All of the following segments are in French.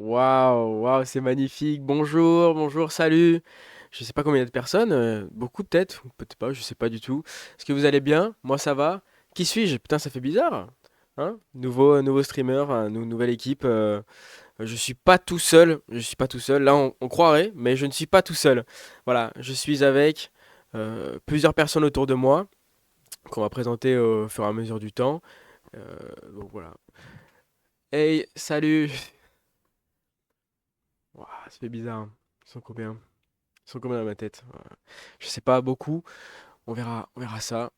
Waouh, waouh, c'est magnifique. Bonjour, bonjour, salut. Je sais pas combien il y a de personnes, beaucoup peut-être, ou peut-être pas, je sais pas du tout. Est-ce que vous allez bien? Moi ça va. Qui suis-je? Putain, ça fait bizarre. Hein? Nouveau streamer, nouvelle équipe. Je suis pas tout seul. Je suis pas tout seul. Là, on croirait, mais je ne suis pas tout seul. Voilà, je suis avec plusieurs personnes autour de moi qu'on va présenter au fur et à mesure du temps. Donc voilà. Hey, salut. Ouah, ça fait bizarre. Ils sont combien? Ils sont combien dans ma tête? Je sais pas beaucoup. On verra ça.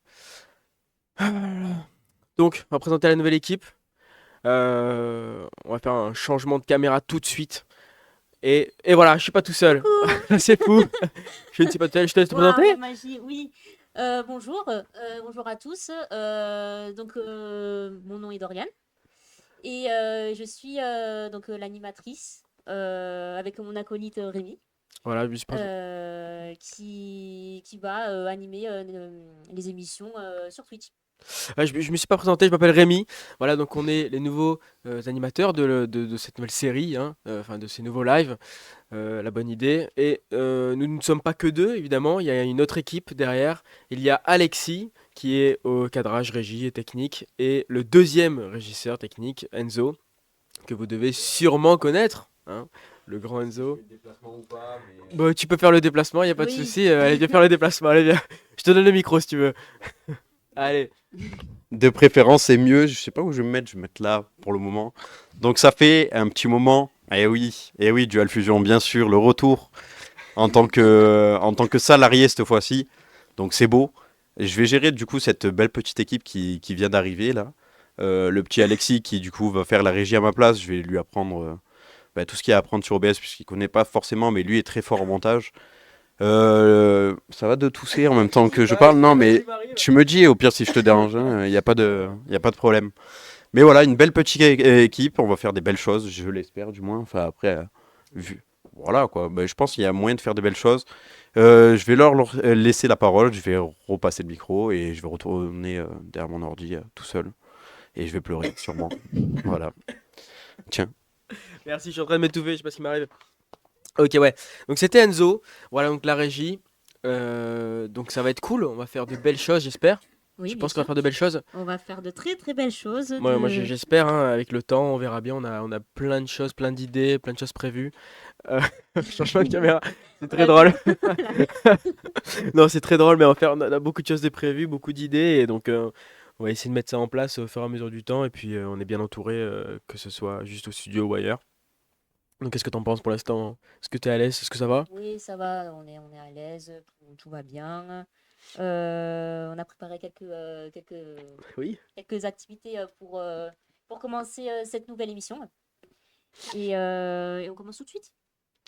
Ah là là. Donc, on va présenter la nouvelle équipe. On va faire un changement de caméra tout de suite. Et voilà, je suis pas tout seul. Coucou! C'est fou. Je ne suis pas tout seul. Je te laisse te Waouh, présenter? la magie, oui. Bonjour, bonjour à tous. Mon nom est Dorian et je suis l'animatrice avec mon acolyte Rémi Voilà, je me suis présenté. qui va animer les émissions sur Twitch. Ouais, je me suis pas présenté, je m'appelle Rémi. Voilà, donc on est les nouveaux animateurs de cette nouvelle série, hein, enfin de ces nouveaux lives. La bonne idée. Et nous ne sommes pas que deux, évidemment. Il y a une autre équipe derrière. Il y a Alexis, qui est au cadrage, régie et technique, et le deuxième régisseur technique, Enzo, que vous devez sûrement connaître, hein, le grand Enzo. Bon, tu peux faire le déplacement, il n'y a pas de Oui. souci. Allez, viens faire le déplacement. Allez, viens. Je te donne le micro si tu veux. Allez. De préférence, c'est mieux. Je sais pas où je vais me mettre. Je vais me mettre là pour le moment. Donc ça fait un petit moment. Eh oui, Dual Fusion, bien sûr, le retour en tant que salarié cette fois-ci. Donc c'est beau. Et je vais gérer du coup cette belle petite équipe qui vient d'arriver là. Le petit Alexis qui du coup va faire la régie à ma place. Je vais lui apprendre tout ce qu'il y a à apprendre sur OBS puisqu'il connaît pas forcément, mais lui est très fort en montage. Ça va de tousser en même temps que je parle. Non, mais tu me dis au pire si je te dérange. Il n'y a pas y a pas de problème. Mais voilà, une belle petite équipe. On va faire des belles choses, je l'espère du moins. Enfin après, vu. Voilà quoi. Ben, je pense qu'il y a moyen de faire de belles choses. Je vais leur laisser la parole. Je vais repasser le micro et je vais retourner derrière mon ordi tout seul. Et je vais pleurer sûrement. Voilà. Tiens. Merci, je suis en train de m'étouffer, je sais pas ce qui m'arrive. Ok, ouais. Donc c'était Enzo. Voilà, donc la régie. Donc ça va être cool. On va faire de belles choses, j'espère. Oui, Tu bien penses qu'on va sûr. faire de belles choses? On va faire de très très belles choses. Moi j'espère, hein, avec le temps, on verra bien. On a plein de choses, plein d'idées, plein de choses prévues. Euh, changement de caméra, c'est très Ouais, drôle. voilà. Non, c'est très drôle, mais on a beaucoup de choses de prévues, beaucoup d'idées. Et donc, on va essayer de mettre ça en place au fur et à mesure du temps. Et puis, on est bien entouré, que ce soit juste au studio ou ailleurs. Donc, qu'est-ce que t'en penses pour l'instant? Est-ce que t'es à l'aise? Est-ce que ça va? Oui, ça va, on est à l'aise, tout va bien. On a préparé Oui. quelques activités pour commencer cette nouvelle émission. Et on commence tout de suite.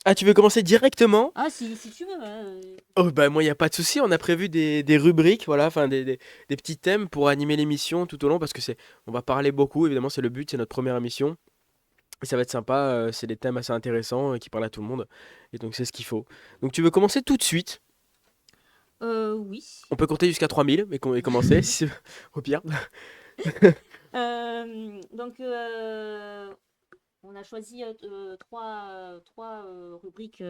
Ah, tu veux commencer directement? Ah, si tu veux, hein, Oh, bah, moi, il n'y a pas de souci. On a prévu des rubriques, voilà, enfin, des petits thèmes pour animer l'émission tout au long. Parce que on va parler beaucoup, évidemment, c'est le but, c'est notre première émission. Et ça va être sympa, c'est des thèmes assez intéressants qui parlent à tout le monde. Et donc, c'est ce qu'il faut. Donc, tu veux commencer tout de suite? oui. On peut compter jusqu'à 3000 et commencer, au pire. Donc, on a choisi trois rubriques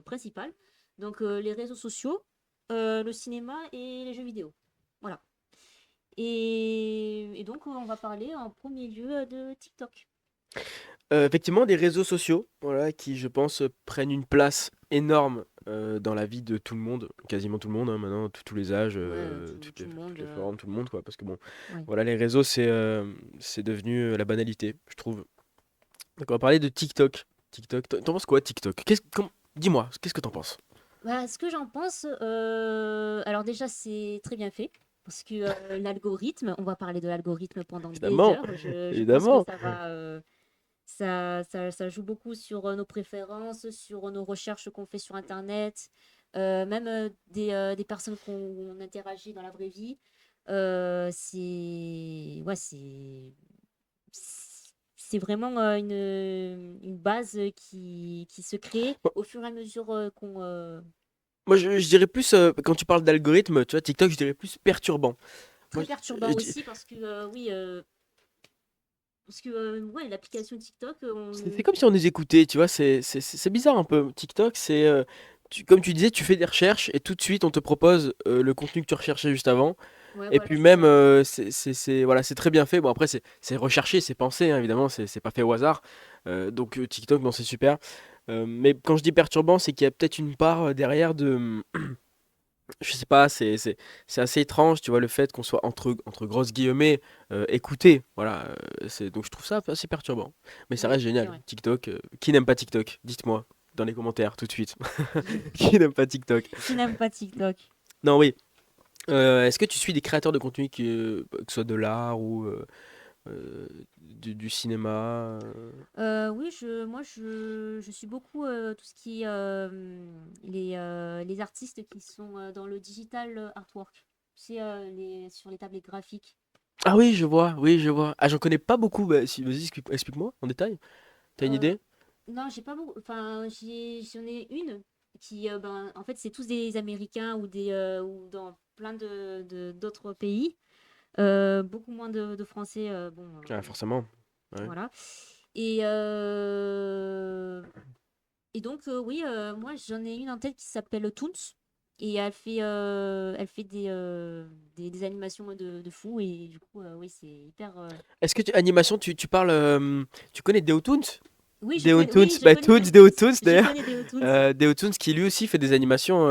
principales. Donc, les réseaux sociaux, le cinéma et les jeux vidéo. Voilà. Et donc, on va parler en premier lieu de TikTok. Effectivement, des réseaux sociaux, voilà, qui, je pense, prennent une place énorme dans la vie de tout le monde, quasiment tout le monde, hein, maintenant, tous les âges, Ouais, tout le toutes monde. les formes, tout le monde, quoi. Parce que bon, Ouais. voilà, les réseaux, c'est devenu la banalité, je trouve. Donc, on va parler de TikTok. TikTok, t'en penses quoi, TikTok? Dis-moi, qu'est-ce que t'en penses? Bah, ce que j'en pense, alors déjà, c'est très bien fait. Parce que l'algorithme, on va parler de l'algorithme pendant des Évidemment, heures. Je pense que évidemment. ça va, ça joue beaucoup sur nos préférences, sur nos recherches qu'on fait sur Internet, même des personnes qu'on interagit dans la vraie vie. Ouais, c'est vraiment une base qui se crée au fur et à mesure Moi, je dirais plus, quand tu parles d'algorithme, tu vois, TikTok, je dirais plus perturbant. Moi, très perturbant aussi parce que oui, Parce que ouais, l'application TikTok, C'est comme si on les écoutait, tu vois, c'est bizarre un peu. TikTok, comme tu disais, tu fais des recherches et tout de suite on te propose le contenu que tu recherchais juste avant. ouais, Et voilà, puis c'est même, ça. voilà, c'est très bien fait. Bon après, c'est recherché, c'est pensé, hein, évidemment, c'est pas fait au hasard. Donc TikTok, non, c'est super. Mais quand je dis perturbant, c'est qu'il y a peut-être une part derrière de, je sais pas, c'est assez étrange, tu vois, le fait qu'on soit entre grosses guillemets écouté. Voilà, donc je trouve ça assez perturbant. Mais ça Ouais, reste c'est génial. vrai. TikTok, qui n'aime pas TikTok? Dites-moi dans les commentaires tout de suite. Qui n'aime pas TikTok? Qui n'aime pas TikTok? Non, oui. Est-ce que tu suis des créateurs de contenu que ce soit de l'art ou du cinéma? Oui, je suis beaucoup tout ce qui est les artistes qui sont dans le digital artwork. C'est sur les tablettes graphiques. Ah oui, je vois, oui, je vois. Ah, j'en connais pas beaucoup. Bah, vas-y, explique-moi en détail. T'as une Euh, idée? non, j'ai pas beaucoup. Enfin, j'en ai une qui, ben, en fait, c'est tous des Américains ou dans plein d'autres pays. Beaucoup moins de Français. Bon, Ah, forcément. Ouais. voilà. Et donc, oui, moi, j'en ai une en tête qui s'appelle Toons. Et elle fait des animations de fou. Et du coup, oui, c'est hyper. Est-ce que animation, tu parles, tu connais Deo Toons? Oui, Deo Toons, oui, je bah connais Toons, Deo Deotoons. Toons Je d'ailleurs. connais Deotoons. Deo Toons qui lui aussi fait des animations,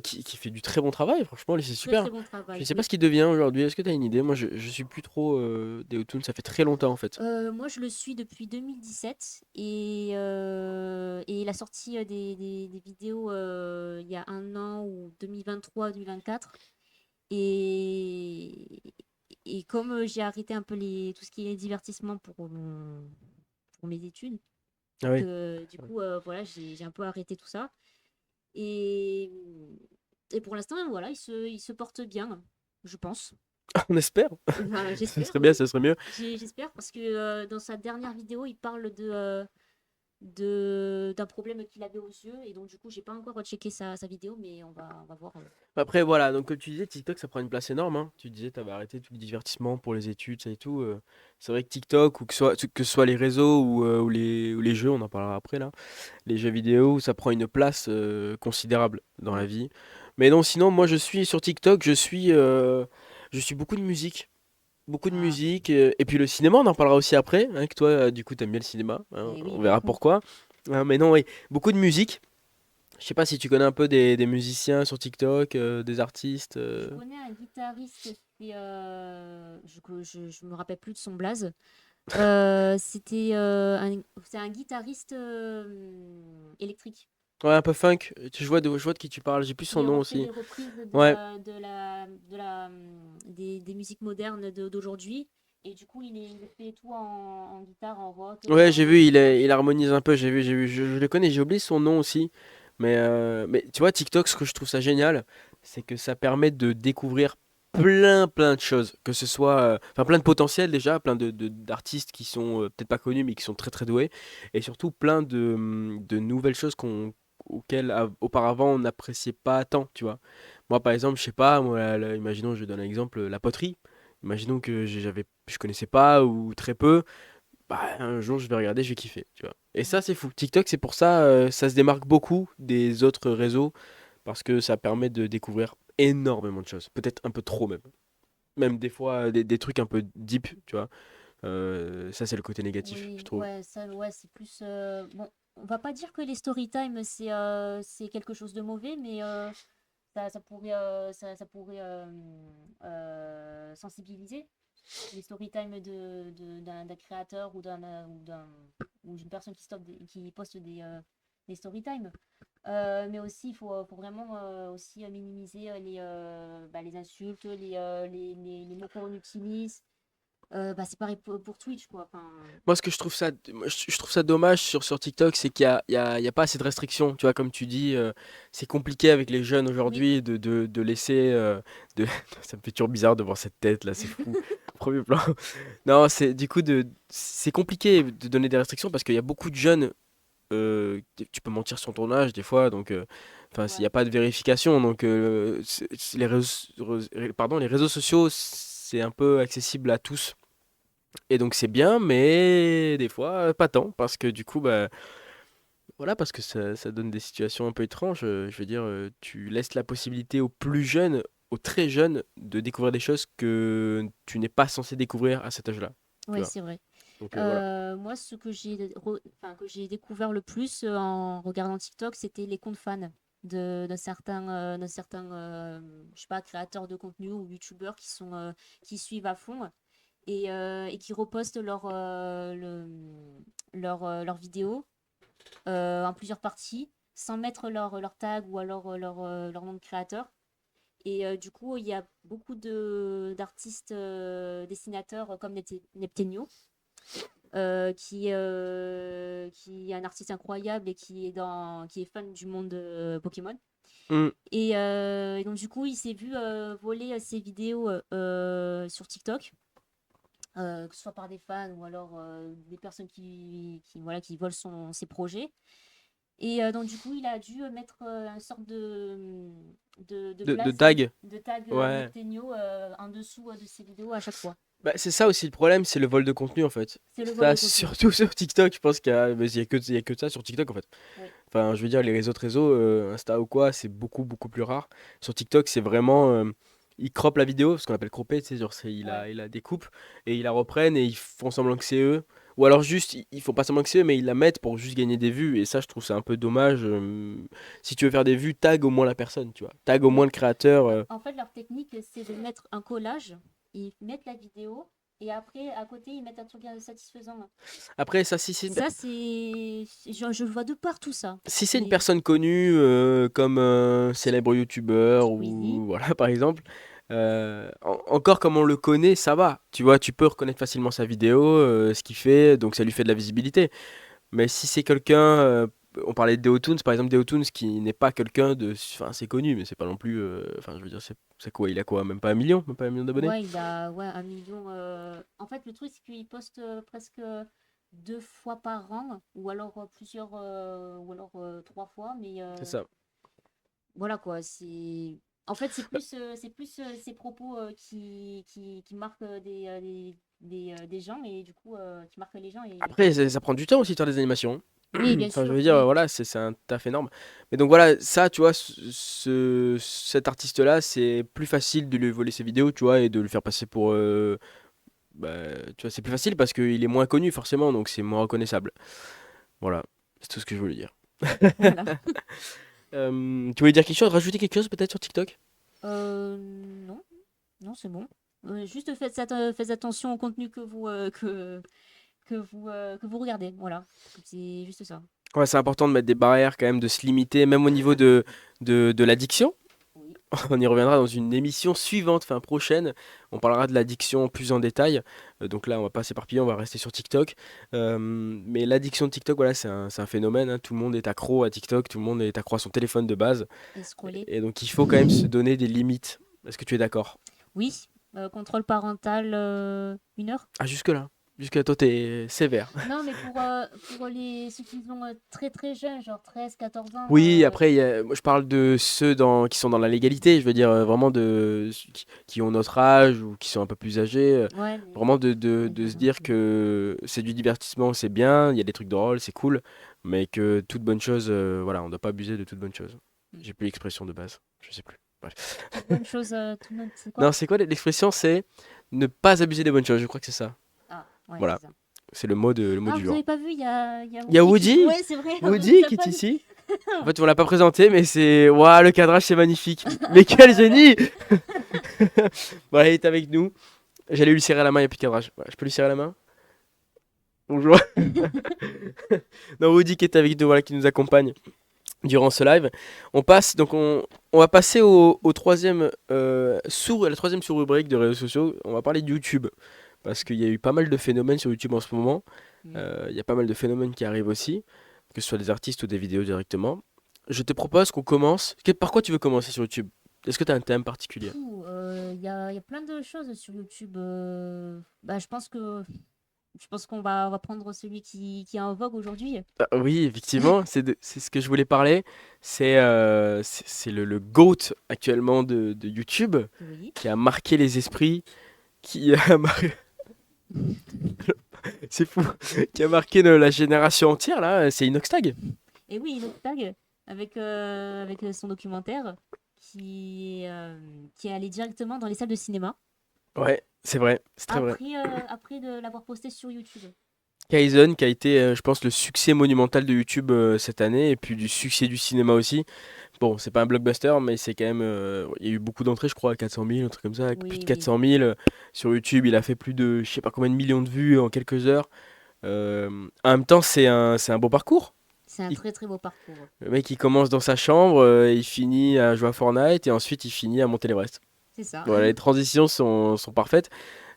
qui fait du très bon travail, franchement, lui, c'est Très, très super. bon Je travail. sais pas Oui. ce qu'il devient aujourd'hui, est-ce que t'as une idée? Moi, je suis plus trop Deo Toons, ça fait très longtemps en fait. Moi, je le suis depuis 2017 et il a sorti des vidéos il y a un an ou 2023-2024. Et, et comme j'ai arrêté un peu tout ce qui est divertissement pour mes études, Ah oui, du coup, voilà, j'ai un peu arrêté tout ça. Et, et pour l'instant, voilà, il se porte bien, je pense. on espère. Enfin, Ce j'espère, serait bien, oui. ça serait mieux. J'espère parce que dans sa dernière vidéo, il parle d'un problème qu'il avait aux yeux. Et donc, du coup, j'ai pas encore checké sa vidéo, mais on va voir. Après, voilà, donc comme tu disais, TikTok, ça prend une place énorme, hein. Tu disais, tu avais arrêté tout le divertissement pour les études, ça et tout. C'est vrai que TikTok, ou que ce soit les réseaux ou les jeux, on en parlera après là, les jeux vidéo, ça prend une place considérable dans la Ouais. vie. Mais non, sinon, moi, je suis sur TikTok, je suis beaucoup de musique. Beaucoup de Ah, musique. Et puis le cinéma, on en parlera aussi après, hein, que toi, du coup, t'aimes bien le cinéma, hein, et on oui, verra beaucoup. pourquoi. Mais non, oui, beaucoup de musique. Je sais pas si tu connais un peu des musiciens sur TikTok, des artistes. Je connais un guitariste qui je me rappelle plus de son blaze. C'est un guitariste électrique Ouais, un peu funk. Je vois de qui tu parles. J'ai plus son qui nom refait aussi. des reprises Ouais, des musiques modernes d'aujourd'hui. Et du coup, il fait tout en guitare, en rock, ouais, enfin, j'ai vu, tout ça. il harmonise un peu. J'ai vu, je le connais. J'ai oublié son nom aussi. Mais tu vois, TikTok, ce que je trouve ça génial, c'est que ça permet de découvrir plein de choses. Que ce soit, enfin, plein de potentiel déjà, d'artistes qui sont peut-être pas connus, mais qui sont très doués. Et surtout, plein de nouvelles choses auxquelles auparavant on n'appréciait pas tant, tu vois. Moi, par exemple, je sais pas, moi, imaginons, je donne un exemple, la poterie. Imaginons que je connaissais pas ou très peu. Bah, un jour, je vais regarder, je vais kiffer, tu vois. Et ça, Ouais. c'est fou. TikTok, c'est pour ça, ça se démarque beaucoup des autres réseaux parce que ça permet de découvrir énormément de choses. Peut-être un peu trop même. Même des fois, des trucs un peu deep, tu vois. Ça, c'est le côté négatif, je Oui, trouve. ouais, ça, ouais, c'est plus. Bon, on va pas dire que les story time c'est quelque chose de mauvais, mais ça pourrait sensibiliser les story time d'un créateur ou d'une personne qui poste des story time. Mais aussi, faut vraiment aussi minimiser les insultes, les mots qu'on utilise. Bah, c'est pareil pour Twitch, quoi. Enfin, Moi, ce que je trouve ça dommage sur TikTok, c'est qu'il y a pas assez de restrictions. Tu vois, comme tu dis, c'est compliqué avec les jeunes oui, aujourd'hui de laisser. De... Ça me fait toujours bizarre de voir cette tête là, c'est fou. Premier plan. Non, c'est compliqué de donner des restrictions parce qu'il y a beaucoup de jeunes. Tu peux mentir sur ton âge des fois, donc enfin, s'il n'y ouais. a pas de vérification, donc les réseaux sociaux, c'est un peu accessible à tous. Et donc c'est bien, mais des fois pas tant, parce que du coup, bah, voilà, parce que ça donne des situations un peu étranges. Je veux dire, tu laisses la possibilité aux plus jeunes, aux très jeunes, de découvrir des choses que tu n'es pas censé découvrir à cet âge-là, tu Ouais, vois. c'est vrai. Donc voilà. Moi, ce que que j'ai découvert le plus en regardant TikTok, c'était les comptes fans d'un certain je sais pas, créateurs de contenu ou youtubeurs qui suivent à fond et qui repostent leurs vidéos en plusieurs parties sans mettre leur tag ou alors leur nom de créateur. Et du coup, il y a beaucoup d'artistes dessinateurs comme Neptenio, qui est un artiste incroyable et qui est fan du monde Pokémon. Hmm. Et donc, du coup, il s'est vu voler ses vidéos sur TikTok, que ce soit par des fans ou alors des personnes voilà, qui volent ses projets. Et donc, du coup, il a dû mettre une sorte de De blaze, tag. de tag Ouais. Neptenio en dessous de ses vidéos à chaque fois. Bah, c'est ça aussi le problème, c'est le vol de contenu en fait. C'est le vol Ça, de contenu. surtout sur TikTok, je pense qu'il y a que ça sur TikTok en fait. Oui. Enfin, je veux dire, les réseaux, Insta ou quoi, c'est beaucoup, beaucoup plus rare. Sur TikTok, c'est vraiment. Ils croppent la vidéo, ce qu'on appelle cropper, tu sais, genre, Ouais. il a des coupes, et ils la reprennent, et ils font semblant que c'est eux. Ou alors juste, ils font pas semblant que c'est eux, mais ils la mettent pour juste gagner des vues. Et ça, je trouve c'est un peu dommage. Si tu veux faire des vues, tag au moins la personne, tu vois. Tag au moins Oui. le créateur. En fait, leur technique, c'est de mettre un collage, ils mettent la vidéo, et après, à côté, ils mettent un truc satisfaisant. Après, ça, si c'est Ça, je le vois de partout, ça. si c'est une Mais personne connue, comme un célèbre youtubeur Squeezie, ou voilà par exemple, encore comme on le connaît, ça va. Tu vois, tu peux reconnaître facilement sa vidéo, ce qu'il fait, donc ça lui fait de la visibilité. Mais si c'est quelqu'un, on parlait de Deotunes par exemple, Deotunes qui n'est pas quelqu'un de, enfin c'est connu, mais c'est pas non plus, enfin je veux dire c'est quoi, il a quoi, même pas un million d'abonnés? ouais, il a ouais, 1 million. En fait, le truc, c'est qu'il poste presque 2 fois par an, ou alors ou alors 3 fois, mais C'est ça. voilà quoi. En fait, c'est plus ses propos qui marquent des gens, et du coup, qui marquent les gens. Après, ça prend du temps aussi de faire des animations. Oui, bien Enfin, je sûr, veux dire, oui. voilà, c'est un taf énorme. Mais donc voilà, ça, tu vois, cet artiste-là, c'est plus facile de lui voler ses vidéos, tu vois, et de le faire passer pour. Bah, tu vois, c'est plus facile parce qu'il est moins connu, forcément, donc c'est moins reconnaissable. Voilà, c'est tout ce que je voulais dire. Voilà. Tu voulais dire quelque chose, rajouter quelque chose peut-être sur TikTok? Non, non, c'est bon. Juste faites attention au contenu que vous regardez. Voilà, c'est juste ça. Ouais, c'est important de mettre des barrières quand même, de se limiter, même au niveau de l'addiction. Oui. On y reviendra dans une émission suivante, enfin prochaine. On parlera de l'addiction plus en détail. Donc là, on va pas s'éparpiller, on va rester sur TikTok. Mais l'addiction de TikTok, voilà, c'est un phénomène, hein. Tout le monde est accro à TikTok, tout le monde est accro à son téléphone de base. Et scroller. Et donc il faut quand même se donner des limites. Est-ce que tu es d'accord? Oui, contrôle parental, 1 heure. Ah, jusque-là. Jusque-là, toi, t'es sévère. Non, mais pour ceux qui sont très très jeunes, genre 13, 14 ans. Oui, après, moi, je parle de ceux qui sont dans la légalité, je veux dire vraiment qui ont notre âge ou qui sont un peu plus âgés, Ouais, vraiment mais de se dire que c'est du divertissement, c'est bien, il y a des trucs drôles, c'est cool, mais que toute bonne chose, voilà, on ne doit pas abuser de toute bonne chose. mm. J'ai plus l'expression de base, je sais plus. Bref. Toute bonne chose, c'est quoi? Non, c'est quoi l'expression? C'est ne pas abuser des bonnes choses, je crois que c'est ça. Ah, ouais, c'est Voilà, ça. c'est le mot Ah, du vous avez jour. pas vu, il y a Il y a Woody qui. Woody, Ouais, c'est vrai, on Woody nous a qui pas est vu. ici. En fait, on l'a pas présenté, mais c'est. Waouh, le cadrage, c'est magnifique. Mais quel génie! Voilà, il est avec nous. J'allais lui serrer la main, il n'y a plus de cadrage. Voilà, je peux lui serrer la main? Bonjour. Non, Woody qui est avec nous, voilà, qui nous accompagne durant ce live. On va passer au troisième, à la troisième sous-rubrique de réseaux sociaux. On va parler de YouTube. Parce qu'il y a eu pas mal de phénomènes sur YouTube en ce moment. Mm. Il y a pas mal de phénomènes qui arrivent aussi, que ce soit des artistes ou des vidéos directement. Je te propose qu'on commence. Par quoi tu veux commencer sur YouTube? Est-ce que tu as un thème particulier? Il y a plein de choses sur YouTube. Bah, je pense qu'on va prendre celui qui est en vogue aujourd'hui. Ah, oui, effectivement, c'est ce que je voulais parler. C'est le GOAT actuellement de YouTube Oui. qui a marqué les esprits, qui a C'est fou. Qui a marqué la génération entière, là, c'est Inoxtag. Et oui, Inoxtag, avec son documentaire, qui est allé directement dans les salles de cinéma Ouais, c'est vrai, c'est très vrai. après de l'avoir posté sur YouTube. Kaizen, qui a été, je pense, le succès monumental de YouTube cette année, et puis du succès du cinéma aussi. Bon, c'est pas un blockbuster, mais c'est quand même. Il y a eu beaucoup d'entrées, je crois, à 400 000, un truc comme ça. Plus de Oui, oui. 400 000 sur YouTube. Il a fait plus de, je sais pas combien de millions de vues en quelques heures. En même temps, c'est un beau parcours. C'est un Il- très très beau parcours. le mec, il commence dans sa chambre, il finit à jouer à Fortnite, et ensuite il finit à monter l'Everest. C'est ça. Voilà, les transitions sont parfaites.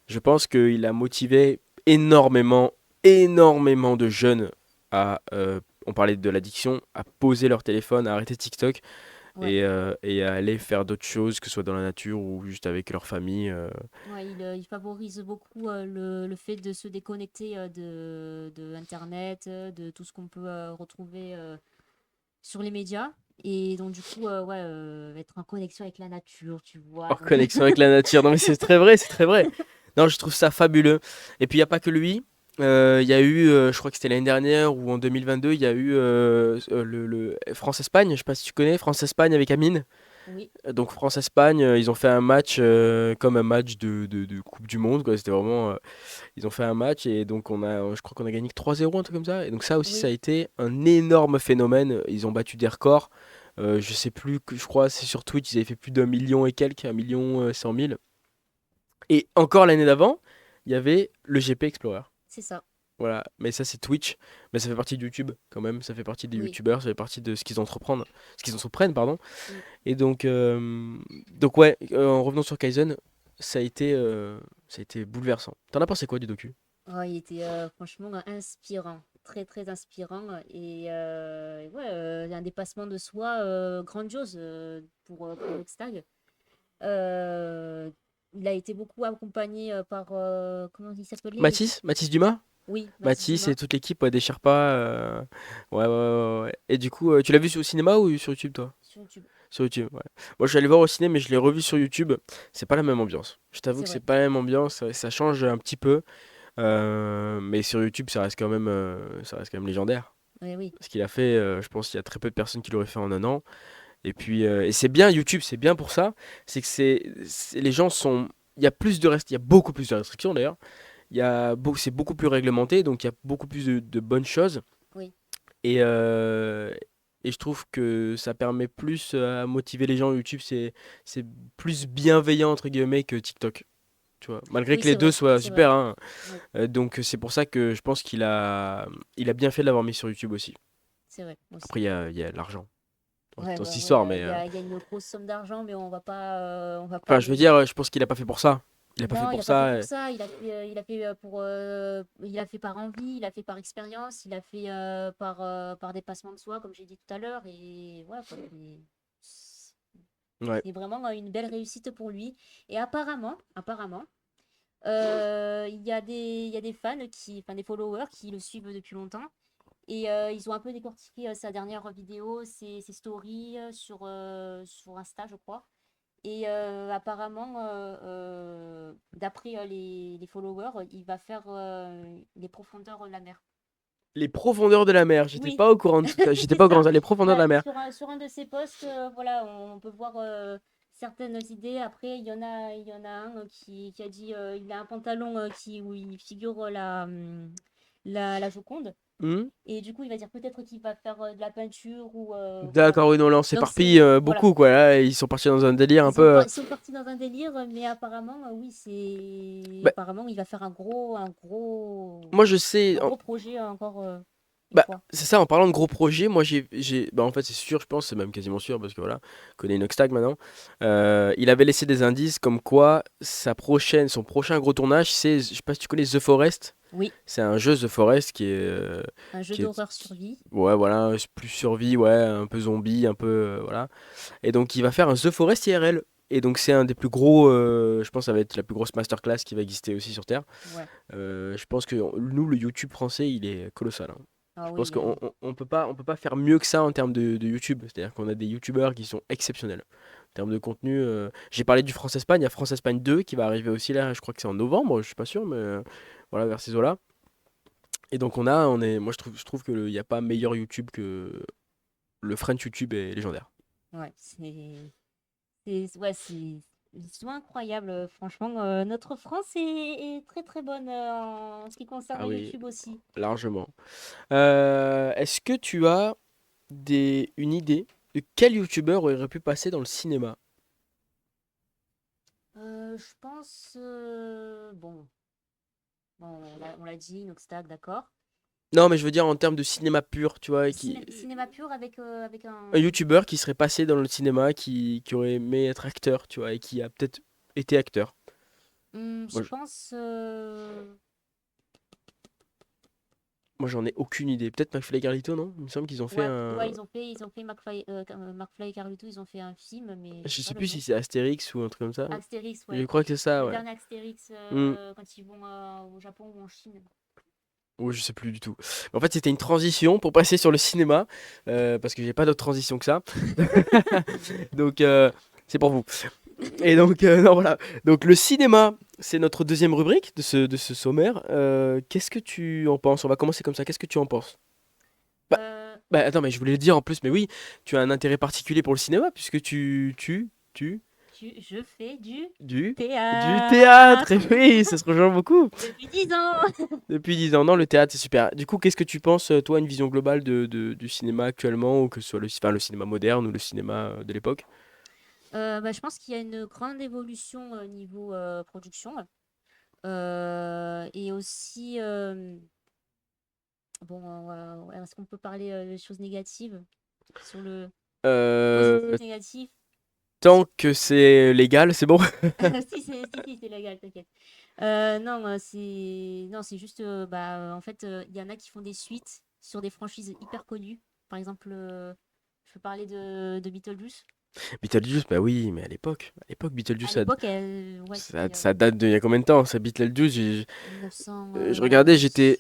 Je pense qu'il a motivé énormément, énormément de jeunes à, on parlait de l'addiction, à poser leur téléphone, à arrêter TikTok Ouais. et à aller faire d'autres choses, que ce soit dans la nature ou juste avec leur famille. Ouais, il favorise beaucoup le fait de se déconnecter de Internet, de tout ce qu'on peut retrouver sur les médias. Et donc, du coup, ouais, être en connexion avec la nature, tu vois. Hors connexion avec la nature. Non mais c'est très vrai, c'est très vrai. Non, je trouve ça fabuleux. Et puis il n'y a pas que lui. Il y a eu, je crois que c'était l'année dernière ou en 2022, il y a eu le France-Espagne, je sais pas si tu connais, France-Espagne avec Amine. Oui, Donc France-Espagne, ils ont fait un match comme un match de Coupe du Monde, quoi. C'était vraiment, ils ont fait un match et donc je crois qu'on a gagné que 3-0, un truc comme ça. Et donc ça aussi, ça a oui, été un énorme phénomène. Ils ont battu des records. Je sais plus, je crois, c'est sur Twitch, ils avaient fait plus d'un million et quelques, 1 100 000. Et encore l'année d'avant, il y avait le GP Explorer. c'est ça. Voilà, mais ça c'est Twitch, mais ça fait partie de YouTube quand même, ça fait partie des Oui. YouTubeurs, ça fait partie de ce qu'ils entreprennent, pardon. Mm. Et donc ouais, en revenant sur Kaizen, ça a été bouleversant. T'en as pensé quoi du docu? Oh, il était franchement inspirant, très très inspirant. Et ouais, un dépassement de soi grandiose pour Rockstag. Euh, il a été beaucoup accompagné par, comment il s'appelait? Mathis Dumas? Oui, Mathis Mathis Dumas, et toute l'équipe ouais, des Sherpas. Ouais, ouais, ouais, ouais. Et du coup, tu l'as vu au cinéma ou sur YouTube toi? sur YouTube. Sur YouTube, ouais. Moi je suis allé voir au ciné, mais je l'ai revu sur YouTube. C'est pas la même ambiance. Je t'avoue C'est que c'est vrai. pas la même ambiance, ça change un petit peu. Mais sur YouTube, ça reste quand même légendaire. Oui, oui, Ce qu'il a fait, je pense qu'il y a très peu de personnes qui l'auraient fait en un an. Et puis, et c'est bien YouTube, c'est bien pour ça. C'est que les gens sont, il y a beaucoup plus de restrictions d'ailleurs. C'est beaucoup plus réglementé, donc il y a beaucoup plus de bonnes choses. oui. Et, euh, et je trouve que ça permet plus à motiver les gens. YouTube, c'est plus bienveillant entre guillemets que TikTok. Tu vois, malgré Oui, que les c'est deux vrai. soient C'est vrai. super, hein. Oui, Donc c'est pour ça que je pense qu'il a bien fait de l'avoir mis sur YouTube aussi. c'est vrai aussi. Après, il y a l'argent Ouais, dans bah, cette ouais, histoire, mais il y a une grosse somme d'argent, mais on va pas enfin, je veux dire, je pense qu'il a pas fait pour ça. Il a pas fait Non, il pour a pas fait ça. pour ça. Il a fait il a fait par envie, il a fait par expérience, il a fait par dépassement de soi, comme j'ai dit tout à l'heure. Et ouais, quoi, Ouais. c'est vraiment une belle réussite pour lui. Et apparemment, il y a des fans enfin des followers qui le suivent depuis longtemps. Et ils ont un peu décortiqué sa dernière vidéo, ses stories sur Insta, je crois. Et apparemment, d'après les followers, il va faire les profondeurs de la mer. Les profondeurs de la mer. J'étais Oui, pas au courant de ça. J'étais c'est pas au courant ça. de ça. Les profondeurs de Bah, la mer. sur un de ses posts, voilà, on peut voir certaines idées. Après, il y en a un qui a dit il a un pantalon où il figure la Joconde. Hmm. Et du coup, il va dire peut-être qu'il va faire de la peinture ou voilà. D'accord, oui, non, là, on Donc, s'éparpille voilà. beaucoup, quoi. Là, ils sont partis dans un délire un peu. Ils sont partis dans un délire, mais apparemment, oui, Bah, apparemment, il va faire moi, je sais. un gros projet encore une Bah, fois. c'est ça, en parlant de gros projets, moi bah, en fait, c'est sûr, je pense, c'est même quasiment sûr, parce que voilà, je connais Inoxtag maintenant. Il avait laissé des indices comme quoi son prochain gros tournage, c'est, je sais pas si tu connais The Forest. Oui, C'est un jeu The Forest un jeu qui est, d'horreur survie. ouais, voilà, c'est plus survie, ouais, un peu zombie, un peu, voilà. Et donc, il va faire un The Forest IRL. Et donc, c'est un des plus gros, je pense, que ça va être la plus grosse masterclass qui va exister aussi sur Terre. Ouais. Je pense que nous, le YouTube français, il est colossal, hein. Ah Je pense oui, qu'on peut pas faire mieux que ça en termes de YouTube. C'est-à-dire qu'on a des YouTubeurs qui sont exceptionnels. En termes de contenu, j'ai parlé du France-Espagne, il y a France-Espagne 2 qui va arriver aussi là, je crois que c'est en novembre, je suis pas sûr, mais voilà, vers ces eaux-là. Et donc moi je trouve qu'il n'y a pas meilleur YouTube que le French YouTube est légendaire. Ouais, ouais, ils sont incroyables, franchement. Notre France est très très bonne en ce qui concerne Ah oui, YouTube aussi. largement. Est-ce que tu as une idée de quel YouTuber aurait pu passer dans le cinéma? Je pense, bon, on l'a dit, Noxtag, d'accord. Non, mais je veux dire en termes de cinéma pur, tu vois, Cinéma pur avec un un. YouTuber qui serait passé dans le cinéma, qui aurait aimé être acteur, tu vois, et qui a peut-être été acteur. Je Moi, je- pense. moi, j'en ai aucune idée. Peut-être McFly et Carlito, non? Il me semble qu'ils ont fait Ouais, un. ouais, ils ont fait McFly et Carlito, ils ont fait un film, mais je Je sais pas sais le plus si nom. c'est Astérix ou un truc comme ça. Astérix, Je ouais. crois que c'est ça, Le ouais. dernier Astérix, Hmm. quand ils vont au Japon ou en Chine. Ouais, je sais plus du tout. En fait, c'était une transition pour passer sur le cinéma, parce que j'ai pas d'autre transition que ça. Donc, c'est pour vous. Et donc, non, voilà. Donc, le cinéma, c'est notre deuxième rubrique de ce sommaire. Qu'est-ce que tu en penses? On va commencer comme ça. Qu'est-ce que tu en penses? Bah, Euh, attends, mais je voulais le dire en plus, mais oui, tu as un intérêt particulier pour le cinéma, puisque je fais du du, du théâtre. théâtre Et oui, ça se rejoint beaucoup. depuis 10 ans. Depuis 10 ans, non, le théâtre, c'est super. Du coup, qu'est-ce que tu penses, toi, une vision globale du cinéma actuellement, ou que ce soit le cinéma moderne ou le cinéma de l'époque? Bah, je pense qu'il y a une grande évolution au niveau production. Et aussi, bon, est-ce qu'on peut parler des choses négatives sur le Euh, positif, négatif? Tant que c'est légal, c'est bon. Si, c'est légal, t'inquiète. Non, non, c'est juste, bah, en fait, il y en a qui font des suites sur des franchises hyper connues. Par exemple, je peux parler de Beetlejuice. Beetlejuice, bah oui, mais à l'époque, Beetlejuice, À l'époque, ouais, ça, c'était ça date d'il y a combien de temps, ça, Beetlejuice? 1900, Je regardais, j'étais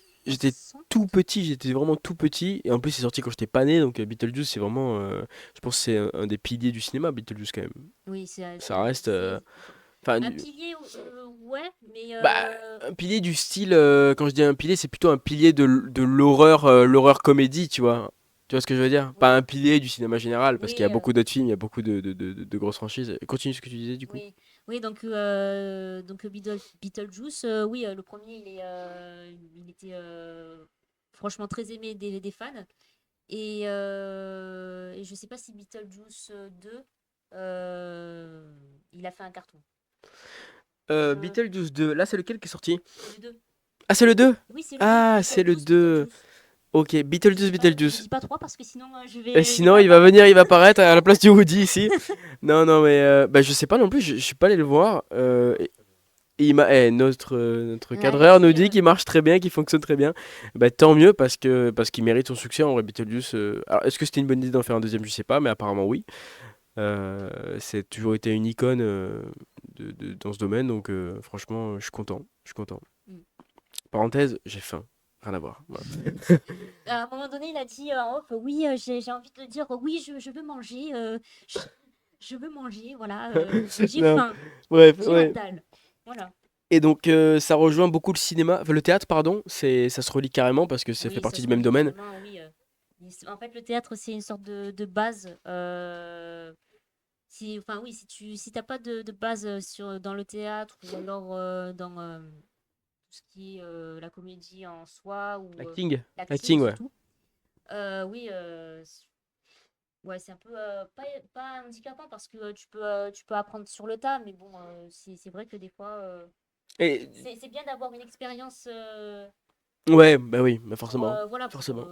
tout 60. petit, j'étais vraiment tout petit, et en plus, c'est sorti quand j'étais pas né, donc Beetlejuice, c'est vraiment, je pense que c'est un des piliers du cinéma, Beetlejuice, quand même. Oui, Ça reste, enfin, enfin, un pilier, ouais, mais bah, un pilier du style, quand je dis un pilier, c'est plutôt un pilier de l'horreur comédie, tu vois. Tu vois ce que je veux dire? Pas oui, un pilier du cinéma général, parce qu'il y a oui, beaucoup d'autres films, il y a beaucoup de grosses franchises. Continue ce que tu disais, du coup. oui, oui, donc Beetlejuice, oui, le premier, il était franchement très aimé des fans. Et je sais pas si Beetlejuice 2, il a fait un carton. Euh, Beetlejuice 2, là, c'est lequel qui est sorti? c'est le 2. Ah, c'est le 2. Oui, c'est le 2. Ah, c'est le Beetlejuice, 2. Beetlejuice. Ok, Beetlejuice, Je Beetlejuice. dis pas 3 parce que sinon Et je vais sinon, il va apparaître. venir, il va apparaître à la place du Woody ici. Non, non, mais bah, je sais pas non plus, je suis pas allé le voir. Notre Ouais, cadreur nous merci. dit qu'il marche très bien, qu'il fonctionne très bien. Bah, tant mieux parce qu'il mérite son succès en vrai, Beetlejuice. Alors, est-ce que c'était une bonne idée d'en faire un deuxième? Je sais pas, mais apparemment oui. C'est toujours été une icône dans ce domaine, donc franchement, je suis content. Je suis content. Mm. Parenthèse, j'ai faim. Rien à voir. Voilà. À un moment donné, il a dit en off, oui, j'ai envie de dire, oui, je veux manger, je, je veux manger, voilà, j'ai Non, faim, bref, j'ai la ouais. dalle. Voilà. Et donc ça rejoint beaucoup le cinéma, enfin, le théâtre, pardon. Ça se relie carrément parce que ça fait Oui, ça partie se du même relie domaine. carrément, oui. En fait, le théâtre, c'est une sorte de base. Enfin, oui, si t'as pas de base dans le théâtre ou alors dans tout ce qui est la comédie en soi ou Acting, l'acting acting, ouais. surtout, oui, ouais, c'est un peu pas handicapant parce que tu peux apprendre sur le tas, mais bon, c'est vrai que des fois, Et c'est bien d'avoir une expérience ouais, bah oui, bah pour, forcément, voilà, forcément.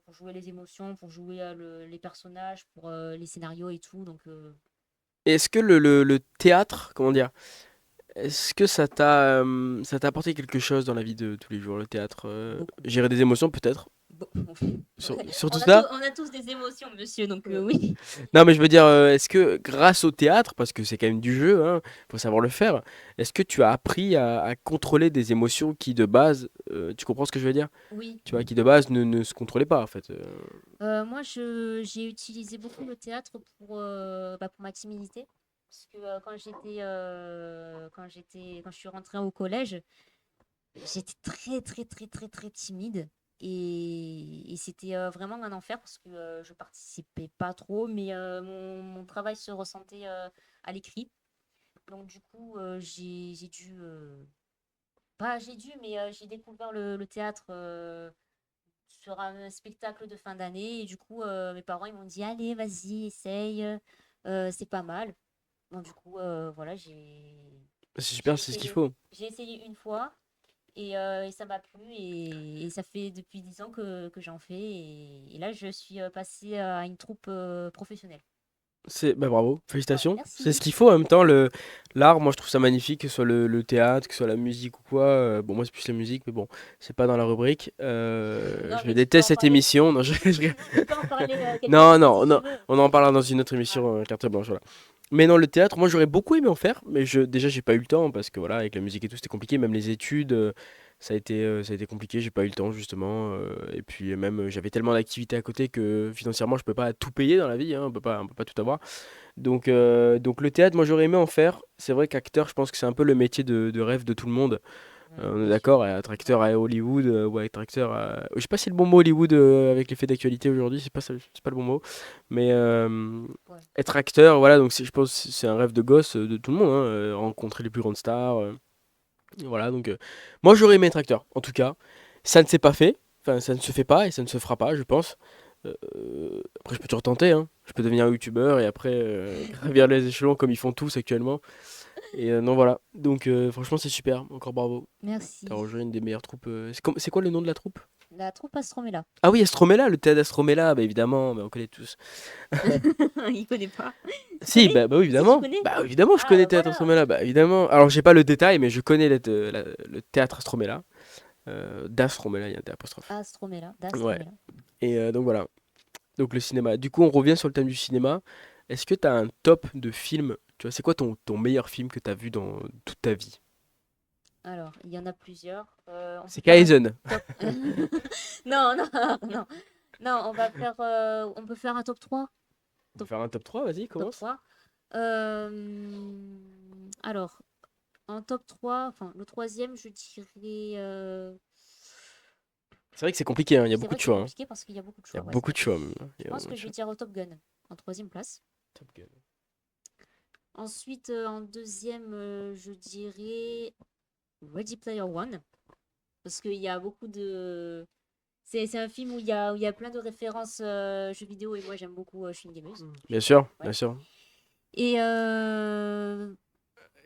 pour jouer les émotions, pour jouer les personnages, pour les scénarios et tout. Donc, Et est-ce que le théâtre, comment dire, est-ce que ça t'a apporté quelque chose dans la vie de tous les jours, le théâtre, beaucoup. gérer des émotions peut-être? Surtout On a, ça? on a tous des émotions, monsieur, donc oui. Non, mais je veux dire, est-ce que grâce au théâtre, parce que c'est quand même du jeu, hein, faut savoir le faire, est-ce que tu as appris à contrôler des émotions qui de base, tu comprends ce que je veux dire? Oui. Tu vois, qui de base ne se contrôlaient pas en fait. Moi, j'ai utilisé beaucoup le théâtre pour ma timidité. Parce que quand je suis rentrée au collège, J'étais très, très, très, très, très timide. Et c'était vraiment un enfer parce que je participais pas trop, mais mon travail se ressentait à l'écrit. Donc du coup, j'ai dû, pas j'ai dû, mais j'ai découvert le théâtre sur un spectacle de fin d'année. Et du coup, mes parents ils m'ont dit, allez, vas-y, essaye, c'est pas mal. Donc du coup, voilà, C'est j'ai super, c'est ce qu'il essayé. faut. J'ai essayé une fois. Et ça m'a plu et ça fait depuis 10 ans que j'en fais et là je suis passée à une troupe professionnelle. Bah bravo, Voilà, félicitations. C'est ce merci. qu'il faut en même temps, l'art, moi je trouve ça magnifique, que ce soit le théâtre, que ce soit la musique ou quoi. Bon, moi c'est plus la musique, mais bon, c'est pas dans la rubrique. Non Je mais tu peux déteste en cette parler. émission. Non, Tu peux en parler quelques non, minutes non, si tu non, veux. on en parlera dans une autre Voilà. émission, carte blanche, voilà. Mais non, le théâtre, moi j'aurais beaucoup aimé en faire, mais déjà j'ai pas eu le temps parce que voilà, avec la musique et tout, c'était compliqué. Même les études, ça a été compliqué, j'ai pas eu le temps justement. Et puis même, j'avais tellement d'activités à côté que financièrement, je peux pas tout payer dans la vie, hein, on peut pas tout avoir. Donc le théâtre, moi j'aurais aimé en faire. C'est vrai qu'acteur, je pense que c'est un peu le métier de rêve de tout le monde. On est Bien sûr. d'accord, être acteur à Hollywood ou être acteur à... Je sais pas si c'est le bon mot Hollywood avec les faits d'actualité aujourd'hui, c'est pas le bon mot. Mais Ouais. être acteur, voilà, donc je pense que c'est un rêve de gosse de tout le monde, hein, rencontrer les plus grandes stars. Voilà, donc moi j'aurais aimé être acteur, en tout cas. Ça ne s'est pas fait, enfin ça ne se fait pas et ça ne se fera pas, je pense. Après je peux toujours tenter, hein. Je peux devenir un youtubeur et après gravir les échelons comme ils font tous actuellement. Et non voilà, donc franchement c'est super, encore bravo. T'as Merci. rejoint une des meilleures troupes. C'est quoi le nom de la troupe? La troupe Astromela. Ah oui, Astromela, le théâtre d'Astromela, bah évidemment, bah, on connaît tous. Il connaît pas. Tu Si, connais? bah oui, Si tu évidemment. connais? Bah évidemment, je Ah connais bah Théâtre voilà. Astromela, bah évidemment. Alors j'ai pas le détail, mais je connais le théâtre Astromela. D'Astromela, il y a un apostrophe. Astromela, Ouais. d'Astromela. Et donc voilà. Donc le cinéma. Du coup, on revient sur le thème du cinéma. Est-ce que t'as un top de films? Tu vois, c'est quoi ton meilleur film que t'as vu dans toute ta vie? Alors, il y en a plusieurs. On peut C'est faire un Kaizen. top. Non, non, non. Non, on peut faire un top 3. On peut faire un top 3, vas-y, Top commence. 3. Alors, en top 3, enfin, le troisième, je dirais. C'est vrai que c'est compliqué, hein, il y a C'est beaucoup vrai de que c'est choix, hein. compliqué parce qu'il y a beaucoup de Il y a choix. Ouais, c'est beaucoup vrai. de choix, même. Il Je y a pense énormément que de je vais choix. dire au Top Gun en troisième place. Top Gun. Ensuite, en deuxième, je dirais Ready Player One. Parce qu'il y a beaucoup de. C'est un film où il y a plein de références jeux vidéo et moi j'aime beaucoup, je suis une gameuse. Bien sûr, bien Ouais. sûr. Et, On et a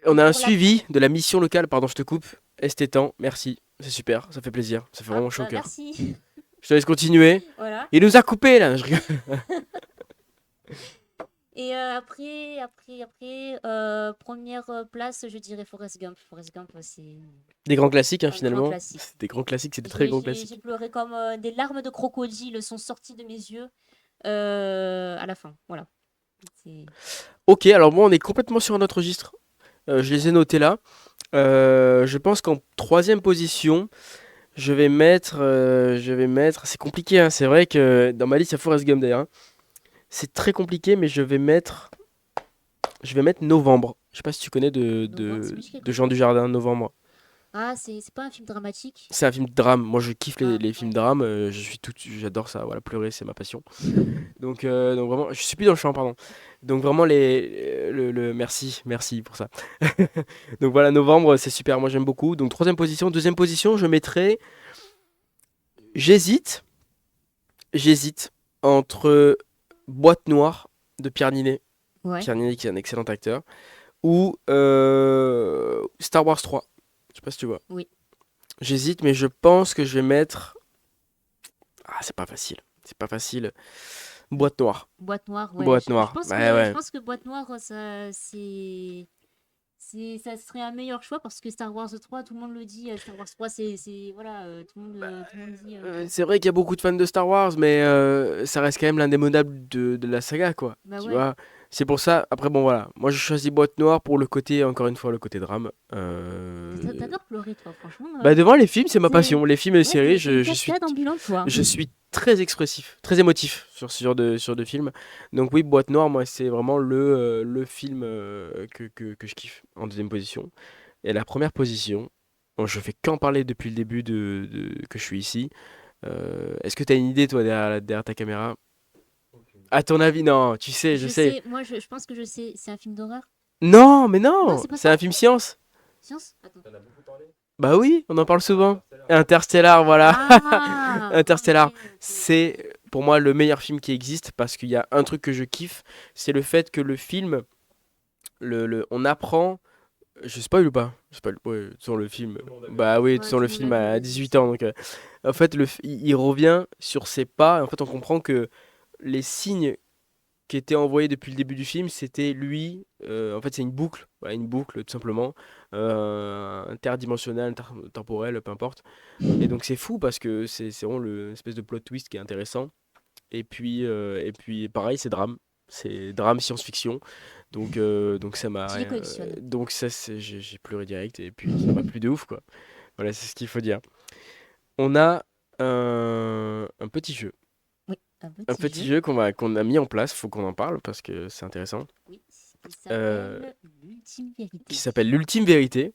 un pour la. suivi de la mission locale, pardon, je te coupe. Estétan, merci. C'est super, ça fait plaisir. Ça fait Ah, vraiment chaud au bah cœur. merci. Je te laisse continuer. Voilà. Il nous a coupé là, je rigole. Et première place, je dirais Forrest Gump. Forrest Gump, c'est Des grands classiques, hein, un grand finalement. classique. C'est des grands classiques, c'est des très grands J'ai classiques. pleuré comme des larmes de crocodile sont sorties de mes yeux à la fin. Voilà. C'est- Ok, alors moi, on est complètement sur un autre registre. Je les ai notés là. Je pense qu'en troisième position, je vais mettre. C'est compliqué, hein. C'est vrai que dans ma liste, il y a Forrest Gump d'ailleurs, hein. C'est très compliqué, mais je vais mettre Novembre. Je sais pas si tu connais Novembre, ça me dit de quelque Jean chose. Dujardin, Novembre. Ah, c'est pas un film dramatique? C'est un film de drame. Moi, je kiffe les, Ah, les films ouais. de drame. J'adore ça. Voilà, pleurer, c'est ma passion. Donc vraiment, je suis plus dans le champ, pardon. Donc vraiment merci, merci pour ça. Donc voilà, Novembre, c'est super. Moi, j'aime beaucoup. Donc troisième position, deuxième position, je mettrais. J'hésite, j'hésite entre Boîte Noire de Pierre Ninet. Ouais. Pierre Ninet qui est un excellent acteur. Ou Star Wars 3. Je sais pas si tu vois. Oui. J'hésite, mais je pense que je vais mettre. Ah, c'est pas facile. C'est pas facile. Boîte Noire. Boîte noire, ouais. Boîte Je Noire. pense Ouais, que ouais. Boîte noire, ça serait un meilleur choix parce que Star Wars 3, tout le monde le dit. Star Wars 3, voilà, tout le monde dit que. C'est vrai qu'il y a beaucoup de fans de Star Wars, mais ça reste quand même l'indémodable de la saga, quoi. Bah Tu ouais. vois? C'est pour ça. Après, bon, voilà. Moi, je choisis Boîte Noire pour le côté, encore une fois, le côté drame. T'adores pleurer, toi, franchement. Bah, devant les films, c'est ma T'es passion. Les films et les ouais, séries, t'es une cascade ambulante, toi. je suis très expressif, très émotif sur de films. Donc, oui, Boîte Noire, moi, c'est vraiment le film que je kiffe en deuxième position. Et la première position. Bon, je fais qu'en parler depuis le début que je suis ici. Est-ce que tu as une idée, toi, derrière ta caméra? À ton avis, non, tu sais, je Je sais. sais, moi je pense que je sais, c'est un film d'horreur? Non, mais Non, non, c'est pas c'est ça? un film science. Science? Attends. Bah oui, on en parle souvent. Interstellar, voilà. Ah! Ok, Interstellar, ok, ok. c'est pour moi le meilleur film qui existe parce qu'il y a un truc que je kiffe, c'est le fait que le film, on apprend. Je spoil ou pas? Je spoil, ouais, sur le film. Bah oui, Ouais, sur tu le nous l'as film dit, à vas-y, 18 c'est ans. bon. Donc, en fait, il revient sur ses pas. Et en fait, on comprend que les signes qui était envoyé depuis le début du film, c'était lui. En fait, c'est une boucle, voilà, une boucle tout simplement, interdimensionnelle, temporelle, peu importe. Et donc c'est fou parce que c'est vraiment l'espèce de plot twist qui est intéressant. Et puis pareil, c'est drame. C'est drame science-fiction. Donc ça m'a. Tu les collectionnes. Donc ça, j'ai pleuré direct et puis ça m'a plu de ouf, quoi. Voilà, c'est ce qu'il faut dire. On a un petit jeu. Oui, un Un petit petit jeu. jeu qu'on a mis en place, faut qu'on en parle parce que c'est intéressant. Oui, qui Euh, s'appelle L'ultime qui vérité. s'appelle l'ultime vérité.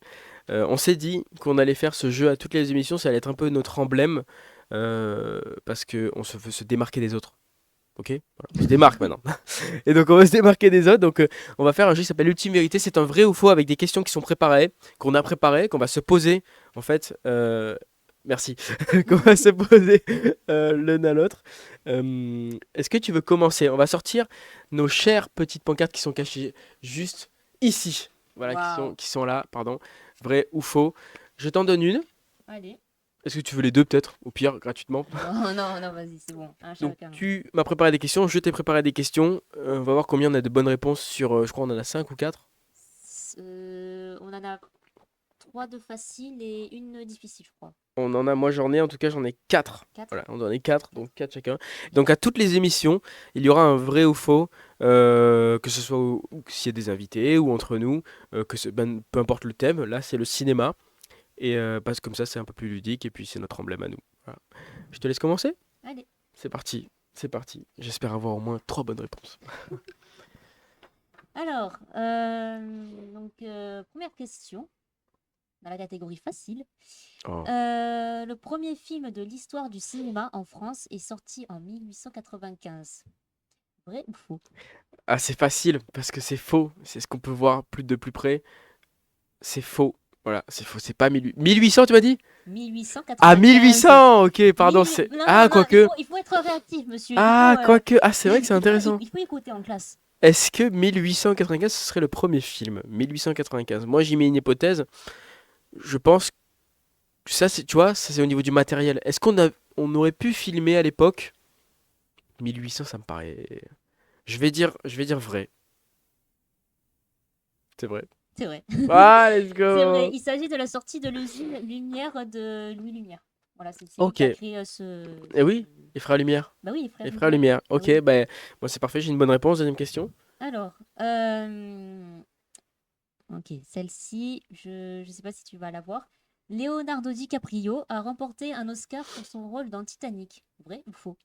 On s'est dit qu'on allait faire ce jeu à toutes les émissions, ça allait être un peu notre emblème, parce que on se veut se démarquer des autres. Ok? Voilà, on se démarque maintenant. Et donc on va se démarquer des autres. Donc on va faire un jeu qui s'appelle l'ultime vérité. C'est un vrai ou faux avec des questions qui sont préparées, qu'on a préparées, qu'on va se poser en fait. Merci. Qu'on va se poser l'un à l'autre. Est-ce que tu veux commencer? On va sortir nos chères petites pancartes qui sont cachées juste ici. Voilà, qui sont, Waouh. qui sont là, pardon. Vrai ou faux. Je t'en donne une. Allez. Est-ce que tu veux les deux peut-être? Au pire, gratuitement. Non, non, non, vas-y, c'est bon. Un Donc chacun. tu m'as préparé des questions, je t'ai préparé des questions. On va voir combien on a de bonnes réponses sur, je crois on en a 5 ou 4. On en a trois de faciles et une difficile, je crois. On en a, moi j'en ai, en tout cas j'en ai 4. Quatre? Voilà, on en a 4, Quatre. donc 4 chacun. Donc à toutes les émissions, il y aura un vrai ou faux, que ce soit s'il y a des invités ou entre nous, peu importe le thème, là c'est le cinéma. Et parce que comme ça c'est un peu plus ludique et puis c'est notre emblème à nous. Voilà. Je te laisse commencer? Allez. C'est parti, c'est parti. J'espère avoir au moins 3 bonnes réponses. Alors, première question, dans la catégorie facile. Oh. Le premier film de l'histoire du cinéma en France est sorti en 1895. Vrai ou faux? Ah, c'est facile parce que c'est faux. C'est ce qu'on peut voir de plus près. C'est faux. Voilà, c'est faux. C'est pas 1800. 1800, tu m'as dit? Ah, 1895. 1800! Ok, pardon. Non, Ah, non, non, quoique. il faut être réactif, monsieur. Ah, quoique. Ah, c'est vrai que c'est intéressant. Il faut écouter en classe. Est-ce que 1895, ce serait le premier film? 1895. Moi, j'y mets une hypothèse. Je pense que ça, tu vois, ça c'est au niveau du matériel. Est-ce on aurait pu filmer à l'époque? 1800, ça me paraît. Je vais dire vrai. C'est vrai. C'est vrai. Ah, let's C'est vrai. go! Il s'agit de la sortie de l'usine Lumière de Louis Lumière. Voilà, c'est lui Ok. qui a créé ce. Et oui, les frères Lumière. Bah oui, frère Les frères Lumière. Lumière. Bah Ok, oui. ben, moi c'est parfait, j'ai une bonne réponse. Deuxième question. Alors, ok, celle-ci, je sais pas si tu vas la voir. Leonardo DiCaprio a remporté un Oscar pour son rôle dans Titanic. Vrai ou faux?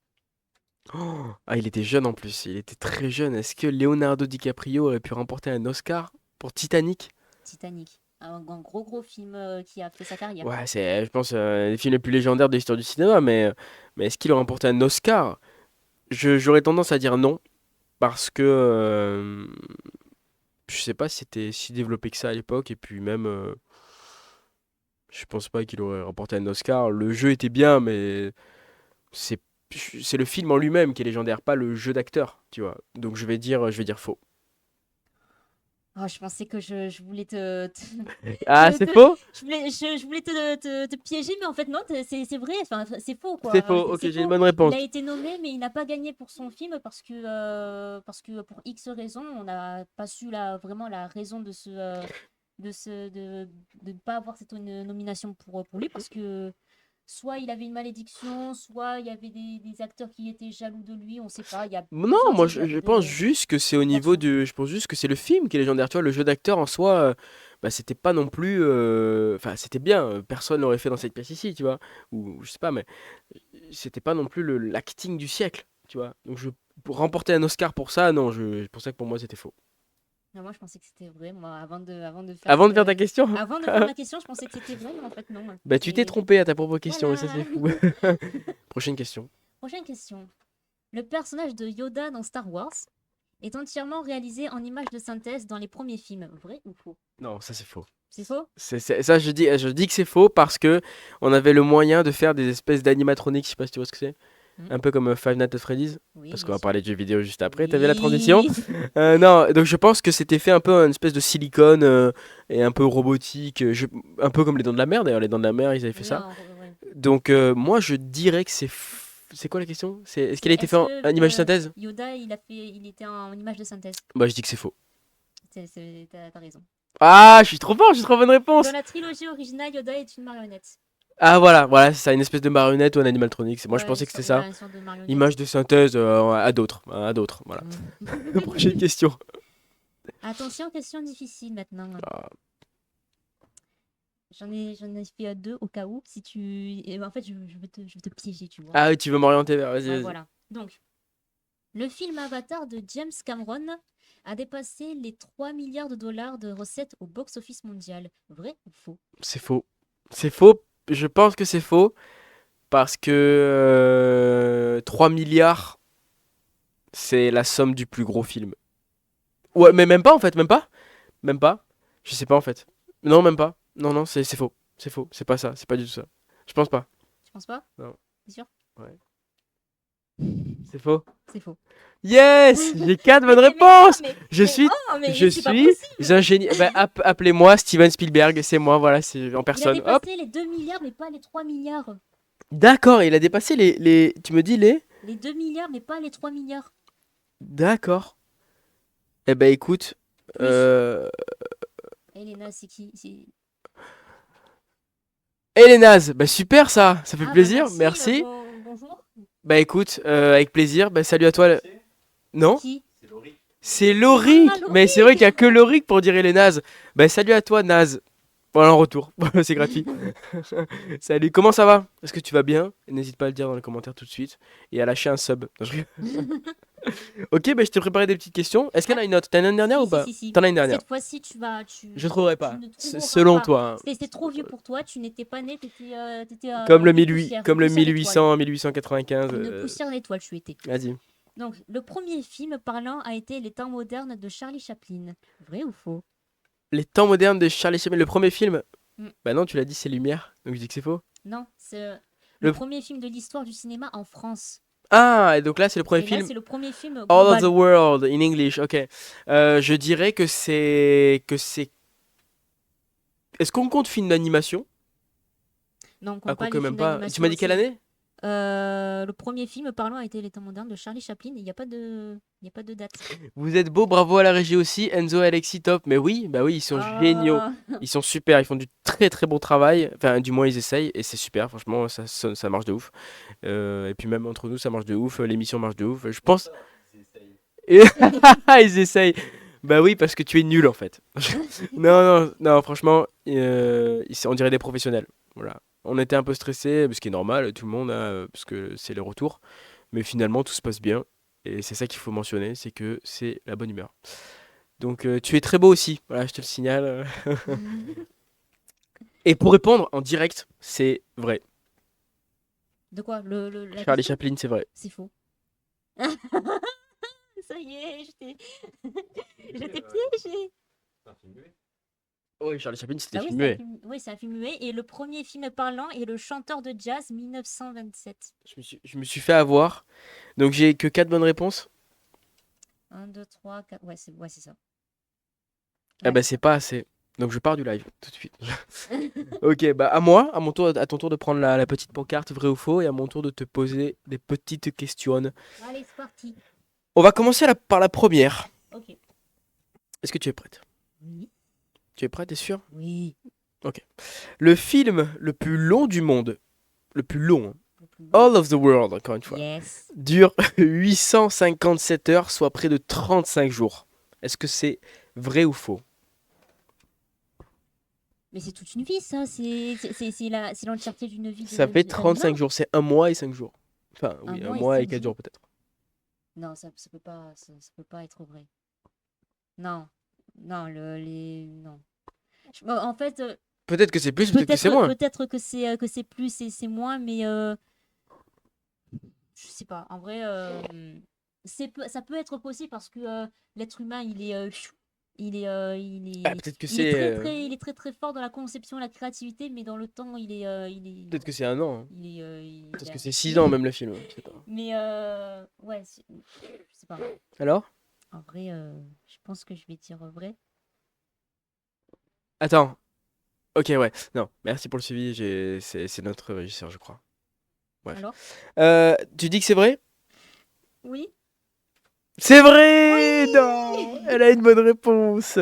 Oh, ah, il était jeune en plus, il était très jeune. Est-ce que Leonardo DiCaprio aurait pu remporter un Oscar pour Titanic? Titanic, un gros film qui a fait sa carrière. Ouais, c'est, je pense, un des films les plus légendaires de l'histoire du cinéma, mais est-ce qu'il aurait remporté un Oscar? J'aurais tendance à dire non, parce que je sais pas si c'était si développé que ça à l'époque, et puis même, je pense pas qu'il aurait remporté un Oscar. Le jeu était bien, mais c'est c'est le film en lui-même qui est légendaire, pas le jeu d'acteur, tu vois. Donc je vais dire faux. Oh, je pensais que je voulais Ah, c'est faux? je voulais te piéger, mais en fait non, c'est vrai, enfin c'est faux C'est quoi. faux. Ok, C'est j'ai une faux. bonne Il réponse. a été nommé, mais il n'a pas gagné pour son film parce que pour X raisons, on n'a pas su vraiment la raison de ne pas avoir cette nomination pour lui parce que soit il avait une malédiction, soit il y avait des acteurs qui étaient jaloux de lui, on ne sait pas. Il y a Non, plusieurs moi je pense juste que c'est au niveau versions. du. Je pense juste que c'est le film qui est légendaire. Tu vois, le jeu d'acteur en soi, bah, c'était pas non plus. Enfin, c'était bien. Personne l'aurait fait dans cette pièce ici, tu vois. Ou je sais pas, mais c'était pas non plus l'acting du siècle, tu vois. Donc pour remporter un Oscar pour ça, non, c'est pour ça que pour moi c'était faux. Moi, je pensais que c'était vrai, moi, Avant de faire ta question? Avant de faire ma question, je pensais que c'était vrai, mais en fait, non. Bah, tu t'es C'est- trompé à ta propre question, et ça Voilà. c'est fou. Prochaine question. Prochaine question. Le personnage de Yoda dans Star Wars est entièrement réalisé en images de synthèse dans les premiers films. Vrai ou faux? Non, ça c'est faux. C'est faux? Ça, je dis que c'est faux parce que on avait le moyen de faire des espèces d'animatroniques, je sais pas si tu vois ce que c'est. Hmm. Un peu comme Five Nights at Freddy's. Oui, Parce qu'on bien va sûr. parler de jeux vidéo juste après. Oui. T'as vu la transition? Non, donc je pense que c'était fait un peu une espèce de silicone et un peu robotique. Un peu comme les Dents de la Mer d'ailleurs. Les Dents de la Mer, ils avaient fait Oui, ça. ouais. Donc moi je dirais que c'est quoi la question? Est-ce qu'il a été Est-ce fait en que image de synthèse? Yoda, il était en image de synthèse? Bah je dis que c'est faux. T'as raison. Ah, je suis trop fort, j'ai trop bonne réponse. Dans la trilogie originale, Yoda est une marionnette. Ah voilà, c'est ça, une espèce de marionnette ou un animatronique. Moi je Ouais, pensais que c'était ça. une sorte de marionnette. Image de synthèse à d'autres, voilà. Mm. Prochaine question. Attention, question difficile maintenant. Ah, J'en ai fait deux au cas où. Si tu... en fait, je vais te piéger, tu vois. Ah oui, tu veux m'orienter vers. Vas-y, Ouais, vas-y. voilà. Donc, le film Avatar de James Cameron a dépassé les 3 milliards de dollars de recettes au box-office mondial. Vrai ou faux? C'est faux. C'est faux. Je pense que c'est faux parce que 3 milliards, c'est la somme du plus gros film. Ouais, mais même pas en fait, même pas. Même pas. Je sais pas en fait. Non, même pas. Non, non, c'est faux. C'est faux. C'est pas ça. C'est pas du tout ça. Je pense pas. Tu penses pas? Non. T'es sûr? Ouais. C'est faux. C'est faux. Yes! J'ai 4 bonnes Mais réponses! non, Je mais- suis, oh, mais je c'est pas suis possible. ingénieur. Bah, appelez-moi Steven Spielberg, c'est moi, voilà, c'est en Il a personne. Hop! dépassé les 2 milliards, mais pas les 3 milliards. D'accord, il a dépassé les. Tu me dis les? Les 2 milliards, mais pas les 3 milliards. D'accord. Eh ben écoute, Plus. euh... Elena, c'est qui? Hélénaz, bah super ça, ça fait Ah, bah plaisir, merci. merci. Bonjour. Bah écoute, avec plaisir, bah salut à toi. Non? Qui? C'est Lauric! Ah, Mais c'est vrai Lauric. qu'il y a que Lauric pour dire Hélénaz. Bah salut à toi, Naz. Voilà, en retour. C'est gratuit. Salut, comment ça va? Est-ce que tu vas bien? N'hésite pas à le dire dans les commentaires tout de suite. Et à lâcher un sub. Non, je rigole. Ok, bah je t'ai préparé des petites questions. Est-ce qu'il y en a une autre? T'en as une dernière ou pas? Si. T'en as une dernière? Cette fois-ci, Je trouverai tu pas. ne trouveras Selon pas. toi, hein. C'était trop vieux pour toi, tu n'étais pas né, t'étais Comme le une 1800, poussière, comme une le poussière d'étoile. 1800, 1895. Une poussière d'étoile, tu étais. Vas-y. Donc, le premier film parlant a été Les temps modernes de Charlie Chaplin. Vrai ou faux? Les temps modernes de Charlie Chaplin, le premier film? Mm. Bah non, tu l'as dit, c'est Lumière. Donc je dis que c'est faux. Non, c'est Le- le premier film de l'histoire du cinéma en France. Ah, et donc là, c'est le premier Et là, film. c'est le premier film All of global. the world in English, ok. Je dirais que c'est. Est-ce qu'on compte film d'animation? Non, on Ah, compte pas quoique les même films pas. d'animation. Tu m'as dit quelle c'est- année? Le premier film parlant a été Les temps modernes de Charlie Chaplin. Il n'y a pas de date. Vous êtes beau, bravo à la régie aussi. Enzo et Alexis, top. Mais oui, bah oui, ils sont géniaux. Ah. Ils sont super, ils font du très très bon travail. Enfin, du moins, ils essayent et c'est super. Franchement, ça marche de ouf. Et puis, même entre nous, ça marche de ouf. L'émission marche de ouf. Je pense. Et- ils essayent. Bah oui, parce que tu es nul en fait. Non, franchement, on dirait des professionnels. Voilà. On était un peu stressés, ce qui est normal, tout le monde, hein, parce que c'est le retour. Mais finalement, tout se passe bien. Et c'est ça qu'il faut mentionner, c'est que c'est la bonne humeur. Donc, tu es très beau aussi. Voilà, je te le signale. Et pour répondre en direct, c'est vrai. De quoi la Charlie question Chaplin, c'est vrai. C'est faux. Ça y est, je t'ai piégé. Oui, Charlie Chaplin, c'était Ah oui, film c'est un muet. film, oui, c'est un film muet. Et le premier film parlant est Le chanteur de jazz 1927. Je me suis fait avoir. Donc, j'ai que 4 bonnes réponses. 1, 2, 3, 4. Ouais, c'est ça. Ah Ouais, bah c'est c'est pas assez. Donc je pars du live tout de suite. Ok, bah à moi, à mon tour, à ton tour de prendre la petite pancarte vrai ou faux et à mon tour de te poser des petites questions. ça. Allez, c'est parti. On va commencer par la première. Ok. Est-ce que tu es prête? Oui. Tu es prête, t'es sûr? Oui. Le film le plus long du monde, le plus long, hein, Le plus long. All of the World, encore une fois, Yes. dure 857 heures, soit près de 35 jours. Est-ce que c'est vrai ou faux? Mais c'est toute une vie, ça. C'est l'entièreté d'une vie. Ça fait d'un 35 humain. jours, c'est 1 mois et 5 jours. Enfin, oui, Un 1 mois et mois et 5 4 jours jours. peut-être. Non, ça peut pas être vrai. Non. Non, non. Bon, en fait, Peut-être que c'est plus, peut-être que c'est moins. peut-être que c'est plus et c'est moins, mais je sais pas. En vrai, ça peut être possible parce que l'être humain, Ah, peut-être que il est très très fort dans la conception, la créativité, mais dans le temps, peut-être que c'est un an, hein. il Peut-être est que c'est 6 ans même le film, je sais pas. Mais ouais, je sais pas. Alors? En vrai, je pense que je vais dire vrai. Attends. Ok, ouais. Non, merci pour le suivi. C'est notre régisseur, je crois. Bref. Alors? Tu dis que c'est vrai? Oui. C'est vrai! Non! Elle a une bonne réponse.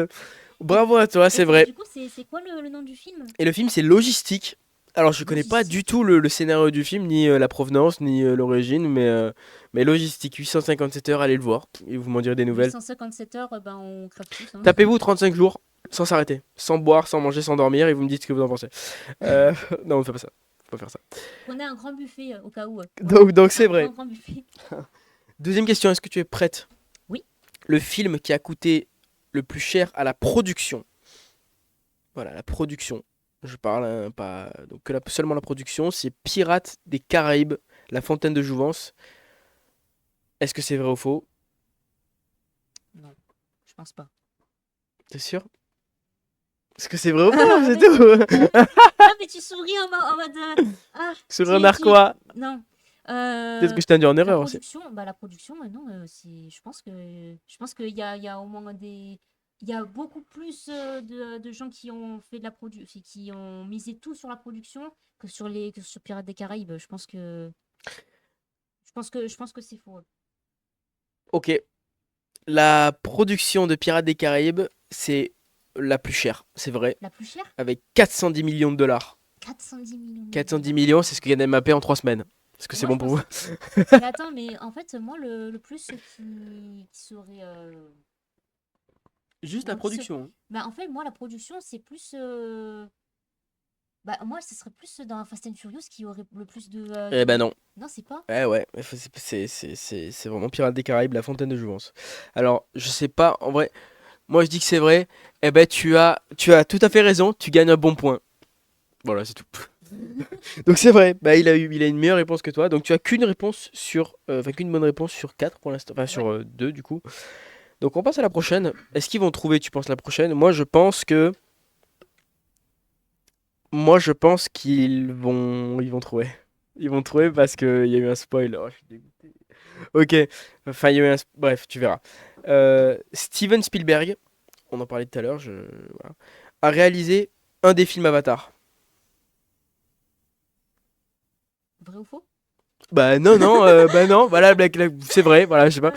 Bravo à toi, c'est vrai. Du coup, c'est quoi le nom du film? Et le film, c'est Logistique. Alors, je connais pas du tout le scénario du film, ni la provenance, ni l'origine, mais Logistique, 857 heures, allez le voir. Et vous m'en direz des nouvelles. 857 heures, ben on crève tous. Hein. Tapez-vous 35 jours, sans s'arrêter, sans boire, sans manger, sans dormir, et vous me dites ce que vous en pensez. Non, on ne fait pas ça. Faut pas faire ça. Prenez un grand buffet au cas où. Donc c'est vrai. Grand buffet. Deuxième question, est-ce que tu es prête? Oui. Le film qui a coûté le plus cher à la production. Voilà, la production. Je parle pas donc que seulement la production, c'est Pirates des Caraïbes, La Fontaine de Jouvence. Est-ce que c'est vrai ou faux? Non, je pense pas. T'es sûr? Est-ce que c'est vrai ou faux? Ah, C'est mais- tout. Ah, mais tu souris en mode. Ah, Sur un narquois. Non. Peut-être que je t'ai induit en erreur aussi. La production, non, je pense qu'il y a au moins il y a beaucoup plus de gens qui ont fait de la production, qui ont misé tout sur la production que sur Pirates des Caraïbes. Je pense que c'est faux. Ok. La production de Pirates des Caraïbes, c'est la plus chère, c'est vrai. La plus chère? Avec 410 millions de dollars. 410 millions de 410 dollars. millions, c'est ce que gagne Mbappé en 3 semaines. Est-ce que Et c'est moi, bon je pour vous? pense. Mais attends, mais en fait, moi, le plus qui serait. Juste la Bon, production. bah, en fait, moi, la production, c'est plus. Bah, moi, ce serait plus dans Fast and Furious qui aurait le plus Eh ben non. Non, c'est pas. Ouais, c'est vraiment Pirates des Caraïbes, La Fontaine de Jouvence. Alors, je sais pas, en vrai, moi je dis que c'est vrai. Eh ben, tu as tout à fait raison, tu gagnes un bon point. Voilà, c'est tout. Donc c'est vrai, bah il a une meilleure réponse que toi. Donc tu as qu'une réponse sur, enfin qu'une bonne réponse sur 4 pour l'instant, enfin sur Ouais. 2 du coup. Donc on passe à la prochaine. Est-ce qu'ils vont trouver, tu penses, la prochaine? Moi je pense ils vont trouver. Ils vont trouver parce qu'il y a eu un spoil. Oh, je suis dégoûté. Ok, enfin il y a eu bref, tu verras. Steven Spielberg, on en parlait tout à l'heure, voilà, a réalisé un des films Avatar. Vrai ou faux? Bah non, non, bah non, voilà, c'est vrai, voilà, je sais pas.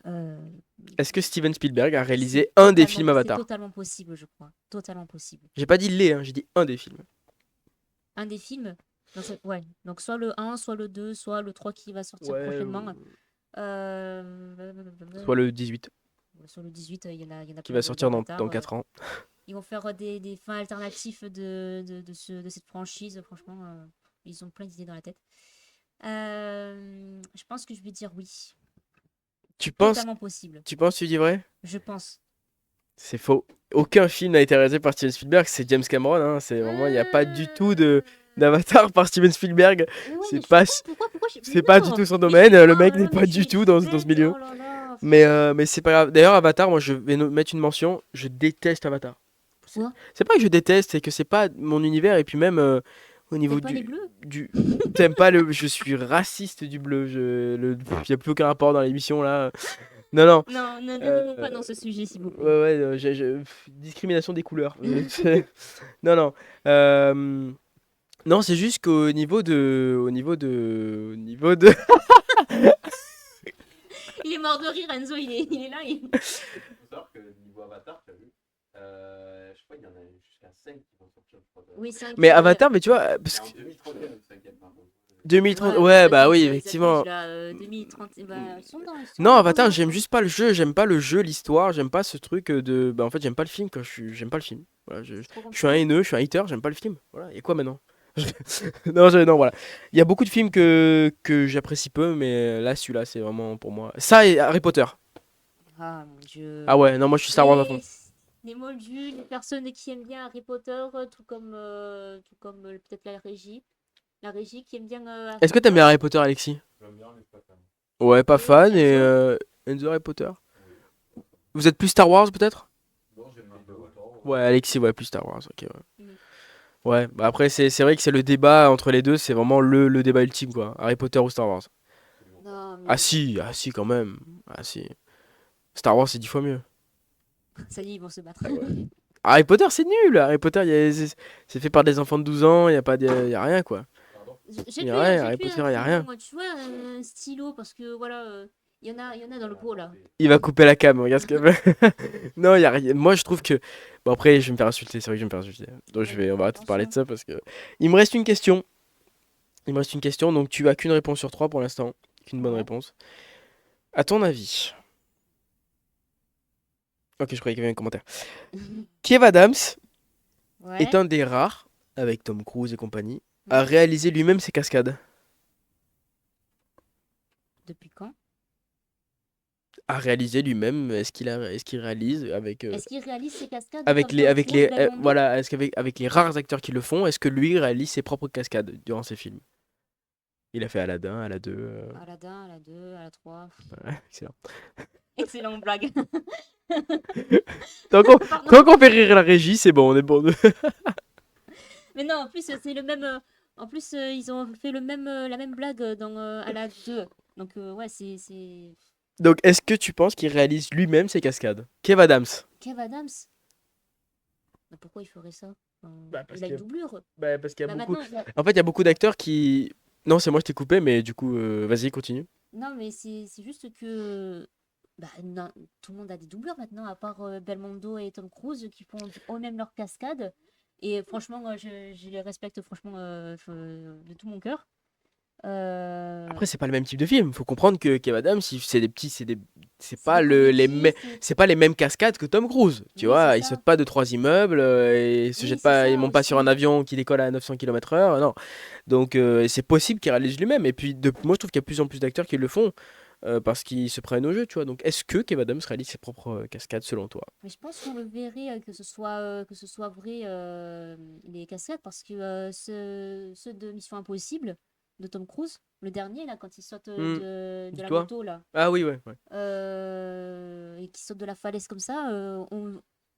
Euh, Est-ce que Steven Spielberg a réalisé un des films c'est Avatar? totalement possible, je crois. Totalement possible. J'ai pas dit les, hein, j'ai dit un des films. Un des films. Ouais. Donc, soit le un soit le 2 soit le 3 qui va sortir Ouais, prochainement. Euh... soit le 18, Sur le 18, il y en a qui plein va sortir d'Avatar. dans 4 ans. Ils vont faire des fins alternatives de cette franchise. Franchement, ils ont plein d'idées dans la tête. Je pense que je vais dire oui. Tu penses, Totalement possible. tu dis vrai? Je pense. C'est faux. Aucun film n'a été réalisé par Steven Spielberg, c'est James Cameron, hein. C'est vraiment, il n'y a pas du tout d'Avatar par Steven Spielberg. Mais ouais, mais C'est je pas, sais pas pourquoi c'est pas du tout son domaine. Le mec n'est pas mais du tout dans ce milieu. oh là là. Mais c'est pas grave. D'ailleurs, Avatar, moi je vais mettre une mention. Je déteste Avatar. Quoi? C'est pas que je déteste, c'est que c'est pas mon univers. Et puis même au niveau T'aimes pas les bleus? du. T'aimes pas le. Je suis raciste du bleu. Y a plus aucun rapport dans l'émission là. Non, non. Non, ne Euh, pas dans ce sujet, s'il vous plaît. Ouais, ouais, discrimination des couleurs. Non, non. Euh, Non, c'est juste qu'au niveau de. Au niveau de. Il est mort de rire, Enzo, il est là. Il faut savoir que niveau Avatar, tu as vu, je crois qu'il y en a jusqu'à 5 qui vont sortir, je crois. Oui, c'est Mais Avatar, mais tu vois. Parce Et en que 2030, il y a le cinquième, par contre. 2030. Ouais, bah oui, ils effectivement. affichent là, 2030. Bah, ils sont ils sont Non, dedans, Avatar, hein. j'aime juste pas le jeu, j'aime pas le jeu, l'histoire, j'aime pas ce truc de. Bah, en fait, j'aime pas le film, quoi. J'aime pas le film. Voilà, C'est trop je suis un compliqué. haineux, je suis un hater, j'aime pas le film. Voilà, et quoi maintenant? Non, non, voilà. Il y a beaucoup de films que j'apprécie peu, mais là, celui-là, c'est vraiment pour moi. Ça et Harry Potter. Ah mon Dieu. Ah ouais, non, moi je suis Star Wars à fond. Les, les moldus, les personnes qui aiment bien Harry Potter, tout comme peut-être la régie qui aime bien Harry Est-ce que t'aimes Potter. bien Harry Potter, Alexis? Ouais, pas Et fan, et Enzo, Enzo Harry Potter. Vous êtes plus Star Wars peut-être? Ouais, Alexis, ouais, plus Star Wars, ok, ouais. mm. Ouais, bah après, c'est vrai que c'est le débat entre les deux, c'est vraiment le débat ultime, quoi. Harry Potter ou Star Wars? Non, Ah si, quand même. Ah si. Star Wars, c'est 10 fois mieux. ça y est, ils vont se battre. Harry Potter, c'est nul. Harry Potter, c'est fait par des enfants de 12 ans, y a rien, quoi. Y a rien, J'ai Harry plus Potter, un y a rien. crayon, tu vois, un stylo, parce que voilà, il y en a dans le pot là. Il va couper la cam, regarde ce qu'elle fait. Non, y a rien. Moi, je trouve que. Bon, après, je vais me faire insulter, c'est vrai que je vais me faire insulter. Donc, on va arrêter de parler de Attention. ça parce que. Il me reste une question. Il me reste une question, donc tu as qu'une réponse sur trois pour l'instant. Qu'une bonne Ouais. réponse. À ton avis. Ok, je croyais qu'il y avait un commentaire. Kev Adams est Ouais. un des rares, avec Tom Cruise et compagnie, à Mhm. réaliser lui-même ses cascades. Depuis quand? À réaliser lui-même, est-ce qu'il réalise Est-ce qu'il réalise ses cascades comme Tom avec Cruise, les, Belmondo? voilà, est-ce qu'avec avec les rares acteurs qui le font, est-ce que lui réalise ses propres cascades durant ses films? Il a fait Aladdin, Aladdin 2, Aladdin, à la 2, à la 3. ouais, excellent. Excellente blague. Tant qu'on Pardon. tant qu'on fait rire la régie, c'est bon, on est bon. Mais non, en plus, c'est le même. En plus, ils ont fait la même blague dans à la 2. Donc, ouais, c'est. Donc, est-ce que tu penses qu'il réalise lui-même ses cascades? Kev Adams. Kev Adams. Mais pourquoi il ferait ça? Bah, parce Il a que une doublure. parce qu'il y a Bah, beaucoup. maintenant, En fait, il y a beaucoup d'acteurs qui. Non, c'est moi, je t'ai coupé, mais du coup, vas-y, continue. non, mais c'est juste que. Bah, non, tout le monde a des doublures maintenant, à part Belmondo et Tom Cruise qui font eux-mêmes leurs cascades. Et franchement, je les respecte franchement de tout mon cœur. Euh, Après, c'est pas le même type de film. Faut comprendre que Kev Adams, c'est des petits, c'est c'est des pas comédies, c'est. c'est pas les mêmes cascades que Tom Cruise. Tu Oui, c'est vois, il ça. saute pas de trois immeubles, et il se Oui, jette c'est pas, il ça monte pas sur un aussi. avion qui décolle à 900 km/h. Non. Donc, c'est possible qu'il réalise lui-même. Et puis, moi, je trouve qu'il y a de plus en plus d'acteurs qui le font parce qu'ils se prennent au jeu. Tu vois. Donc, est-ce que Kev Adams réalise ses propres cascades selon toi? Mais je pense qu'on le verrait que ce soit vrai les cascades parce que ceux de Mission Impossible de Tom Cruise, le dernier là quand il saute Hmm, de la dis-toi. moto là Ah oui, ouais, ouais. et qui saute de la falaise comme ça,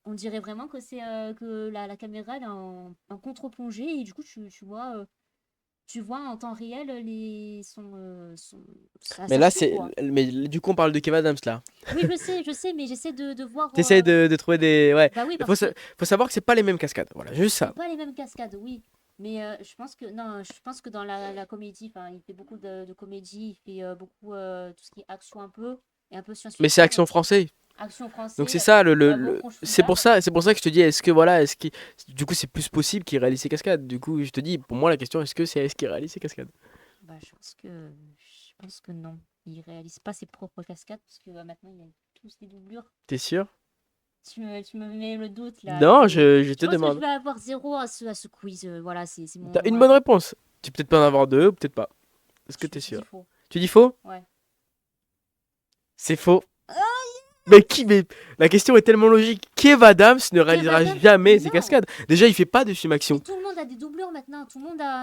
on dirait vraiment que c'est que la caméra elle est en contre-plongée et du coup tu vois en temps réel Mais ça là, suit quoi. mais du coup, on parle de Kev Adams là. Oui, je sais, mais j'essaie de voir. T'essayes de trouver des. Ouais. Bah oui, Il faut, parce que faut savoir que c'est pas les mêmes cascades. Voilà, juste c'est ça. pas les mêmes cascades, oui. Mais je pense que non, je pense que dans la comédie, enfin, il fait beaucoup de comédie, il fait beaucoup tout ce qui est action un peu et un peu Mais c'est science-fiction. action français. Action Donc c'est français, ça, bon shooter. c'est pour ça que je te dis, est-ce que voilà, du coup c'est plus possible qu'il réalise ses cascades. Du coup, je te dis, pour moi la question, est-ce qu'il réalise ses cascades? Bah, je pense que non. Il réalise pas ses propres cascades parce que maintenant il a tous des doublures. T'es sûr? Tu me mets le doute là. Non, je Je te pense que je demande. vais avoir zéro à ce quiz. Voilà, c'est T'as mon. une bonne réponse. Tu peux peut-être pas en avoir deux, ou peut-être pas. Est-ce que t'es Je dis sûr? faux. Tu dis faux? Ouais. C'est faux. Mais la question est tellement logique. Kev Adams ne Kev réalisera Adams, jamais mais ses non. cascades. Déjà, il fait pas de film Mais action. tout le monde a des doubleurs maintenant. Tout le monde a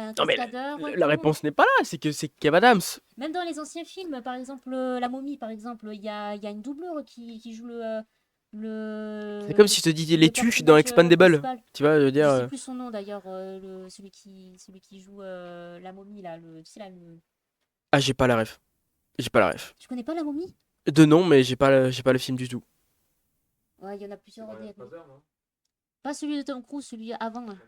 un Non mais cascadeur. la réponse n'est pas là, c'est que c'est Kev Adams. Même dans les anciens films, par exemple La Momie, par exemple, il y a une doublure qui joue C'est comme si je te disais le les tuches dans personnage Expandable. principal. Tu vois, je veux dire. Je sais plus son nom d'ailleurs, celui qui joue La Momie là, tu sais là, Ah, j'ai pas la ref. J'ai pas la ref. tu connais pas La Momie? De nom, mais j'ai pas le film du tout. Ouais, il y en a plusieurs. Pas celui de Tom Cruise, celui avant. Hein.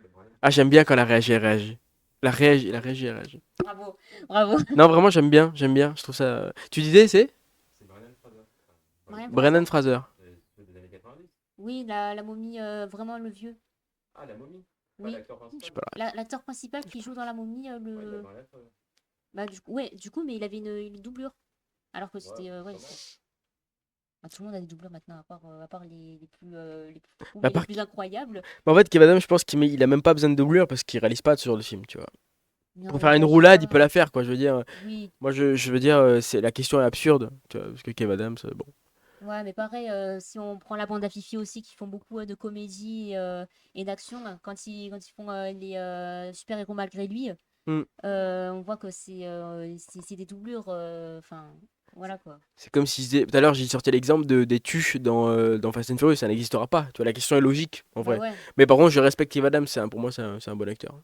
Ah, j'aime bien quand la régie, elle réagit. La régie, elle réagit. Bravo, bravo. Non, vraiment, j'aime bien. Je trouve ça. Tu disais, c'est Marianne Brennan Fraser? Fraser. Oui, la momie, vraiment le vieux. Oui, J'ai pas l'acteur principal qui joue dans la momie, bah, ouais, du coup, mais il avait une doublure. Alors que c'était. Ouais, bah, tout le monde a des doublures maintenant, à part les plus fous, la. mais les plus incroyables. En fait, Kev Adams, je pense il a même pas besoin de doublure parce qu'il réalise pas ce genre de film, tu vois. Non, Pour il faire une réagit roulade, il peut pas. la faire, quoi. Je veux dire, Oui, moi, je veux dire, c'est la question est absurde, tu vois, parce que Kev Adams, bon. Ouais, mais pareil, si on prend la bande à Fifi aussi, qui font beaucoup de comédie et d'action, hein, quand ils font les super-héros malgré lui, Hmm. on voit que c'est des doublures. Enfin, voilà quoi. C'est comme si tout à l'heure j'ai sorti l'exemple des tuches dans Fast and Furious, ça n'existera pas. Tu vois, la question est logique en Bah vrai. ouais, Mais par contre, je respecte Kev Adams, pour moi c'est un bon acteur.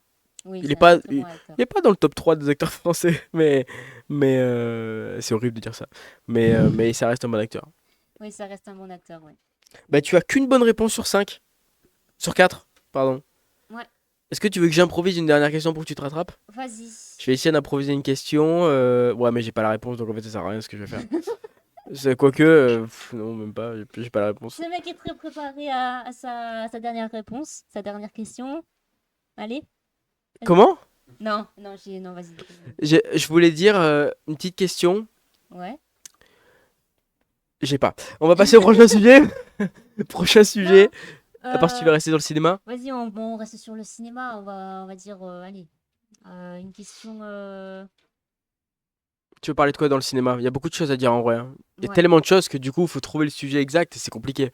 oui, Il est c'est un pas, très très il, bon il acteur. est pas dans le top 3 des acteurs français, mais c'est horrible de dire ça. Mais ça reste un bon acteur. Oui, ça reste un bon acteur, ouais. Bah tu as qu'une bonne réponse sur 5, sur 4, pardon. Ouais, Est-ce que tu veux que j'improvise une dernière question pour que tu te rattrapes? vas-y. Je vais essayer d'improviser une question. Ouais, mais j'ai pas la réponse, donc en fait ça sert à rien ce que je vais faire. Quoique, non, même pas, j'ai pas la réponse. Ce mec est très préparé à sa dernière réponse, sa dernière question. Allez, vas-y. Comment? Non, non, non, vas-y. Je voulais dire une petite question. Ouais. J'ai pas. On va passer au prochain sujet. Prochain sujet. Non, À part si tu veux euh, rester dans le cinéma. vas-y, on reste sur le cinéma. On va dire, allez, une question. Tu veux parler de quoi dans le cinéma? Il y a beaucoup de choses à dire en vrai, hein. Il y a Ouais. tellement de choses que du coup, il faut trouver le sujet exact et c'est compliqué.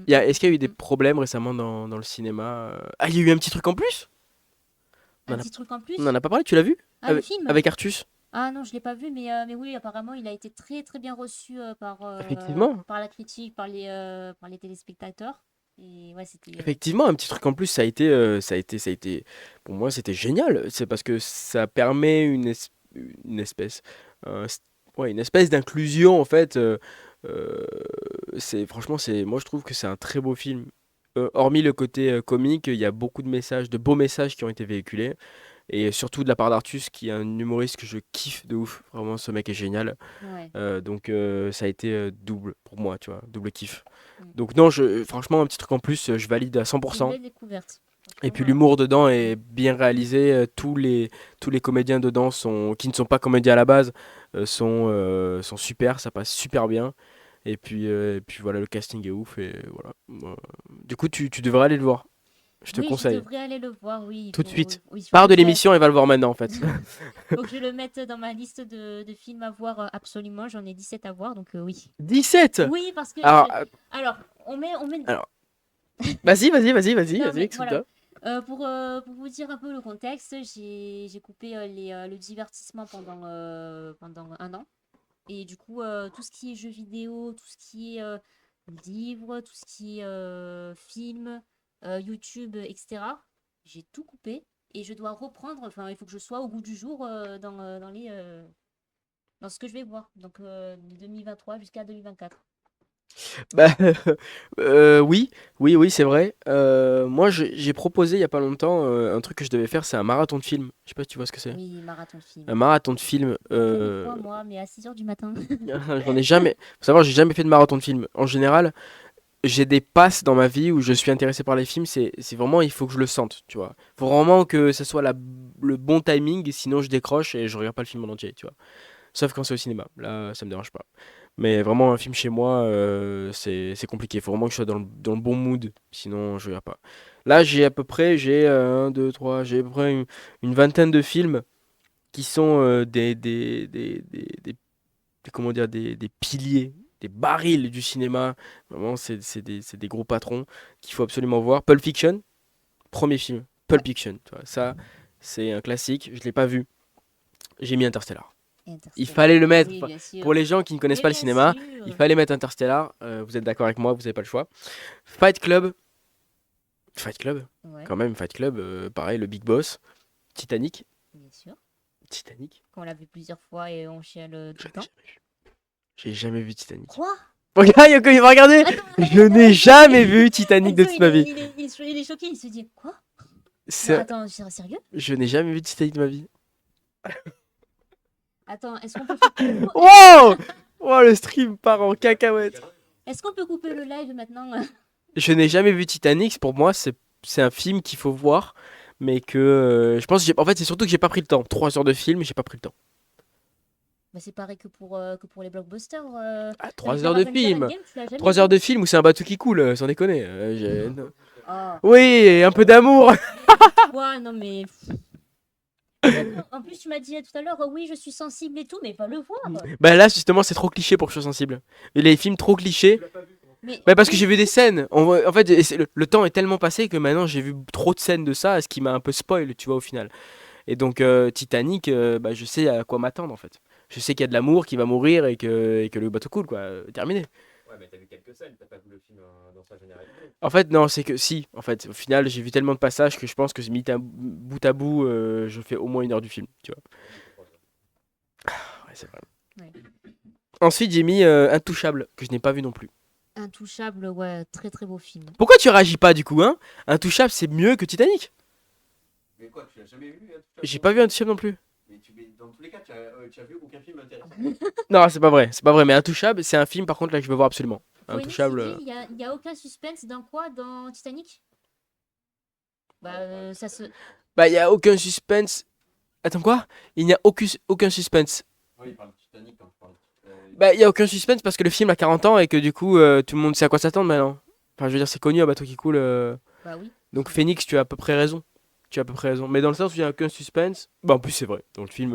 Est-ce qu'il y a eu des Mm. problèmes récemment dans le cinéma? Ah, il y a eu un petit truc en plus? On Un en a, petit truc en on en plus? a pas parlé, tu l'as vu? Ah, le film? Avec Artus? Ah non, je l'ai pas vu, mais oui, apparemment, il a été très très bien reçu Effectivement. par la critique, par les téléspectateurs. Et ouais, c'était. Effectivement, un petit truc en plus, ça a été, pour moi, c'était génial. C'est parce que ça permet une espèce, un s- ouais, une espèce d'inclusion en fait. Euh, franchement, moi je trouve que c'est un très beau film. Hormis le côté comique, il y a beaucoup de beaux messages qui ont été véhiculés, et surtout de la part d'Artus, qui est un humoriste que je kiffe de ouf. Vraiment, ce mec est génial. Ouais. Donc ça a été double pour moi, tu vois, double kiff. Mm. Donc non, franchement, un petit truc en plus, je valide à C'est une 100%. belle découverte. Et Franchement, puis l'humour dedans est bien réalisé. Tous les comédiens dedans qui ne sont pas comédiens à la base sont super, ça passe super bien. Et puis voilà, le casting est ouf. Et voilà. Du coup, tu devrais aller le voir. Je te oui, je conseille. devrais aller le voir, oui. Tout de suite. Oui, Pars de faut que l'émission et va le voir maintenant en fait. faut que je le mette dans ma liste de films à voir absolument. J'en ai 17 à voir, donc oui. 17. Oui, parce que Alors, alors, on met. alors vas-y, Non, mais voilà. explique-toi. Pour vous dire un peu le contexte, j'ai coupé le divertissement pendant un an. Et du coup, tout ce qui est jeux vidéo, tout ce qui est livres, tout ce qui est film, YouTube, etc., j'ai tout coupé. Et je dois reprendre, enfin, il faut que je sois au goût du jour dans ce que je vais voir. Donc, de 2023 jusqu'à 2024. Bah, oui, oui, c'est vrai. Moi, j'ai proposé il y a pas longtemps un truc que je devais faire, c'est un marathon de film. Je sais pas si tu vois ce que c'est. Oui, marathon film. Un marathon de film. J'en fais des fois, moi, mais à 6 heures du matin. J'en ai jamais. Faut savoir, j'ai jamais fait de marathon de film. En général, j'ai des passes dans ma vie où je suis intéressé par les films. C'est vraiment, il faut que je le sente, tu vois. Faut vraiment que ça soit le bon timing, sinon je décroche et je regarde pas le film en entier, tu vois. Sauf quand c'est au cinéma. Là, ça me dérange pas. Mais vraiment, un film chez moi, c'est compliqué. Il faut vraiment que je sois dans le bon mood. Sinon, je regarde pas. Là, j'ai 1, 2, 3, j'ai à peu près une vingtaine de films qui sont comment dire, des piliers, des barils du cinéma. Vraiment, c'est des gros patrons qu'il faut absolument voir. Pulp Fiction, premier film. Ouais, Pulp Fiction, tu vois. Ça, c'est un classique. Je l'ai pas vu. J'ai mis Interstellar. Il Interstellar. fallait le mettre. Oui, Enfin, bien sûr. pour les gens qui ne connaissent Mais pas le bien cinéma, il sûr. fallait mettre Interstellar. Vous êtes d'accord avec moi, vous n'avez pas le choix. Fight Club. Fight Club. Ouais, Quand même, Fight Club. Pareil, le Big Boss. Titanic. bien sûr. Titanic. Qu'on l'a vu plusieurs fois et on chiale tout J'en le ai temps. jamais vu. J'ai jamais vu Titanic. Quoi? Regarde, Yoko, il va regarder. Attends, Je n'ai jamais vu Titanic de Enzo, toute il ma est, vie. il est, il est choqué, il se dit quoi? Non, C'est- attends, sérieux? Je n'ai jamais vu Titanic de ma vie. Attends, est-ce qu'on peut couper le... Wow! Oh, le stream part en cacahuète. Est-ce qu'on peut couper le live maintenant? Je n'ai jamais vu Titanic. Pour moi, c'est un film qu'il faut voir. Mais que je pense, en fait, c'est surtout que j'ai pas pris le temps. 3 heures de film, j'ai pas pris le temps. Bah, c'est pareil que pour les blockbusters. Ah, Avec 3 heures de Avengers film. Endgame, tu l'as jamais 3 vu? heures de film où c'est un bateau qui coule, sans déconner. Oh, Oui, et un peu d'amour. quoi? Non, mais. D'accord. En plus, tu m'as dit tout à l'heure, oui, je suis sensible et tout, mais pas le voir. Bah là, justement, c'est trop cliché pour que je sois sensible. Et les films trop clichés. Mais Bah parce que j'ai vu des scènes. En fait, le temps est tellement passé que maintenant j'ai vu trop de scènes de ça, ce qui m'a un peu spoil, tu vois, au final. Et donc Titanic, bah, je sais à quoi m'attendre en fait. Je sais qu'il y a de l'amour qui va mourir et que le bateau coule, quoi. Terminé. Ouais, mais t'as vu quelques scènes, t'as pas vu le film dans sa généralité. En fait, non, c'est que si. En fait, au final, j'ai vu tellement de passages que je pense que mis bout à bout, je fais au moins 1 heure du film, tu vois. Ouais, c'est vrai. ouais. Ensuite, j'ai mis Intouchable, que je n'ai pas vu non plus. Intouchable, ouais, très très beau film. Pourquoi tu réagis pas du coup, hein? Intouchable, c'est mieux que Titanic. Mais quoi, tu l'as jamais vu J'ai pas vu Intouchable non plus. Mais dans tous les cas, tu as vu aucun film intéressant. Non, c'est pas vrai. Mais Intouchable, c'est un film par contre là que je veux voir absolument. Pour une Intouchable. civile, il y a aucun suspense dans quoi? Dans Titanic? Bah, ça se. Bah, il y a aucun suspense. Attends quoi? Il n'y a aucun suspense. Oui, il parle de Titanic quand je parle. Bah, il y a aucun suspense parce que le film a 40 ans et que du coup, tout le monde sait à quoi s'attendre maintenant. Enfin, je veux dire, c'est connu un bateau qui coule. Bah oui. Donc, Phoenix, tu as à peu près raison. Tu as à peu près raison. Mais dans le sens où il n'y a aucun suspense. Bah, en plus, c'est vrai. Dans le film,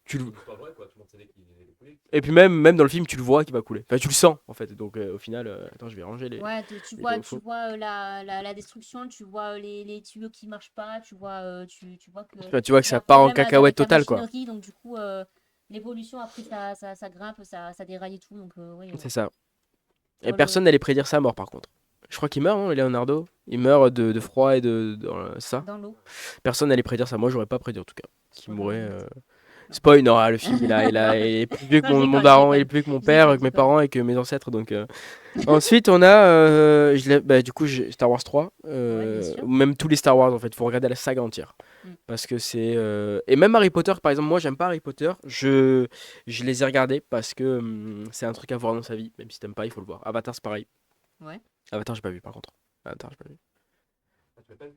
tu le. C'est pas vrai, quoi, tout le monde savait qu'il allait couler. Et puis, même dans le film, tu le vois qu'il va couler. Enfin, tu le sens en fait. Donc, au final, attends, je vais ranger les. Ouais, tu Les vois, infos. la destruction, tu vois les tuyaux qui marchent pas, tu vois que Enfin, tu vois que il y a ça un part en problème cacahuète avec la totale, quoi. machinerie, donc du coup, l'évolution après ça grimpe, ça déraille et tout, donc oui, C'est ça. Et sur personne n'allait prédire sa mort par contre. Je crois qu'il meurt, non, Leonardo? Il meurt de froid et ça. dans l'eau. Personne n'allait prédire ça. Moi, j'aurais pas prédit en tout cas. Qu'il Spoiler mourrait. alert. Non. Spoil, non, le film, il est plus vieux que Non, je mon déconne, je daron, il est déconne. plus vieux que mon Je père, déconne, que je mes déconne. parents et que mes ancêtres. Donc, Ensuite, on a, bah, du coup, Star Wars 3, Ouais, bien sûr. ou même tous les Star Wars en fait. Faut regarder la saga entière. Mm. Parce que c'est. Et même Harry Potter, par exemple, moi, j'aime pas Harry Potter. Je les ai regardés parce que c'est un truc à voir dans sa vie. Même si t'aimes pas, il faut le voir. Avatar, c'est pareil. Ouais. Avatar, j'ai pas vu par contre. Avatar, j'ai pas vu.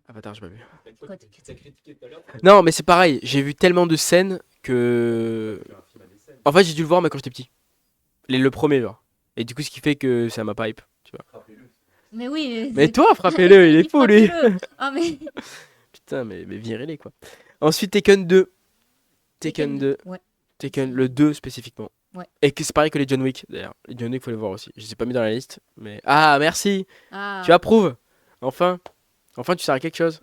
Avatar, j'ai pas vu. Quoi, Tu as critiqué tout à l'heure. Non, mais c'est pareil. J'ai vu tellement de scènes que. En fait, j'ai dû le voir, mais quand j'étais petit. Le premier, genre. Et du coup, ce qui fait que ça m'a pas hype. Tu vois. Mais oui, Mais toi, frappez-le, il est fou, lui. frappez-le. Ah mais Putain, mais virez-les, quoi. Ensuite, Taken 2. Taken 2. Ouais. Taken, le 2 spécifiquement. Ouais. Et que c'est pareil que les John Wick, d'ailleurs. Les John Wick, faut les voir aussi. Je les ai pas mis dans la liste, mais. Ah, merci. Ah. Tu approuves. Enfin. Enfin, tu sers à quelque chose.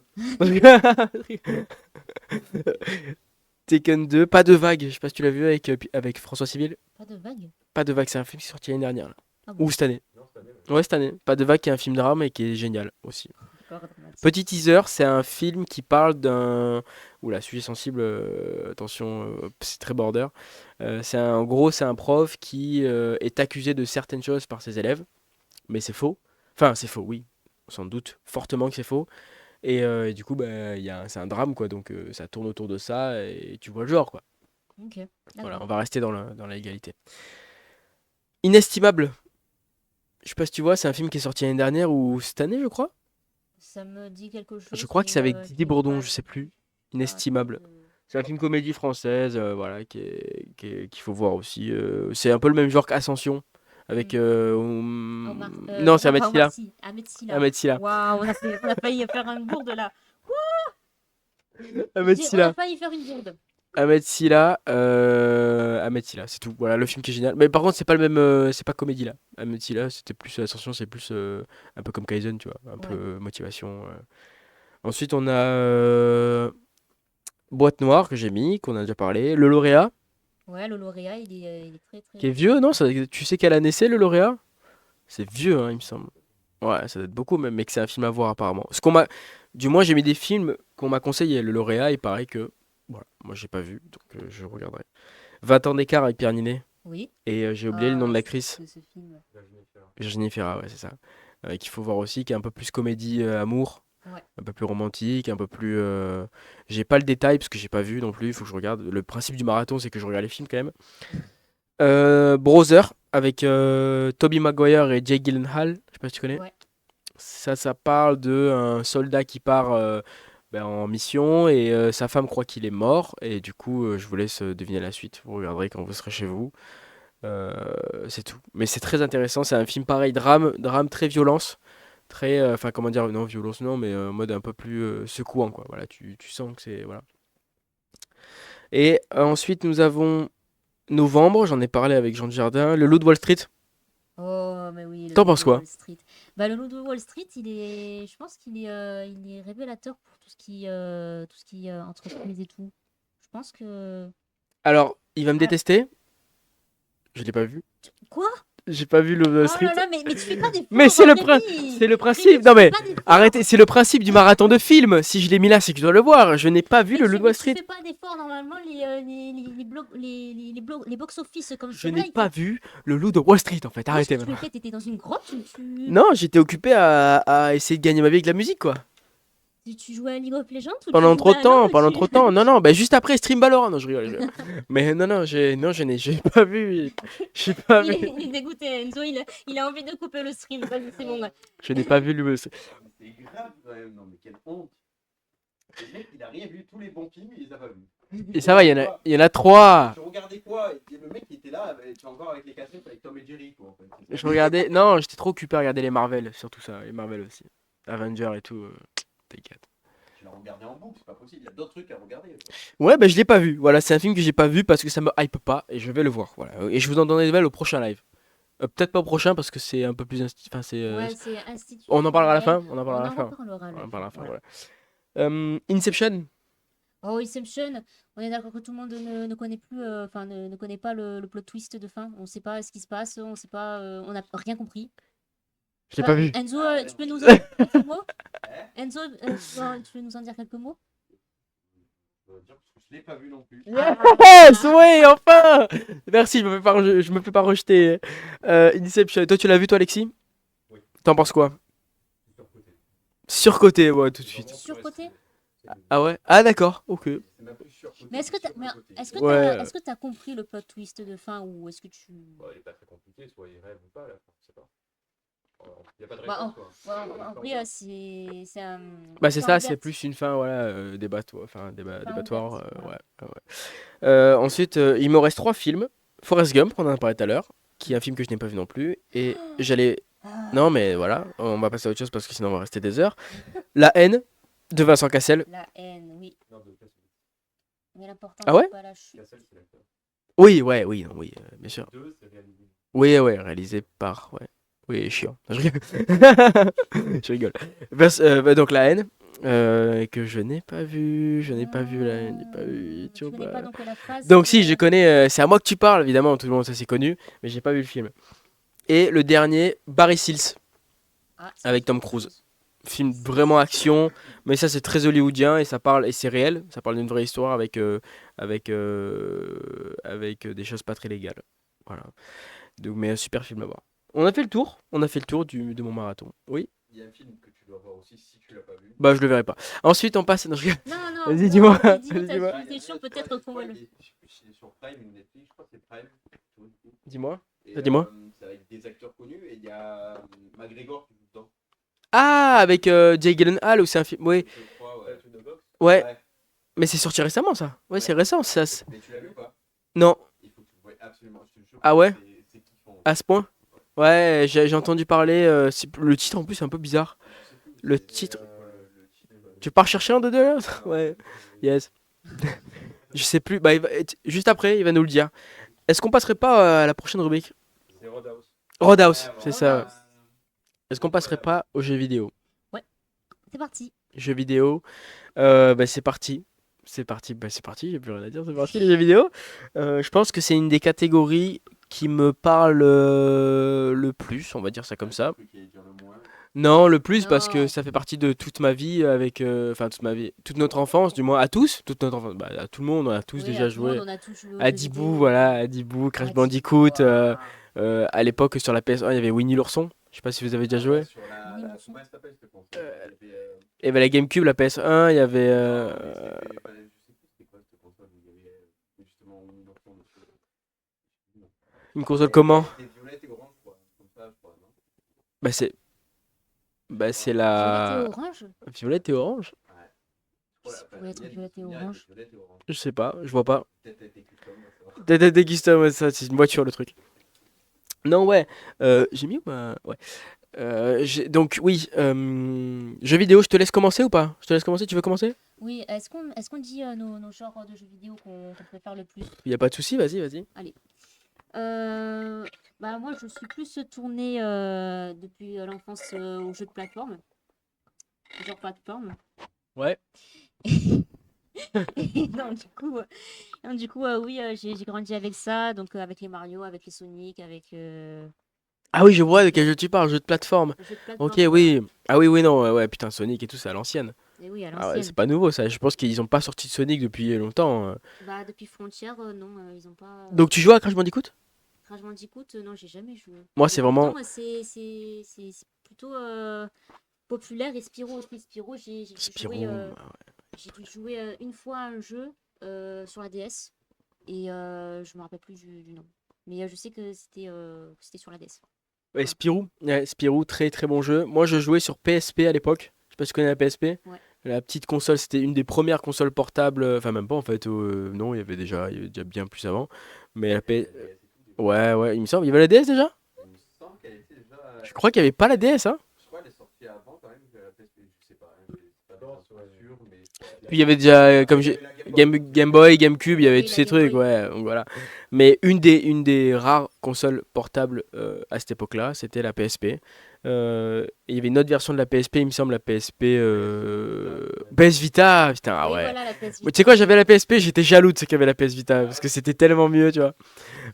Taken 2, pas de vague. Je sais pas si tu l'as vu avec François Civil. Pas de vague. Pas de vague, c'est un film qui est sorti l'année dernière, là. Ah bon. Ou cette année. Ouais, cette année. Pas de vague, qui est un film drame et qui est génial aussi. D'accord, dramatique. Petit teaser, c'est un film qui parle d'un. Oula, sujet sensible, attention, c'est très border. En gros, c'est un prof qui est accusé de certaines choses par ses élèves, mais c'est faux. Enfin, c'est faux, oui, on s'en doute fortement que c'est faux. Et du coup, bah, c'est un drame, quoi, donc ça tourne autour de ça et tu vois le genre, quoi. Ok. Voilà, on D'accord. va rester dans la légalité. Inestimable, je sais pas si tu vois, c'est un film qui est sorti l'année dernière ou cette année, je crois. Ça me dit quelque chose. Je crois que c'est avec mais Didier je n'ai Bourdon, pas je sais vu. plus. Alors, attends, Inestimable. C'est un film comédie française, voilà, qu'il faut voir aussi. C'est un peu le même genre qu'Ascension, avec... Non, c'est Ahmed Silla. Ahmed Silla. Ahmed Silla. Waouh, on a failli faire une bourde là. Ahmed On a Silla. failli faire une bourde. Ahmed Silla. Ahmed Silla, c'est tout. Voilà, le film qui est génial. Mais par contre, c'est pas le même... c'est pas comédie, là. Ahmed Silla, c'était plus... Ascension, c'est plus un peu comme Kaizen, tu vois. Un Ouais. peu motivation. Ensuite, on a... Boîte Noire, que j'ai mis, qu'on a déjà parlé. Le Lauréat, Ouais, le lauréat, il est très qui est très. vieux, non? Tu sais quelle année c'est, Le Lauréat? C'est vieux, hein, il me semble. Ouais, ça doit être beaucoup même, mais que c'est un film à voir apparemment. Du moins, j'ai mis des films qu'on m'a conseillé. Le Lauréat, il paraît que, voilà, moi j'ai pas vu, donc je regarderai. 20 ans d'écart avec Pierre Ninet. Oui. Et j'ai oublié le nom de Ah, l'actrice. ce film. Virginie Fira, ouais, c'est ça. Qu'il faut voir aussi, qui est un peu plus comédie amour, Ouais. un peu plus romantique, un peu plus. J'ai pas le détail parce que j'ai pas vu non plus. Il faut que je regarde. Le principe du marathon, c'est que je regarde les films quand même. Brother avec Tobey Maguire et Jake Gyllenhaal. Je sais pas si tu connais. Ouais. Ça parle de un soldat qui part en mission et sa femme croit qu'il est mort. Et du coup, je vous laisse deviner la suite. Vous regarderez quand vous serez chez vous. Euh, c'est tout. Mais c'est très intéressant. C'est un film pareil, drame très violence. Très, enfin, comment dire, non, violence, non, mais en mode un peu plus secouant, quoi. Voilà, tu sens que c'est. Voilà. Et ensuite, nous avons novembre, j'en ai parlé avec Jean Dujardin, Le Loup de Wall Street. Oh, mais oui, le T'en loup penses de quoi? Wall Street. Bah, le loup de Wall Street, je pense il est révélateur pour tout ce qui est entreprise et tout. Je pense que. Alors, il va me Ah, détester, je l'ai pas vu. quoi? J'ai pas vu Le Loup de Wall Oh Street. là là, mais tu fais pas Mais d'efforts, c'est Rémi! le Rémi, principe. tu Non fais mais pas d'efforts! arrêtez, c'est le principe du marathon de film. Si je l'ai mis là, c'est que tu dois le voir. Je n'ai pas vu Le Loup de Mais Wall tu Street. fais pas d'efforts, normalement, les box-office comme Je ceux-là, n'ai pas vu Le Loup de Wall Street en fait. Qu'est-ce que Arrêtez tu maintenant. fais? T'étais dans une grotte ou Non, j'étais occupé à essayer de gagner ma vie avec la musique quoi. tu jouais à League of Legends ou tu jouais à LoL ou Pendant tu... trop de temps. Non, non, bah juste après Stream Valorant. Non, je rigole, je rigole. Mais non, non, j'ai pas vu. J'ai pas vu. Il est dégoûté, Enzo, il a envie de couper le stream. Vas-y, c'est bon. Je n'ai pas vu le Loup de Wall Street. C'est grave quand même, non mais quelle honte. Le mec, il a rien vu, tous les bons films, il les a pas vus. Et ça va, il y en a trois. Tu regardais quoi? Et le mec, il était là, tu es encore avec les cassettes avec Tom et Jerry, quoi, en fait. Je regardais. Non, j'étais trop occupé à regarder les Marvel, surtout ça, les Marvel aussi. Avengers et tout. T'inquiète. Tu l'as regardé en boucle, c'est pas possible, il y a d'autres trucs à regarder. Ouais, bah je l'ai pas vu. Voilà, c'est un film que j'ai pas vu parce que ça me hype pas et je vais le voir. Voilà. Et je vous en donnerai des nouvelles au prochain live. Peut-être pas au prochain parce que c'est un peu plus. Enfin, c'est. Ouais, c'est On en parlera à la institutionnel. fin. On en parlera à la fin. reparlera, On en le parlera à la fait, fin. voilà. Voilà. Inception. Oh, Inception, on est d'accord que tout le monde ne connaît plus, enfin, ne connaît pas le plot twist de fin. On sait pas ce qui se passe, on sait pas, on n'a rien compris. Je l'ai pas vu. Enzo, tu peux nous en dire quelques mots? Enzo, tu peux nous en dire quelques mots? Je veux dire, parce que je l'ai pas vu non plus. Yes, ouais, enfin. Merci, je me fais pas rejeter. Inception. Toi, tu l'as vu, toi, Alexis? Oui. T'en penses quoi? Surcoté. Surcoté, ouais, tout de suite. Surcoté? Ah ouais? Ah d'accord, ok. C'est même plus surcoté. Mais est-ce que Ouais. est-ce que t'as compris le plot twist de fin ou est-ce que tu... Bah, il est pas très compliqué, soit il rêve ou pas, là, je sais pas. Il y a pas de Bah, réponse, quoi. en vrai, c'est un... Bah c'est fin ça, c'est ouverte. plus une fin, voilà, débatoire, enfin Fin débatoire, ouverte, voilà. ouais, ouais. Ensuite, il me reste trois films. Forrest Gump, on en a parlé tout à l'heure, qui est un film que je n'ai pas vu non plus, et j'allais... Ah. Non mais voilà, on va passer à autre chose parce que sinon on va rester des heures. La haine de Vincent Cassel. La haine, oui. Non, de Cassel. Mais l'important, Ah ouais? c'est pas la chute. Cassel, c'est l'acteur. Oui, ouais, oui, non, oui, bien sûr. Deux, c'est réalisé. Oui, ouais, réalisé par... Ouais. Oui, chiant. Je rigole. Je rigole. Bah, donc la haine, que je n'ai pas vu, je n'ai pas vu la haine, j'ai pas vu, Tu connais pas donc la phrase Donc si, je connais, c'est à moi que tu parles, évidemment, tout le monde ça c'est connu, mais j'ai pas vu le film. Et le dernier, Barry Seals, Ah, avec Tom Cruise. Film vraiment action, mais ça c'est très hollywoodien et ça parle, et c'est réel, ça parle d'une vraie histoire avec des choses pas très légales. Voilà. Donc, mais un super film à voir. On a fait le tour de mon marathon. Oui? Il y a un film que tu dois voir aussi si tu l'as pas vu. Bah je le verrai pas. Ensuite on passe... Non, Non, non, Vas-y, non, dis-moi. mais dis-nous Vas-y, ta dis-moi. suggestion, peut-être qu'on va le... Je sais plus si c'est sur Prime ou Netflix, je crois que c'est Prime. Dis-moi. Et, Dis-moi. c'est avec des acteurs connus et il y a McGregor qui joue dedans. Ah, avec Jake Gyllenhaal ou c'est un film... Oui. Je crois, ouais. Ouais. Mais c'est sorti récemment ça. Ouais, Ouais. c'est récent ça. Mais tu l'as vu ou pas? Non. Il faut que tu le vois absolument. Je te jure. Ah ouais? C'est kiffant. À ce point? Ouais, j'ai entendu parler. Le titre en plus est un peu bizarre. Le titre... Tu pars chercher un de deux là? Ouais. Yes. Je sais plus. Bah, juste après, il va nous le dire. Est-ce qu'on passerait pas à la prochaine rubrique? C'est Roadhouse. Roadhouse, c'est ça. Roadhouse. Est-ce qu'on passerait pas aux jeux vidéo? C'est parti. Jeux vidéo. Bah, c'est parti. C'est parti, bah, c'est parti, j'ai plus rien à dire, c'est parti les jeux vidéo. Je pense que c'est une des catégories qui me parle le plus, on va dire ça comme ça. Non, le plus parce que Non. ça fait partie de toute ma vie avec enfin toute ma vie, toute notre enfance du moins à tous, toute notre enfance, bah, à tout le monde, on a tous Oui, déjà à tout le monde, joué on a tous joué aux à jeux Dibou, vidéo. voilà, à Dibou, Crash À Bandicoot, Dibou. à l'époque sur la PS1, il y avait Winnie l'ourson. Je sais pas si vous avez déjà joué. Sur la. Oui, Comment elle s'appelle cette console? Il y avait, Il y avait la GameCube, la PS1, il y avait non, mais c'était pas- je sais plus c'était quoi cette console, mais il y avait justement Winnie l'ourson dessus. une console comment? C'était violette et orange, quoi. Comme ça, je crois, non? Bah c'est Violette et la orange? violette et orange. Ça pourrait être violette et orange. Je sais pas, je vois pas. Peut-être été custom, ça va. Des custom, ouais, ça c'est une voiture le truc. Non ouais, j'ai mis ou pas? Ouais. Donc oui, jeux vidéo, je te laisse commencer ou pas? Je te laisse commencer, tu veux commencer? Oui, est-ce qu'on dit nos genres de jeux vidéo qu'on préfère le plus? Il y a pas de souci, vas-y, vas-y. Allez. Euh, Bah moi, je suis plus tournée depuis l'enfance aux jeux de plateforme, genre plateforme. Ouais. Et donc, du coup oui, j'ai grandi avec ça, donc avec les Mario, avec les Sonic, avec Ah oui, je vois de quel jeu tu parles, jeu de plateforme. les jeux de Ok, plateforme, voilà. oui. Ah oui, oui, non, ouais, ouais, putain, Sonic et tout, c'est à l'ancienne. Et oui, à Ah ouais, l'ancienne. c'est pas nouveau ça. Je pense qu'ils ont pas sorti de Sonic depuis longtemps. Bah depuis Frontier, non, ils ont pas. Donc tu joues à Crash Bandicoot? Crash Bandicoot, non, j'ai jamais joué. Moi, Et c'est pourtant, vraiment. c'est plutôt populaire. Et Spyro aussi. Spyro, Spyro. j'ai dû jouer une fois à un jeu sur la DS. Et je me rappelle plus du nom. Mais je sais que c'était sur la DS. Ouais, Voilà. Spirou. Ouais, Spirou, très très bon jeu. Moi, je jouais sur PSP à l'époque. Je sais pas si tu connais la PSP. Ouais. La petite console, c'était une des premières consoles portables. Enfin, même pas en fait. Non, il y avait déjà bien plus avant. Mais la PS. Ouais, ouais, il me semble. Il y avait la DS déjà? Il me semble qu'elle était déjà. Je crois qu'il y avait pas la DS, hein. Je crois qu'elle est sortie avant quand même que la PSP. Je sais pas, hein, je suis pas sûr, mais je crois Puis il y avait déjà, comme qu'il y j'ai. avait la Game Boy. Game Boy, GameCube, il y avait Oui, tous la ces Game trucs, Boy. ouais, donc voilà. Mais une des rares consoles portables à cette époque-là, c'était la PSP. Et il y avait une autre version de la PSP, il me semble, la PSP. PS Vita, putain, ah Oui, ouais. voilà la PS Mais tu sais Vita. quoi, j'avais la PSP, j'étais jaloux de ceux qui avaient la PS Vita, parce que c'était tellement mieux, tu vois.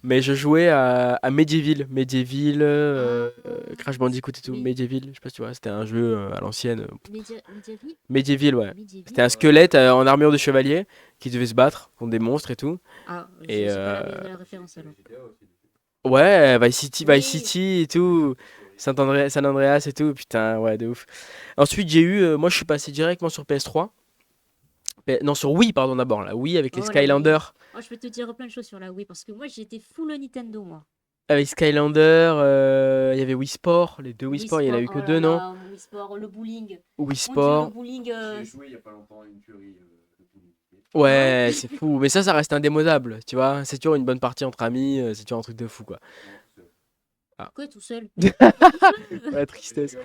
Mais je jouais à Medieval, Ah, Crash Bandicoot et tout, mais Medieval, je sais pas si tu vois, c'était un jeu à l'ancienne. Mediavi? Medieval, ouais. C'était Mediavi? un squelette en armure de chevalier qui devait se battre contre des monstres et tout. Ah, Et j'ai pas la référence alors. ouais, Vice Oui. City et tout, San Andreas et tout, putain, ouais, de ouf. Ensuite, moi je suis passé directement sur PS3. Non, sur Wii, pardon, d'abord, la Wii avec les Oh la Wii. Skylanders. Oh, je peux te dire plein de choses sur la Wii parce que moi j'étais full Nintendo moi. Avec Skylander, il y avait Wii Sport, les deux Wii Wii Sport, il y en a Sport, eu que oh là deux, non? là, Wii Sport, le bowling. Wii Mon Dieu, le Sport. bowling. J'ai joué il y a pas longtemps à une tuerie de Toulouse. Hein? Ouais, c'est fou. Mais ça reste indémodable, tu vois. C'est toujours une bonne partie entre amis, c'est toujours un truc de fou, quoi. Non, tout seul. Ah, Quoi, tout seul? Quoi, tout seul? la tristesse.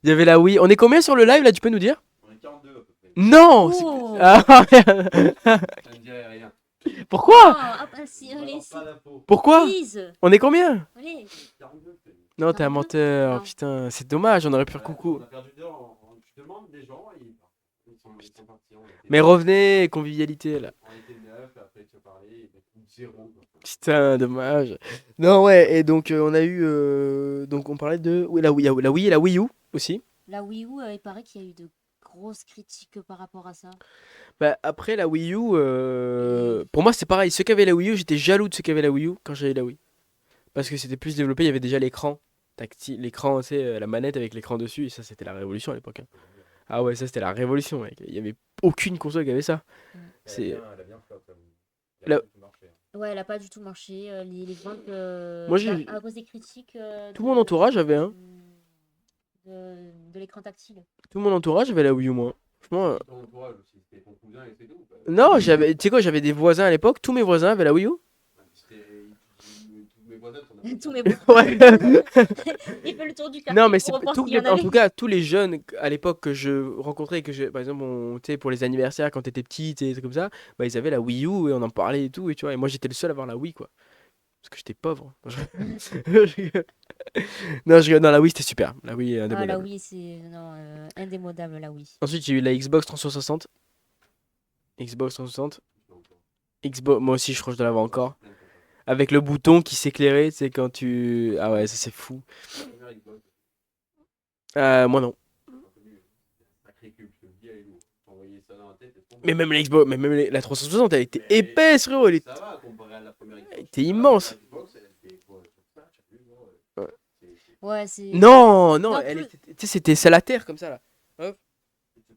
Il y avait la Wii. On est combien sur le live là, tu peux nous dire? On est 42 à peu près. Non! Oh! Ah, merde. Ça ne dirait rien. Pourquoi? Ah, ah, si, On allez, balance si. pas l'info. Pourquoi? Please. On est combien? Allez. 42, Non, t'es un 42? menteur, Ah. putain, c'est dommage, on aurait pu faire coucou. on a perdu 2 ans. Tu demandes des gens, ils sont partis. Mais revenez, convivialité là. On était 9, après tu as parlé, et puis 0. Putain, dommage. Non, ouais, et donc on a eu. Donc on parlait de. Oui, la Wii et la Wii U aussi. La Wii U, il paraît qu'il y a eu de grosses critiques par rapport à ça. Bah, après la Wii U, Et pour moi c'est pareil. Ceux qui avaient la Wii U, j'étais jaloux de ceux qui avaient la Wii U quand j'avais la Wii. Parce que c'était plus développé, il y avait déjà l'écran tactile, l'écran, tu sais, la manette avec l'écran dessus, et ça c'était la révolution à l'époque, hein. Ah ouais, ça c'était la révolution, mec. Il y avait aucune console qui avait ça. mm. C'est. Elle a bien flop, la Wii. Elle a La- bien tout marché. Ouais, elle a pas du tout marché. Les ventes, Moi bah, j'ai. à cause des critiques Tout mon entourage avait un. de l'écran tactile. Tout mon entourage avait la Wii U, moi. Franchement. Ton entourage aussi, c'était ton cousin et c'est tout. Non, tu sais quoi, j'avais des voisins à l'époque, tous mes voisins avaient la Wii U. Tous mes voisins, t'en as Tous pas. mes Ouais. Il fait le tour du quartier Non, mais pour c'est revoir tout, s'il y en en tout avait. cas, tous les jeunes à l'époque que je rencontrais, par exemple, tu sais, pour les anniversaires quand t'étais petite et des trucs comme ça, bah ils avaient la Wii U et on en parlait et tout, et tu vois, et moi j'étais le seul à avoir la Wii, quoi. Parce que j'étais pauvre. Non, je rigole. Non, je rigole. Non, la Wii c'était super. La Wii est Ah, la indémodable. Wii, c'est non, indémodable, la Wii. Ensuite, j'ai eu la Xbox 360. Xbox 360. Xbox, moi aussi, je crois que je dois l'avoir encore. Avec le bouton qui s'éclairait, c'est quand tu. Ah ouais, ça c'est fou. Moi non. Mais même la Xbox, mais même la 360, elle était épaisse, frérot. Elle Ça va comparé à la première Xbox. était immense. La Xbox, elle était quoi, comme ça, tu as vu, non, Ouais. Ouais, c'est. Non, non, Non, elle plus. était. Tu sais, c'était c'est la terre comme ça là. Hop.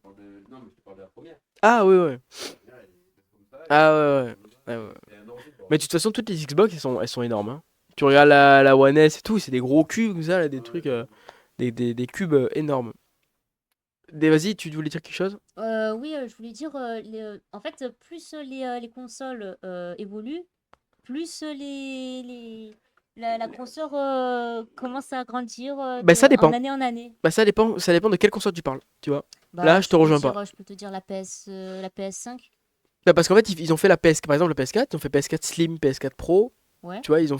Non, mais je te parle de la première. Ah ouais, ouais. La première, elle était comme ça, Ah ouais, ouais. Ouais, ouais. c'est un ordi, quoi. Mais de toute façon, toutes les Xbox, elles sont énormes, hein. Tu regardes la One S et tout, c'est des gros cubes comme ça, là, des trucs, des cubes énormes. Vas-y, tu voulais dire quelque chose? Oui, je voulais dire, en fait, plus les consoles évoluent, plus la console commence à grandir Bah ça en dépend. année en année. Bah ça dépend de quelle console tu parles, tu vois. Là, je te rejoins pas. Je peux te dire la PS5. Bah, parce qu'en fait, ils ont fait la PS, par exemple, la PS4, ils ont fait PS4 Slim, PS4 Pro. Ouais. Tu vois, ils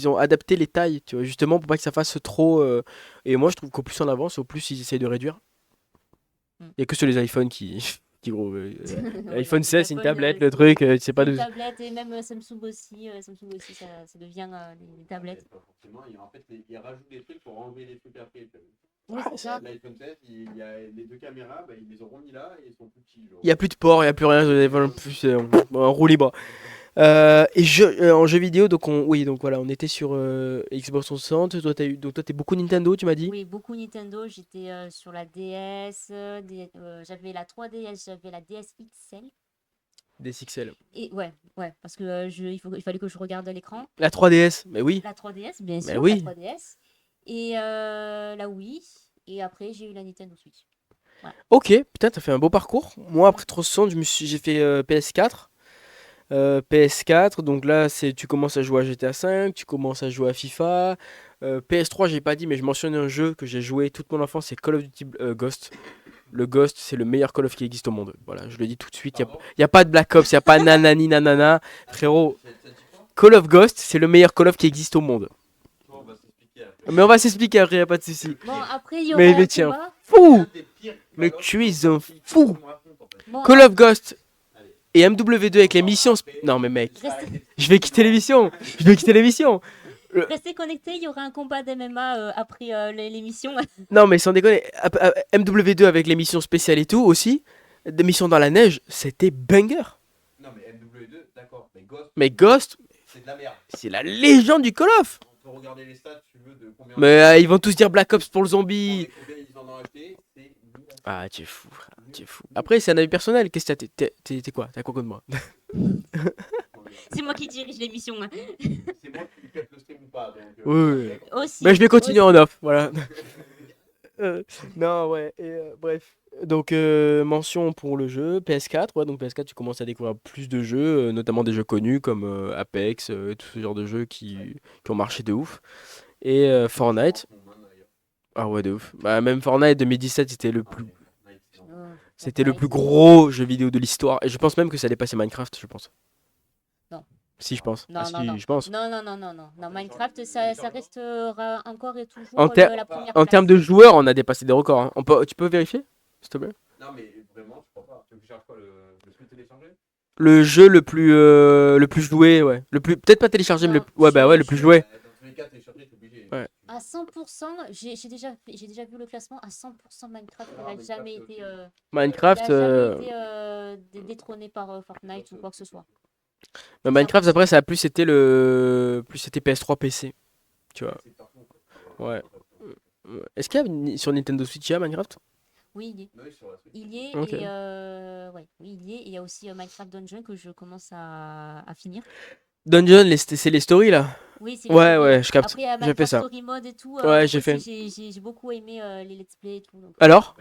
ont adapté les tailles, tu vois, justement pour pas que ça fasse trop. Et moi, je trouve qu'au plus on avance, au plus ils essayent de réduire. Mm. Il y a que sur les iPhones qui, qui gros. Ouais, iPhone 16, c'est une iPhone, tablette, le truc, tu sais pas une de. tablette et même Samsung aussi. Samsung aussi, ça devient des tablettes. Pas forcément, en fait, il rajoute des trucs pour enlever les trucs après. Oui, c'est ça. L'iPhone 16, il y a les deux caméras, bah, ils les ont remis là et ils sont plus petits. Genre. Il y a plus de port, il y a plus rien, sur les iPhones, plus en roue libre. En jeu vidéo, donc oui, donc voilà, on était sur Xbox 360. Donc toi, t'es beaucoup Nintendo, tu m'as dit? Oui, beaucoup Nintendo. J'étais sur la DS, j'avais la 3DS, j'avais la DS XL. Des Pixels. Et ouais, parce que il fallait que je regarde l'écran. La 3DS, mais oui, La 3DS, bien mais sûr, oui. la 3DS. Et la Wii. Et après, j'ai eu la Nintendo Switch. Ok, putain, t'as fait un beau parcours. Moi, après 360, j'ai fait PS4. PS4, donc là, tu commences à jouer à GTA 5, tu commences à jouer à FIFA. PS3, j'ai pas dit, mais je mentionne un jeu que j'ai joué toute mon enfance, c'est Call of Duty Ghost. Le Ghost, c'est le meilleur Call of qui existe au monde. Voilà, je le dis tout de suite. Y a pas de Black Ops, y a pas nanani nanana. Frérot, Call of Ghost, c'est le meilleur Call of qui existe au monde. Mais on va s'expliquer après, y a pas de souci. Bon, après, il y Mais aura un tiens, combat. fou! Mais tu es un fou! Bon, Call of Ghost et MW2 avec les missions. Non, mais mec, je vais quitter l'émission! Je vais quitter l'émission! restez connectés, il y aura un combat d'MMA après l'émission. Non, mais sans déconner, MW2 avec les missions spéciales et tout aussi, des missions dans la neige, c'était banger! Non, mais MW2, d'accord, Mais Ghost, c'est de la merde. c'est la légende du Call of! On peut regarder les stats, tu veux, de combien. Mais ils vont tous dire Black Ops pour le zombie! Combien ils en ont acheté, c'est. Ah, tu es fou, frère, tu es fou. Après, c'est un avis personnel, qu'est-ce que t'es quoi? T'as quoi contre moi? C'est moi qui dirige l'émission. Hein. C'est moi qui fais le stream ou pas. Donc, Oui. Aussi. Mais je vais continuer aussi. en off, voilà. Non, ouais, bref. Donc, mention pour le jeu PS4. Ouais, donc PS4, tu commences à découvrir plus de jeux, notamment des jeux connus comme Apex, tout ce genre de jeux qui ont marché de ouf. Et Fortnite. Ah ouais, de ouf. Bah, même Fortnite 2017, c'était le plus gros jeu vidéo de l'histoire. Et je pense même que ça allait passer Minecraft, je pense. Non. Si, je pense. Non, Ah, non, si, non. je pense. Non, Minecraft, ça restera encore et toujours En, ter- la première en place. termes de joueurs, on a dépassé des records. Hein. Tu peux vérifier, s'il te plaît? Non, mais vraiment, je crois pas. Tu veux que je cherche quoi, le truc téléchargé? Le jeu le plus joué, ouais. Peut-être pas téléchargé, mais Non, ouais, bah ouais, le plus joué. Dans tous les cas, télécharger, c'est obligé. Ouais. À 100%, j'ai déjà vu le classement. À 100%, Minecraft n'a jamais été, Minecraft, détrôné par Fortnite ou quoi que ce soit. bah, Minecraft après ça a plus été PS3 PC, tu vois. Ouais. Est-ce qu'il y a sur Nintendo Switch il y a Minecraft? Oui, il y est. Il y est Ok. et ouais, oui, il y est. Et il y a aussi Minecraft Dungeon que je commence à finir. Dungeon, c'est les stories là. Oui, c'est Ouais, les ouais, je capte. Après, il y a J'ai fait Minecraft ça. Story Mode et tout. Ouais, j'ai fait. J'ai beaucoup aimé les let's play et tout. Donc, Alors?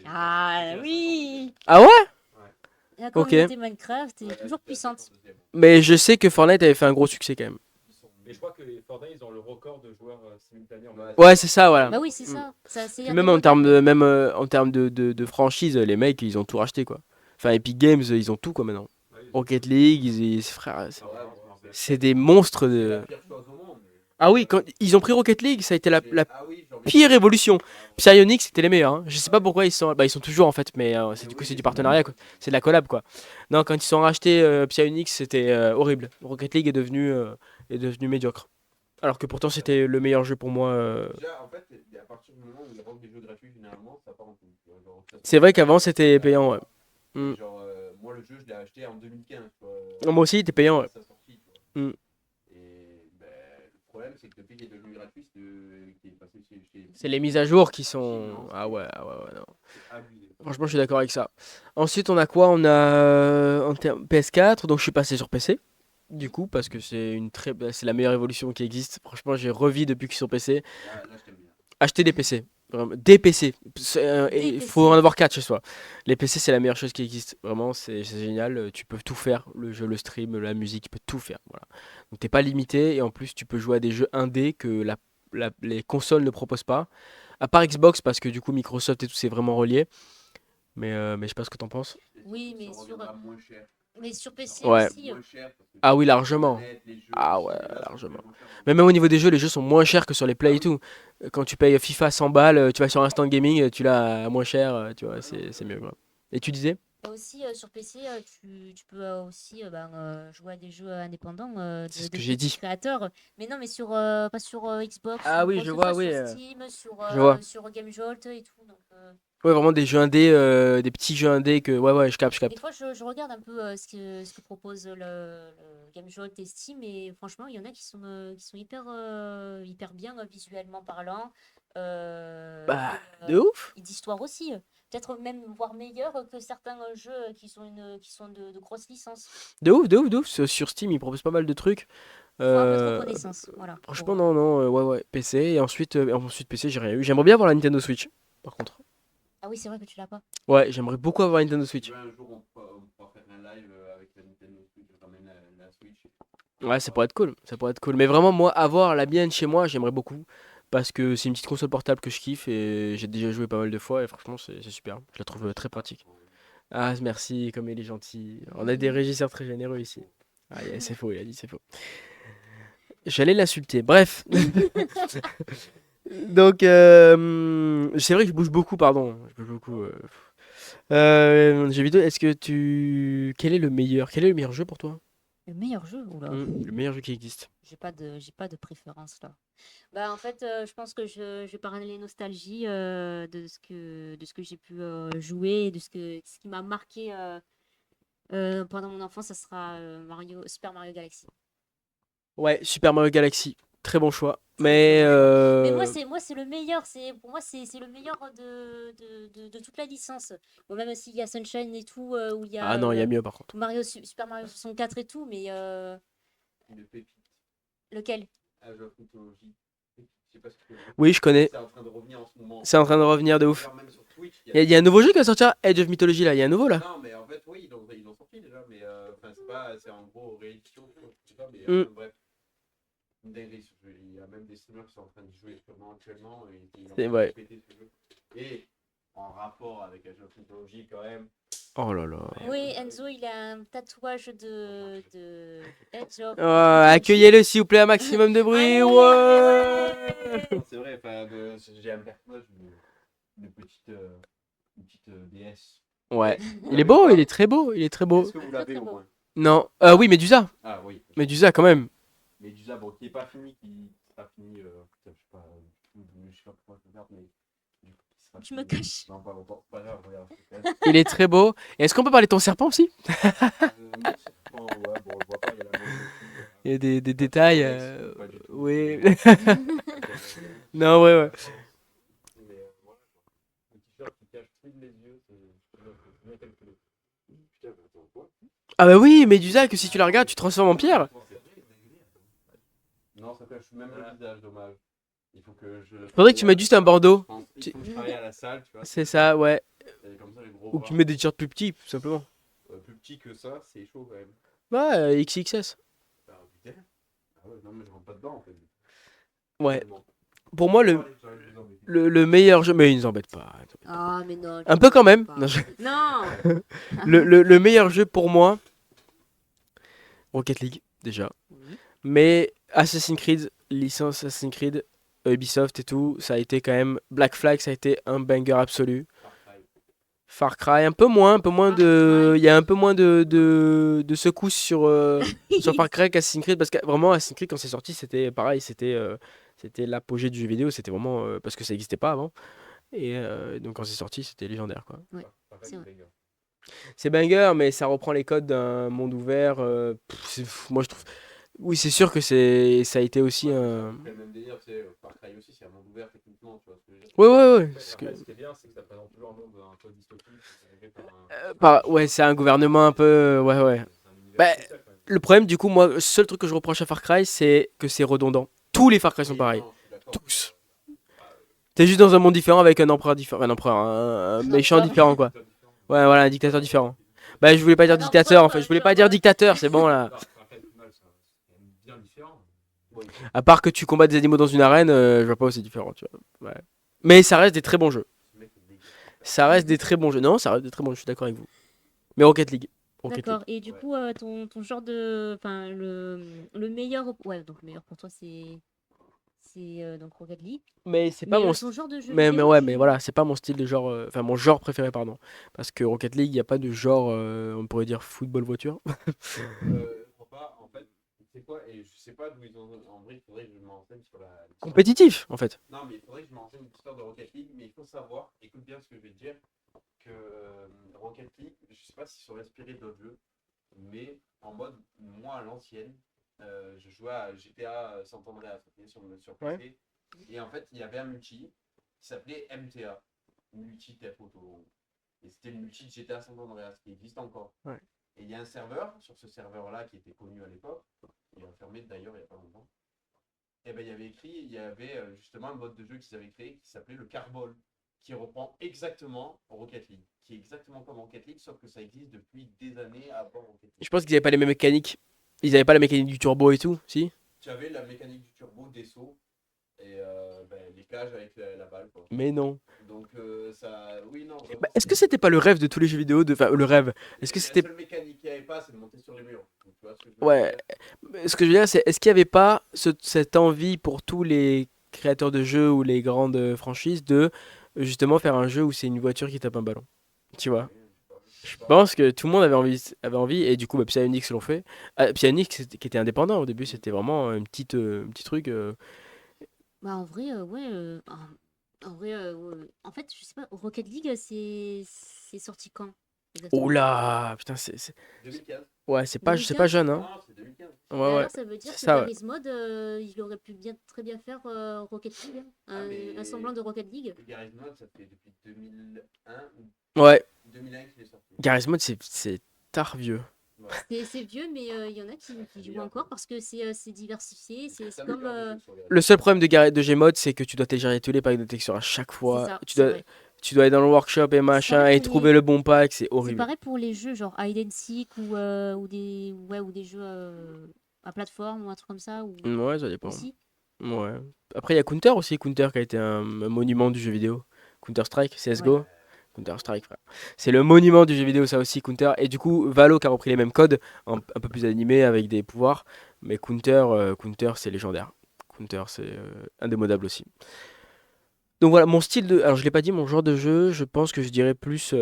Ah oui! Ah ouais? La Ok. communauté Minecraft est toujours puissante. Mais je sais que Fortnite avait fait un gros succès quand même. Mais je crois que les Fortnite, ils ont le record de joueurs simultanés en même Ouais, c'est ça, voilà. Bah oui, c'est ça. Puis même en termes de franchise, les mecs, ils ont tout racheté quoi. Enfin, Epic Games, ils ont tout quoi maintenant. Rocket League, frère, c'est des monstres de. Ah oui, quand ils ont pris Rocket League, ça a été la pire évolution. Psyonix, c'était les meilleurs. Hein. Je sais pas pourquoi ils sont toujours en fait, mais c'est du partenariat quoi. C'est de la collab quoi. Non, quand ils sont rachetés Psyonix, c'était horrible. Rocket League est devenu médiocre. Alors que pourtant c'était le meilleur jeu pour moi. Déjà, en fait, à partir du moment où ils rendent des jeux gratuits, généralement, ça part en couille. Genre, C'est vrai qu'avant c'était payant, ouais. Mm. Genre, moi, le jeu, je l'ai acheté en 2015. Moi aussi, il était payant, ouais. Sa sortie, tu vois. Mm. Et ben, le problème, c'est que depuis qu'il est devenu gratuit, qui est passé chez. C'est les mises à jour qui sont. Ah ouais, non. Franchement, je suis d'accord avec ça. Ensuite, on a quoi? On a PS4, donc je suis passé sur PC. Du coup, parce que c'est la meilleure évolution qui existe. Franchement, j'ai revu depuis qu'ils sont PC. Là, je t'aime bien. Acheter des PC. Vraiment, des PC. Des Il PC. faut en avoir 4 chez soi. Les PC, c'est la meilleure chose qui existe. Vraiment, c'est génial. Tu peux tout faire. Le jeu, le stream, la musique, tu peux tout faire. Voilà. Donc, t'es pas limité. Et en plus, tu peux jouer à des jeux indés que les consoles ne proposent pas. À part Xbox, parce que du coup, Microsoft et tout, c'est vraiment relié. Mais je sais pas ce que t'en penses. Oui, mais Ça sur, reviendra moins cher. PC Ouais. aussi. Moins cher parce que Ah oui, les largement. manettes, les jeux Ah aussi, ouais, là, ça largement. revient moins cher. Mais même au niveau des jeux, les jeux sont moins chers que sur les Play et tout. Quand tu payes FIFA 100 balles, tu vas sur Instant Gaming, tu l'as à moins cher, tu vois, c'est mieux, quoi. Et tu disais? Aussi, sur PC, tu peux aussi jouer à des jeux indépendants C'est ce de que j'ai petits dit. créateurs. Mais non, mais pas sur Xbox Ah ou oui, quoi je que ce vois, soit, oui. sur Steam, Je vois. sur GameJolt et tout. Donc, Ouais, vraiment des jeux indés, des petits jeux indés que. Ouais, ouais, je capte, je des capte. fois, je regarde un peu ce que propose le GameJolt et Steam. Et franchement, il y en a qui sont hyper bien visuellement parlant. Bah, Et de ouf. d'histoire aussi. Peut-être même voire meilleur que certains jeux qui sont de grosses licences. De ouf, de ouf, de ouf. Sur Steam, ils proposent pas mal de trucs. Faut en mettre Euh, connaissance, voilà. Franchement, non, non, ouais, ouais. PC. Et ensuite PC, j'ai rien eu. J'aimerais bien avoir la Nintendo Switch, par contre. Ah oui, c'est vrai que tu l'as pas. Ouais, j'aimerais beaucoup avoir la Nintendo Si tu Switch. veux, un jour, on pourra faire un live avec la Nintendo Switch, je ramène la Switch. Ouais, ça pourrait être cool. Ça pourrait être cool. Mais vraiment, moi, avoir la mienne chez moi, j'aimerais beaucoup. Parce que c'est une petite console portable que je kiffe et j'ai déjà joué pas mal de fois et franchement, c'est super. Je la trouve très pratique. Ah, merci, comme il est gentil. On a des régisseurs très généreux ici. Ah, c'est faux, il a dit c'est faux. J'allais l'insulter. Bref. Donc, c'est vrai que je bouge beaucoup, pardon. Je bouge beaucoup. Jeux vidéo, est-ce que tu. Quel est le meilleur jeu pour toi? Le meilleur jeu, oula. Le meilleur jeu qui existe. J'ai pas de préférence là. Bah en fait, je pense que je vais parler nostalgie de ce que j'ai pu jouer et de ce qui m'a marqué pendant mon enfance, ça sera Super Mario Galaxy. Ouais, Super Mario Galaxy. Très bon choix. Très Mais. très bon choix. Mais moi c'est le meilleur. Pour moi c'est le meilleur de toute la licence. Bon, même s'il y a Sunshine et tout où il y Ah a non, il y a mieux par contre. Super Mario 64 et tout, mais Une pépite, lequel? Age of Mythology. Je sais pas si tu connais. Oui, je connais. C'est en train de revenir en ce moment. C'est en train de revenir de ouf. Regarde même sur Twitch, Il y a un nouveau jeu qui va sortir, Age of Mythology là. Il y a un nouveau là. Non, mais en fait, oui, ils l'ont sorti déjà, mais enfin, c'est en gros réédition, je sais pas, mais bref. Une dinguerie ce jeu. Il y a même des streamers qui sont en train de jouer sûrement actuellement et qui C'est ont vrai. pété ce jeu. Et en rapport avec Age of Mythology quand même. Oh là là. Oui, Enzo, il a un tatouage de Edge of Accueillez-le s'il vous plaît, un maximum de bruit. Allez, Ouais. allez, C'est vrai, enfin, j'ai un personnage, une petite déesse. Ouais. Vous Il est l'avez beau, ou pas il est très beau, il est très beau. Est-ce que vous l'avez au moins? Non. Oui, Medusa. Ah oui. Medusa quand même. Medusa, bon, qui est pas fini, qui sera fini, putain, je sais pas pourquoi je regarde, mais du coup, qui sera Je me fini. cache. Non, pas longtemps, pas grave, regarde. Il est très beau. Et est-ce qu'on peut parler de ton serpent aussi? Mon serpent, ouais, bon, on le voit pas, il y a la main dessus, Il y a des détails. Pas du tout. Oui. Euh, Non, ouais, ouais. Mais voilà, quoi. Le t-shirt qui cache tous les yeux, c'est bien calculé. Putain, mais attends, quoi? Ah bah oui, Medusa, que si tu la regardes, tu te transformes en pierre. Non, ça cache même le visage, dommage. Il faut que je. Faudrait que tu mettes juste un bandeau. Il faut que je travaille à la salle, tu vois. C'est ça, ouais. Et comme ça, les gros Ou bras. que tu mets des t-shirts plus petits, tout simplement. Plus petit que ça, c'est chaud quand même. Ouais, XXS. Ah putain. Ah ouais, non, mais je rentre pas dedans en fait. Ouais. Bon. Pour moi, le meilleur jeu. Mais il nous embête pas. Ah, mais non. Un peu quand même. pas. Non, Non. le meilleur jeu pour moi, Rocket League, déjà. Oui. Mais Assassin's Creed, licence Assassin's Creed, Ubisoft et tout, ça a été quand même. Black Flag, ça a été un banger absolu. Far Cry, un peu moins de. Il y a un peu moins de secousses sur Far Cry qu'Assassin's Creed, parce que vraiment, Assassin's Creed, quand c'est sorti, c'était pareil, c'était l'apogée du jeu vidéo, c'était vraiment. Parce que ça n'existait pas avant. Et donc, quand c'est sorti, c'était légendaire, quoi. C'est vrai. C'est banger, mais ça reprend les codes d'un monde ouvert. Moi, je trouve. Oui, c'est sûr que ça a été aussi un. C'est le même délire, c'est Far Cry aussi, c'est un monde ouvert techniquement, tu vois ce que je veux dire. Ouais, ouais, ouais. Ce qui est bien, c'est que ça présente toujours un monde un peu dystopique, géré par Ouais, c'est un gouvernement un peu. Ouais, ouais. c'est un univers Bah, spécial, quand même. Le problème, du coup, moi, le seul truc que je reproche à Far Cry, c'est que c'est redondant. Tous les Far Cry sont Oui, pareils. non, je suis d'accord. Tous. T'es juste dans un monde différent avec un empereur différent. Un méchant empereur. différent, quoi. Ouais, voilà, un dictateur différent. Bah, je voulais pas dire dictateur, en fait. Je voulais pas dire dictateur, c'est bon, là. Non, Far Cry, au final, c'est quand même bien différent. Oui. À part que tu combats des animaux dans une arène, je vois pas où c'est différent, tu vois. Ouais. Mais ça reste des très bons jeux. Ce mec est dégueulasse. Ça reste des très bons jeux. Non, ça reste des très bons jeux, je suis d'accord avec vous. Mais Rocket League. Rocket League. D'accord. Et du Ouais. coup, ton genre de. Enfin, le meilleur. Ouais, donc le meilleur pour toi, c'est donc Rocket League. Mais c'est Mais pas mon ton genre de jeu mais vidéo, ouais, tu mais joues. voilà, c'est pas mon style de genre enfin mon genre préféré pardon. Parce que Rocket League, il y a pas de genre on pourrait dire football voiture. Je crois pas, en fait, c'est quoi, et je sais pas d'où ils ont. En vrai, il faudrait que je m'enseigne sur l'histoire. Compétitif en fait. Non, mais il faudrait que je m'enseigne l'histoire de Rocket League, mais il faut savoir, écoute bien ce que je vais te dire, que Rocket League, je sais pas s'ils sont inspirés d'autres jeux, mais en mode, moi à l'ancienne, je jouais à GTA San Andreas ok, sur Ouais. PC, et en fait, il y avait un multi qui s'appelait MTA, Multi Tap Auto. Et c'était le multi de GTA San Andreas qui existe encore. Ouais. Et il y a un serveur, sur ce serveur-là, qui était connu à l'époque, il est fermé d'ailleurs il n'y a pas longtemps, et ben il y avait écrit, il y avait justement un mode de jeu qu'ils avaient créé qui s'appelait le Carball, qui reprend exactement Rocket League, qui est exactement comme Rocket League, sauf que ça existe depuis des années avant Rocket League. Je pense qu'ils avaient pas les mêmes mécaniques. Ils avaient pas la mécanique du turbo et tout, si? Tu avais la mécanique du turbo, des sauts, et les cages avec la balle, quoi. Mais non. Donc ça, oui, non, vraiment, Bah, est-ce que c'était pas le rêve de tous les jeux vidéo de enfin le rêve. Est-ce que la c'était seule mécanique qu'il n'y avait pas, c'est de monter sur les murs. Donc, tu vois ce que je veux ouais, dire. ce que je veux dire c'est est-ce qu'il y avait pas cette envie pour tous les créateurs de jeux ou les grandes franchises de justement faire un jeu où c'est une voiture qui tape un ballon. Tu vois? Oui, je Je sais pas. pense que tout le monde avait envie et du coup bah, Psyonix l'ont fait. Ah, Psyonix qui était indépendant au début, c'était vraiment un petit truc. Bah, en vrai, ouais. En vrai, ouais. En fait, je sais pas, Rocket League, c'est sorti quand Oh exactement? là, putain, 2015. ouais, c'est pas 2015? jeune, hein. Non, c'est 2015. Ouais, Mais ouais, alors, ça veut dire c'est que ça, ouais. Garry's Mod, il aurait pu très bien faire Rocket League, hein. Ah, Un semblant mais de Rocket League. Garry's Mod, ça fait depuis 2001 ou Ouais, 2001 qu'il est sorti. Garry's Mod, c'est tard vieux. Ouais. C'est vieux, mais il y en a qui jouent encore parce que c'est diversifié. C'est Ça comme. améliore des trucs sur Garry's Le Mod. seul problème de Gmod, c'est que tu dois télécharger tous les packs de texture à chaque C'est fois. ça, c'est vrai. Tu dois aller dans le workshop et C'est machin pareil et pour trouver le bon pack, c'est c'est horrible. pareil pour les jeux genre Hide and Seek ou des jeux à plateforme ou un truc comme ça Ouais, ça dépend. aussi. Ouais. Après, il y a Counter aussi, Counter qui a été un monument du jeu vidéo. Counter-Strike, CSGO. Ouais. Counter-Strike, frère. C'est le monument du jeu vidéo, ça aussi, Counter. Et du coup, Valo qui a repris les mêmes codes, un peu plus animés, avec des pouvoirs. Mais Counter c'est légendaire. Counter, c'est indémodable aussi. Donc voilà, mon style de. Alors, je l'ai pas dit, mon genre de jeu, je pense que je dirais plus.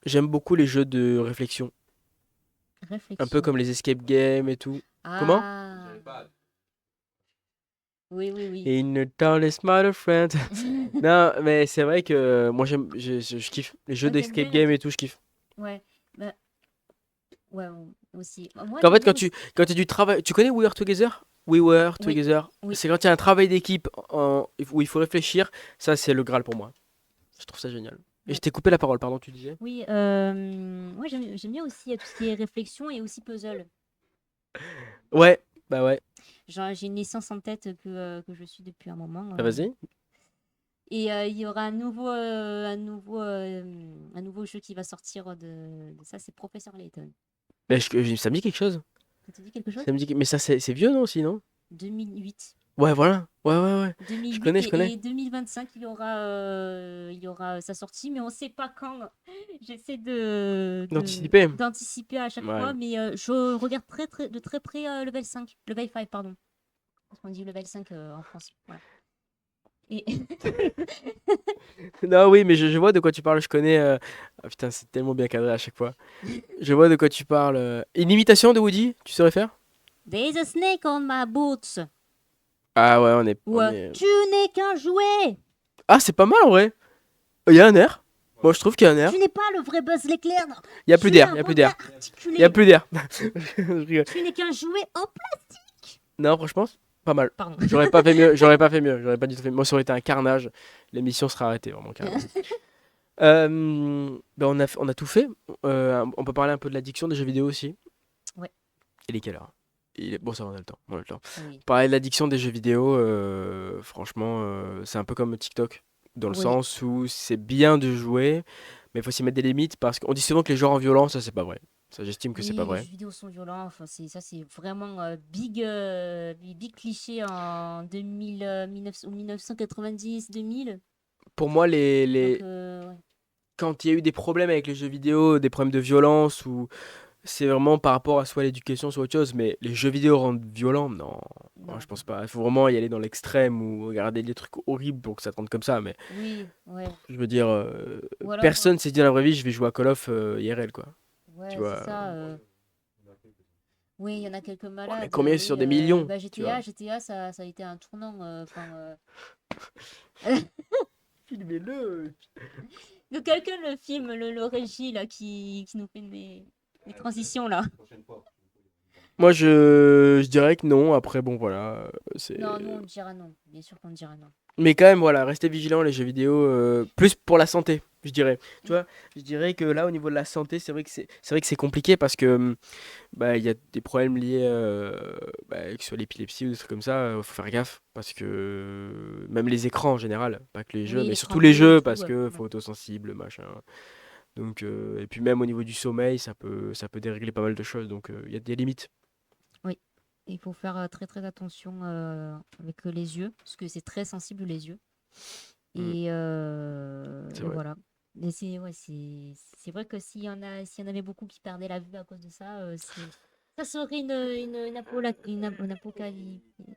J'aime beaucoup les jeux de réflexion. Un peu Réflexion. comme les escape games et tout. Comment? Ah, J'avais pas. oui, oui, oui. In the tallest mother friend. Non, mais c'est vrai que moi je kiffe. Les jeux Moi, j'aime d'escape bien game et tout, je kiffe. Ouais, bah, ouais, aussi. Moi, En j'aime fait, bien aussi. quand tu du travail. Tu connais We Were Together? We Were Oui, Together. oui. C'est quand il y a un travail d'équipe où il faut réfléchir. Ça, c'est le Graal pour moi. Je trouve ça génial. Et Ouais. je t'ai coupé la parole, pardon, tu disais? Oui, moi j'aime bien aussi tout ce qui est réflexion et aussi puzzle. Ouais, bah ouais. Genre, j'ai une licence en tête que je suis depuis un moment. Bah vas-y. Et il y aura un nouveau jeu qui va sortir de ça, c'est Professeur Layton. Mais ça me dit quelque chose. Ça te dit quelque chose? Ça me dit. Mais ça, c'est vieux, non, aussi, non? 2008. Ouais, voilà. Ouais, ouais, ouais. Je 2008 connais, je connais. et 2025, il y aura sa sortie, mais on ne sait pas quand. J'essaie D'anticiper. d'anticiper à chaque Ouais. fois, mais je regarde de très près level 5, level 5, pardon. Parce qu'on dit level 5 en France. Voilà. Et Non, oui, mais je vois de quoi tu parles. Je connais. Ah, putain, c'est tellement bien cadré à chaque fois. Je vois de quoi tu parles. Une imitation de Woody, tu saurais faire? There's a snake on my boots. Ah ouais, Ou tu n'es qu'un jouet. Ah, c'est pas mal en vrai. Il y a un air. Moi, je trouve qu'il y a un air. Tu n'es pas le vrai Buzz l'éclair. Non. Il y a plus Tu es d'air. un Il y a plus d'air. regard articulé. Il y a plus d'air. Je rigole. Tu n'es qu'un jouet. Oh, Non, franchement, pas mal. pardon. J'aurais pas fait mieux. J'aurais pas fait mieux. J'aurais pas du tout fait mieux. Moi, ça aurait été un carnage. L'émission serait arrêtée, vraiment carrément. Ben, on a tout fait. On peut parler un peu de l'addiction des jeux vidéo aussi. Ouais. Il est quelle heure? Bon, ça va, on a le temps. On a le temps. Oui. Parler de l'addiction des jeux vidéo, franchement, c'est un peu comme TikTok. Dans le Oui. sens où c'est bien de jouer, mais il faut s'y mettre des limites parce qu'on dit souvent que les joueurs en violence, ça c'est pas vrai. Ça, j'estime que c'est Oui, pas les vrai. jeux vidéo sont violents. Enfin, c'est vraiment big cliché en 2000, 1990, 2000. Pour moi, Donc, ouais. quand il y a eu des problèmes avec les jeux vidéo, des problèmes de violence, ou c'est vraiment par rapport à soit l'éducation, soit autre chose, mais les jeux vidéo rendent violents, non. Non, je Non. pense pas. Il faut vraiment y aller dans l'extrême ou regarder des trucs horribles pour que ça te rende comme ça. Mais Oui, ouais. je veux dire, Ou alors, personne s'est dit dans la vraie vie, je vais jouer à Call of IRL, quoi. Tu ouais, c'est vois. ça. Oui, il y en a quelques Ouais, mais malades. combien Oui, sur des millions, bah, tu vois. GTA, ça a été un tournant. Enfin, Filmez-le. que quelqu'un le filme, le régie là, qui nous fait des transitions là. Moi, je dirais que non. Après, bon, voilà. Non, nous C'est. on dira non. Bien sûr qu'on dira non. Mais quand même, voilà, restez vigilants les jeux vidéo, plus pour la santé, je dirais. Tu Mm. vois, je dirais que là, au niveau de la santé, c'est vrai que c'est compliqué parce que bah il y a des problèmes liés, bah, que ce soit l'épilepsie ou des trucs comme ça. Faut faire gaffe parce que même les écrans en général, pas que les jeux, Oui, mais l'écran surtout les bleu et jeux tout. parce que photosensible, machin. Donc et puis même au niveau du sommeil, ça peut dérégler pas mal de choses. Donc il y a des limites. Oui, il faut faire très très attention avec les yeux, parce que c'est très sensible les yeux. Mm, c'est Et vrai. voilà. Mais c'est vrai que s'il y en avait beaucoup qui perdaient la vue à cause de ça, ça serait une apocalypse.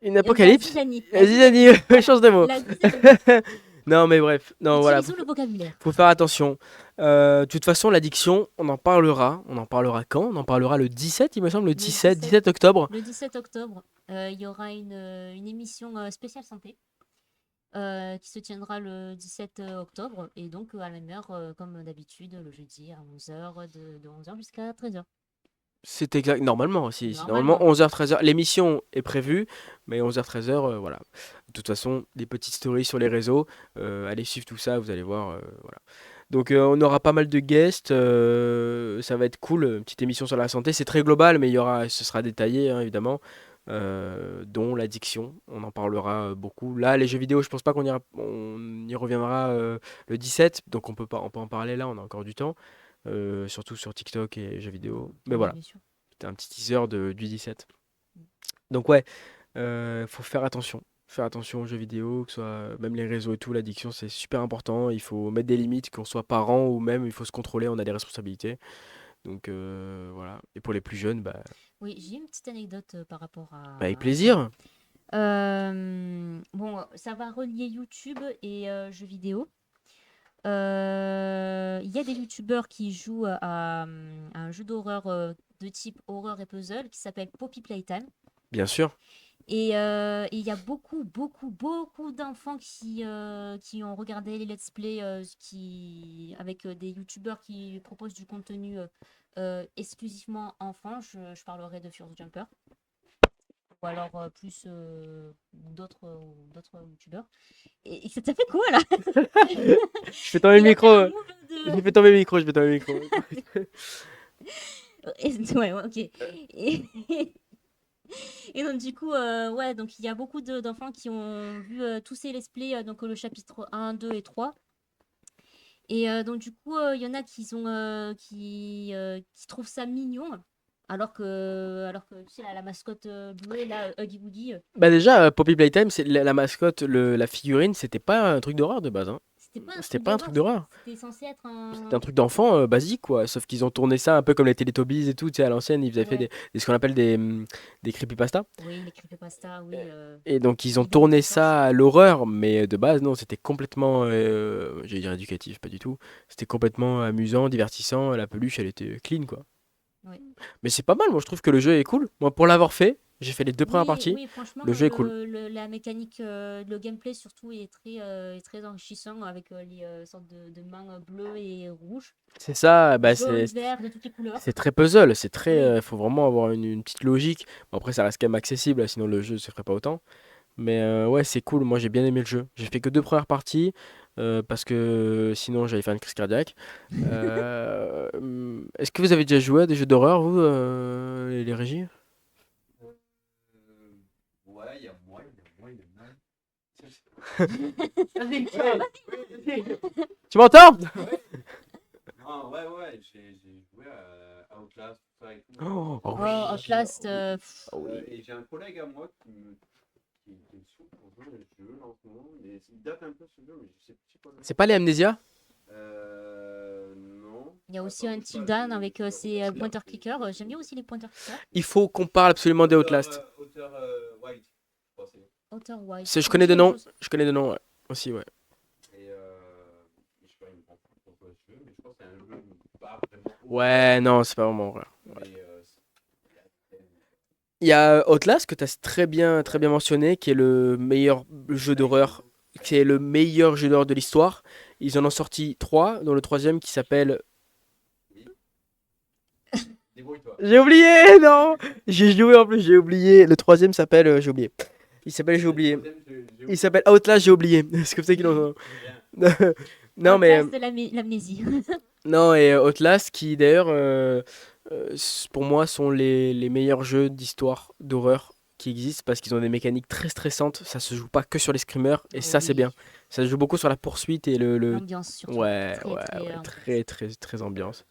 Une La apocalypse? zizanie. La Vas-y, zizanie. Dani, Voilà. change de mot. La zizanie. Non, mais bref, non, voilà, Utilisons le vocabulaire. faut faire attention. De toute façon, l'addiction, on en parlera. On en parlera quand? On en parlera le 17, il me semble, le Le 17, 17, 17 octobre. le 17 octobre, il y aura une émission spéciale santé qui se tiendra le 17 octobre et donc à la même heure, comme d'habitude, le jeudi à 11h, de 11h jusqu'à 13h. C'est exact, normalement, si, normalement, Normalement. 11h, 13h. L'émission est prévue, mais 11h, 13h, voilà. De toute façon, des petites stories sur les réseaux. Allez suivre tout ça, vous allez voir. Voilà. Donc, on aura pas mal de guests. Ça va être cool. Une petite émission sur la santé. C'est très global, mais ce sera détaillé, hein, évidemment. Dont l'addiction. On en parlera beaucoup. Là, les jeux vidéo, je pense pas on y reviendra le 17. Donc, on peut en parler là, on a encore du temps. Surtout sur TikTok et jeux vidéo. Mais Oui, voilà, bien sûr. c'était un petit teaser du 17. Donc ouais, faut faire attention. Faire attention aux jeux vidéo, que ce soit même les réseaux et tout, l'addiction c'est super important. Il faut mettre des limites, qu'on soit parent ou même il faut se contrôler, on a des responsabilités. Donc voilà. Et pour les plus jeunes, Oui, j'ai une petite anecdote par rapport avec à ça. plaisir. Bon, ça va relier YouTube et jeux vidéo. Il y a des youtubeurs qui jouent à un jeu d'horreur de type horreur et puzzle qui s'appelle Poppy Playtime. Bien sûr. Et il y a beaucoup, beaucoup, beaucoup d'enfants qui ont regardé les let's play avec des youtubeurs qui proposent du contenu exclusivement enfants. Je parlerai de Fierce Jumper ou alors plus d'autres youtubeurs. Et ça fait quoi là? Je vais tomber le Il a fait micro. un move Je vais tomber le micro, je vais tomber le micro. Ouais, ouais, ok. Et, et donc du coup, ouais, donc il y a beaucoup d'enfants qui ont vu tous ces let's play, donc le chapitre 1, 2 et 3. Et donc du coup, il y en a qui trouvent ça mignon, alors que tu sais, la mascotte bleue, là, Huggy Wuggy, Bah déjà, Poppy Playtime, c'est la mascotte, la figurine, c'était pas un truc d'horreur de base, hein. c'était pas un C'était truc pas un truc d'horreur, d'horreur. c'était censé être C'était un un... truc d'enfant basique, quoi. Sauf qu'ils ont tourné ça un peu comme les Teletubbies et tout, tu sais, à l'ancienne, ils avaient fait Ouais, ce qu'on appelle des creepypasta. oui, les creepypasta, oui, Et donc, ils ont ils venaient de tourné toute source. ça à l'horreur, mais de base, non, c'était complètement, j'allais dire éducatif, pas du tout. C'était complètement amusant, divertissant. La peluche, elle était clean, quoi. Ouais. Mais c'est pas mal, moi, je trouve que le jeu est cool. Moi, pour l'avoir fait, j'ai fait les deux premières Oui, parties. oui, franchement, Le jeu est cool. la mécanique, le gameplay surtout est très enrichissant avec les sortes de mains bleues et rouges, C'est ça, bah, jaune, vert, de toutes les couleurs. c'est très puzzle, c'est très, Oui, faut vraiment avoir une petite logique. Bon, après, ça reste quand même accessible, sinon le jeu se ferait pas autant. Mais ouais, c'est cool. Moi, j'ai bien aimé le jeu. J'ai fait que deux premières parties parce que sinon, j'allais faire une crise cardiaque. Est-ce que vous avez déjà joué à des jeux d'horreur, vous, les régies? Ouais, il y a moi, il y a moi, il y a moi. Tu m'entends? Non, ouais, j'ai joué à Outlast, tout ça et tout. Oh, Oh, oui. Outlast, Oh oui. Et j'ai un collègue à moi qui me saoule pour jouer à ce jeu en ce moment. Mais il date un peu ce jeu, mais je sais pas le C'est pas les Amnesia? non. il y a aussi Attends, un bouge pas, Tildan je avec vais ses regarder. pointer clickers. J'aime bien aussi les pointer clickers. Il faut qu'on parle absolument des Outlast. Auteur White, je crois c'est. Outer Wilds. Je Ça me connais dit de quelque nom. chose. Je connais de nom, ouais. Aussi, ouais. Et je sais pas, il me prend pour jouer à ce jeu, mais je crois que c'est un jeu pas vraiment. Ouais, non, c'est pas vraiment vrai. Mais Il y a Outlast que tu as très bien mentionné, qui est le meilleur jeu d'horreur, qui est le meilleur jeu d'horreur de l'histoire. Ils en ont sorti 3, dont le troisième qui s'appelle... débrouille-toi. J'ai oublié, non! J'ai joué en plus, j'ai oublié. Le troisième s'appelle... j'ai oublié. Il s'appelle, j'ai oublié. Il s'appelle Outlast, j'ai oublié. C'est comme ça qu'ils l'ont... Non, mais... Outlast de l'amnésie. Non, et Outlast qui d'ailleurs, pour moi, sont les meilleurs jeux d'histoire d'horreur qui existent parce qu'ils ont des mécaniques très stressantes. Ça se joue pas que sur les screamers et Oh ça, c'est oui. bien. Ça se joue beaucoup sur la poursuite et le... L'ambiance surtout. Ouais, Très, ouais, très ouais, ambiance. très, très, très ambiance.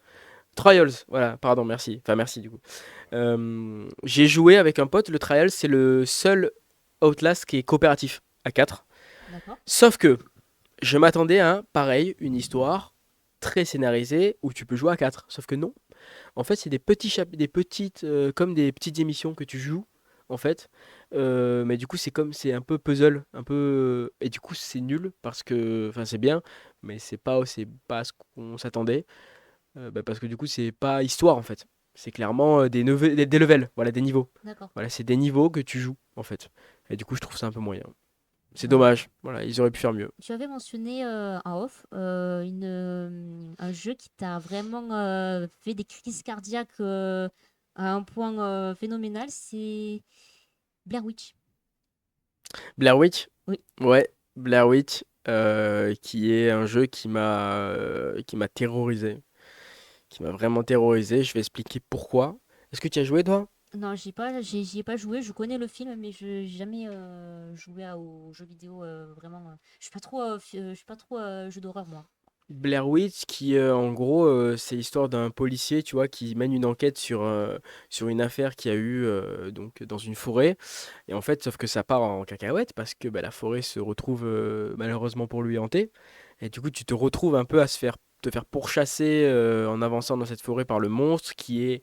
Trials, voilà, pardon, merci. Enfin, merci du coup. J'ai joué avec un pote, le Trials, c'est le seul Outlast qui est coopératif à 4. D'accord. Sauf que je m'attendais à, pareil, une histoire très scénarisée où tu peux jouer à 4. Sauf que non. En fait, c'est des petits des petites, comme des petites émissions que tu joues, en fait. Mais du coup, c'est un peu puzzle, un peu, et du coup, c'est nul parce que, enfin, c'est bien, mais c'est pas ce qu'on s'attendait. Parce que du coup, c'est pas histoire en fait. C'est clairement des levels, voilà, des niveaux. D'accord. Voilà, c'est des niveaux que tu joues en fait. Et du coup, je trouve ça un peu moyen. C'est Ouais. dommage. Voilà, ils auraient pu faire mieux. Tu avais mentionné en off un jeu qui t'a vraiment fait des crises cardiaques à un point phénoménal, c'est Blair Witch. Blair Witch? Oui. Ouais, Blair Witch, qui est un jeu qui m'a terrorisé, qui m'a vraiment terrorisé. Je vais expliquer pourquoi. Est-ce que tu as joué toi? Non, j'y ai pas joué. Je connais le film, mais je n'ai jamais joué aux jeux vidéo vraiment. Je suis pas trop, je suis pas trop jeu d'horreur moi. Blair Witch, qui en gros, c'est l'histoire d'un policier, tu vois, qui mène une enquête sur une affaire qu'il y a eu donc dans une forêt. Et en fait, sauf que ça part en cacahuète parce que bah, la forêt se retrouve malheureusement pour lui hantée. Et du coup, tu te retrouves un peu à te faire pourchasser en avançant dans cette forêt par le monstre qui est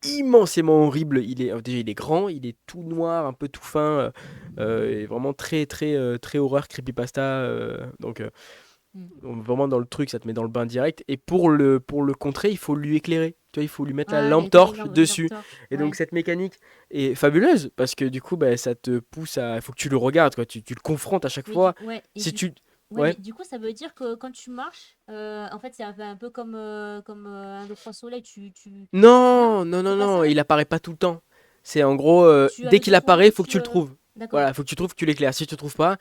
immensément horrible. Déjà, il est grand, il est tout noir, un peu tout fin, et vraiment très, très, très horreur, creepypasta. Hmm. Donc vraiment dans le truc, ça te met dans le bain direct. Et pour le contrer, il faut lui éclairer. Tu vois, il faut lui mettre la Ah, lampe torche dessus. torche. Et donc Ouais. cette mécanique est fabuleuse parce que du coup, bah, ça te pousse à... Il faut que tu le regardes, quoi. Tu le confrontes à chaque Mais fois. ouais. Et Si tu... ouais, Ouais. mais du coup, ça veut dire que quand tu marches, en fait, c'est un peu comme un 2 3 soleil. Non, Non, non, non, c'est pas non, ça. il apparaît pas tout le temps. C'est en gros, dès Avec qu'il le apparaît, il fondé, faut que tu le trouves. D'accord, Voilà, faut que tu trouves que tu l'éclaires. Si tu le trouves pas,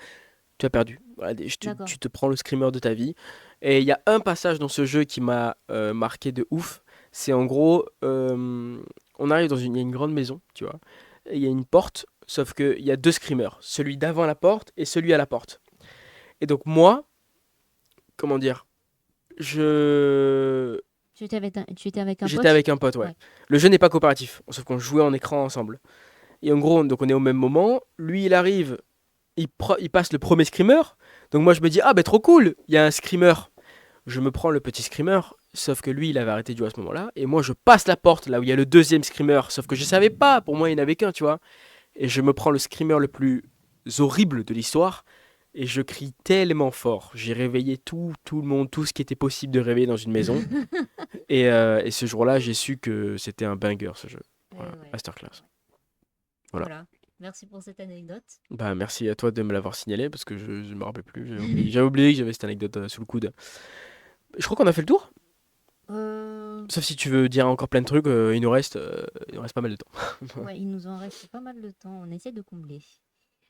tu as perdu. Voilà, d'accord. tu te prends le screamer de ta vie. Et il y a un passage dans ce jeu qui m'a marqué de ouf. C'est en gros, on arrive il y a une grande maison, tu vois. Et il y a une porte, sauf qu'il y a deux screamers. Celui d'avant la porte et celui à la porte. Et donc moi, comment dire, je... Tu étais avec un J'étais pote? avec un pote, ouais. Ouais. Le jeu n'est pas coopératif, sauf qu'on jouait en écran ensemble. Et en gros, donc on est au même moment. Lui, il arrive, il passe le premier screamer. Donc moi, je me dis, ah ben trop cool, il y a un screamer. Je me prends le petit screamer, sauf que lui, il avait arrêté de jouer à ce moment-là. Et moi, je passe la porte là où il y a le deuxième screamer, sauf que je savais pas, pour moi, il n'y en avait qu'un, tu vois. Et je me prends le screamer le plus horrible de l'histoire. Et je crie tellement fort. J'ai réveillé tout le monde, tout ce qui était possible de réveiller dans une maison. Et ce jour-là, j'ai su que c'était un banger ce jeu. Voilà, Ouais. masterclass. Voilà. Voilà. Merci pour cette anecdote. Bah, merci à toi de me l'avoir signalé parce que je me rappelais plus. J'avais oublié que j'avais cette anecdote sous le coude. Je crois qu'on a fait le tour. Euh, Sauf si tu veux dire encore plein de trucs, il nous reste pas mal de temps. ouais, il nous en reste pas mal de temps. On essaie de combler.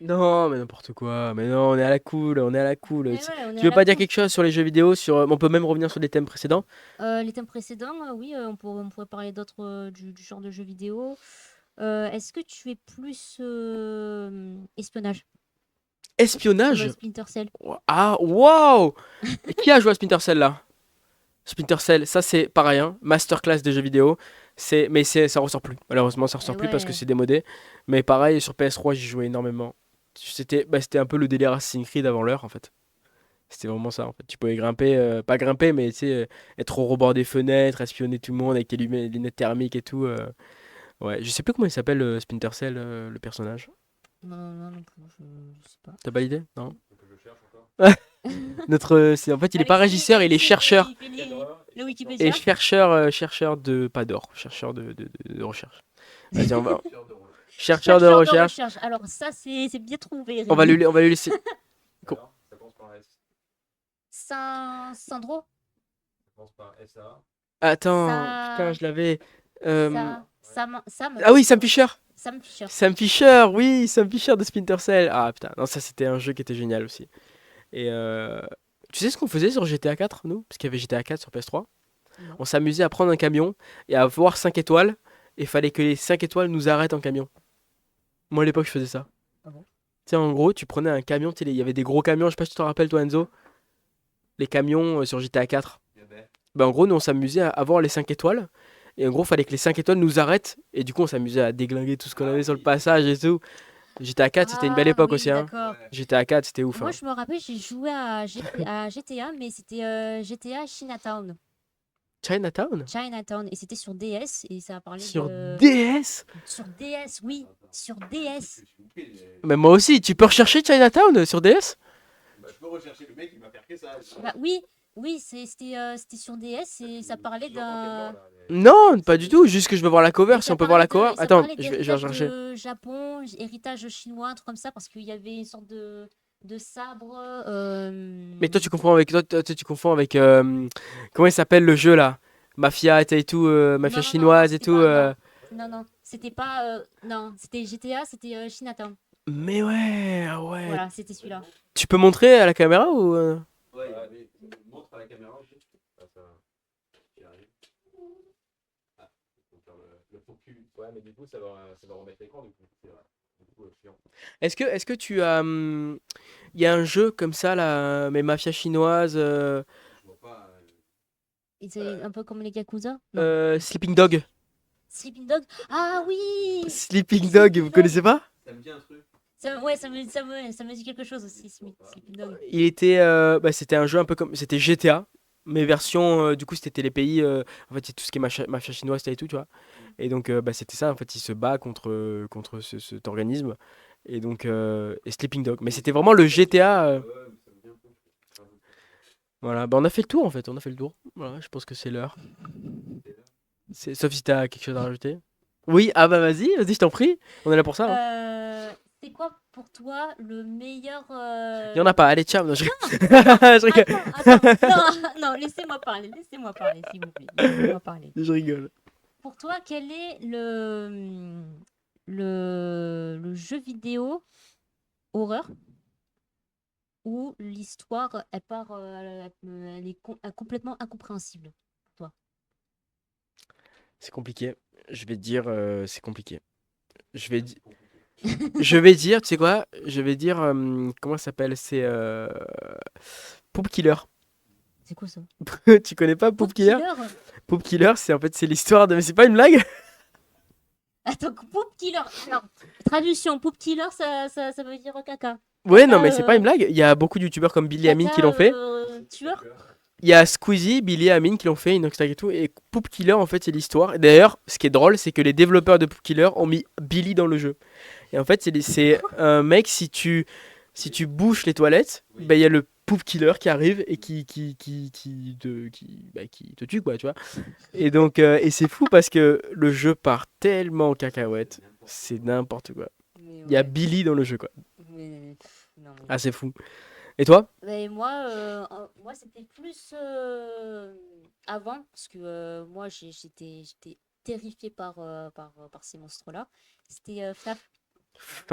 Non, mais n'importe quoi. Mais non, on est à la cool, on est à la cool. Mais ouais, on est Tu à veux la pas dire cool. quelque chose sur les jeux vidéo, on peut même revenir sur les thèmes précédents. Les thèmes précédents, oui, on pourrait parler d'autres du genre de jeux vidéo. Est-ce que tu es plus espionnage, comme Espionnage? Splinter Cell? Ah, waouh! Qui a joué à Splinter Cell là? Splinter Cell, ça c'est pareil, hein, masterclass des jeux vidéo. Ça ressort plus. Malheureusement, ça ressort plus parce que Ouais. c'est démodé. Mais pareil, sur PS3, j'y jouais énormément. C'était un peu le délire Assassin's Creed avant l'heure, en fait. C'était vraiment ça, en fait. Tu pouvais grimper, pas grimper, mais tu sais, être au rebord des fenêtres, espionner tout le monde avec tes lunettes thermiques et tout. Ouais, je sais plus comment il s'appelle Splinter Cell, le personnage. Non plus, je sais pas. T'as pas l'idée? Non? Donc je cherche encore. En fait, il est pas Alexis, régisseur, il est Alexis, chercheur. il fait le Et Wikipédia. chercheur de, pas d'or, chercheur de recherche. Vas-y, chercheur de Chercheur de recherche. recherche. Alors ça, c'est bien trouvé, On va Rémi. lui, on va lui laisser. Co- Alors, ça commence par un S. Sandro. Ça commence par un SA. Attends, Ça- putain, je l'avais. Euh, Sam. Ah oui, Sam Fisher. Sam Fisher. Sam Fisher, oui, Sam Fisher de Splinter Cell. Ah putain, non, ça c'était un jeu qui était génial aussi. Et tu sais ce qu'on faisait sur GTA 4, nous? Parce qu'il y avait GTA 4 sur PS3. Non. On s'amusait à prendre un camion et à voir 5 étoiles. Et fallait que les 5 étoiles nous arrêtent en camion. Moi à l'époque, je faisais ça. Ah bon? Tu sais, en gros, tu prenais un camion, tu sais, il y avait des gros camions, je sais pas si tu te rappelles, toi, Enzo. Les camions sur GTA 4. Ben, en gros, nous on s'amusait à voir les 5 étoiles. Et en gros, fallait que les 5 étoiles nous arrêtent. Et du coup, on s'amusait à déglinguer tout ce qu'on avait sur le passage et tout. GTA 4, c'était une belle époque oui, aussi, hein. d'accord. GTA 4, c'était ouf, Moi, hein. je me rappelle, j'ai joué à GTA, mais c'était GTA Chinatown. Chinatown? Et c'était sur DS, et ça a parlé Sur de... DS? Sur DS, oui, sur DS. Mais moi aussi, tu peux rechercher Chinatown sur DS? Bah, je peux rechercher le mec, il va faire que ça. Bah oui, c'était sur DS, et ça parlait d'un... Non, pas du tout, juste que je veux voir la cover, si Ça on peut voir la parlait cover. ça Attends, parlait je vais d'héritage rechercher. de Japon, héritage chinois, un truc comme ça, parce qu'il y avait une sorte de sabre. Mais toi, tu confonds avec. Tu confonds avec. Comment il s'appelle le jeu là? Mafia et tout, mafia Non, chinoise et c'était tout. pas- non, c'était pas. Non, c'était GTA, c'était Chinatown. Mais ouais, ah ouais. Voilà, c'était celui-là. Tu peux montrer à la caméra ou. Ouais, mais montre à la caméra aussi. Ah, ça... J'y arrive. Ah, faut faire le focus. Ouais, mais du coup, ça va remettre l'écran, du coup. C'est vrai. Du coup, chiant. Est-ce que tu as. Il y a un jeu comme ça là, mais mafia chinoise. Je vois pas. Et c'est un peu comme les Yakuza. Non. Sleeping Dog. Sleeping Dog. Ah oui. Sleeping Dog, vous connaissez pas? Ça me dit un truc. Ouais, ça me dit quelque chose aussi, Sleeping Dog. Il était, c'était un jeu un peu comme, c'était GTA, mais version, du coup c'était les pays, en fait c'est tout ce qui est mafia chinoise et tout, tu vois. Et donc c'était ça, en fait il se bat contre cet organisme. Et donc et Sleeping Dog. Mais c'était vraiment le GTA. Ouais, mais ça me dit un peu. Voilà, bah on a fait le tour en fait, on a fait le tour. Voilà, je pense que c'est l'heure. Sauf si t'as quelque chose à rajouter. Oui, ah bah vas-y, je t'en prie. On est là pour ça, hein. C'est quoi pour toi le meilleur. Il y en a pas, allez, ciao. Non, je je rigole. Attends, non, laissez-moi parler, s'il vous plaît. Laissez-moi parler. Je rigole. Pour toi, quel est le jeu vidéo horreur où l'histoire, elle part, elle est complètement incompréhensible pour toi? C'est compliqué. Je vais te dire, c'est compliqué. Je vais, di- je vais dire, tu sais quoi? Je vais dire, comment ça s'appelle? C'est Poop Killer. C'est quoi ça? Tu connais pas Poop Poop Killer? Killer. Poop Killer, c'est l'histoire de. Mais c'est pas une blague? Attends, Poop Killer. Alors, traduction, Poop Killer, ça veut dire caca. Ouais, non, mais Caca, c'est pas une blague. Il y a beaucoup de youtubeurs comme Billy Amin qui l'ont fait. Tueur. Il y a Squeezie, Billy Amin qui l'ont fait, Inoxtag et tout. Et Poop Killer, en fait, c'est l'histoire. Et d'ailleurs, ce qui est drôle, c'est que les développeurs de Poop Killer ont mis Billy dans le jeu. Et en fait, c'est un mec, si tu bouches les toilettes, Oui. bah, il y a le Poop Killer qui arrive et qui te tue, quoi, tu vois. Et donc, et c'est fou parce que le jeu part tellement en cacahuète. C'est n'importe quoi. Il y a Billy dans le jeu, quoi. Non, mais... Ah, c'est fou. Et toi? Mais moi c'était plus avant, parce que moi j'étais terrifiée par ces monstres-là. C'était FNAF.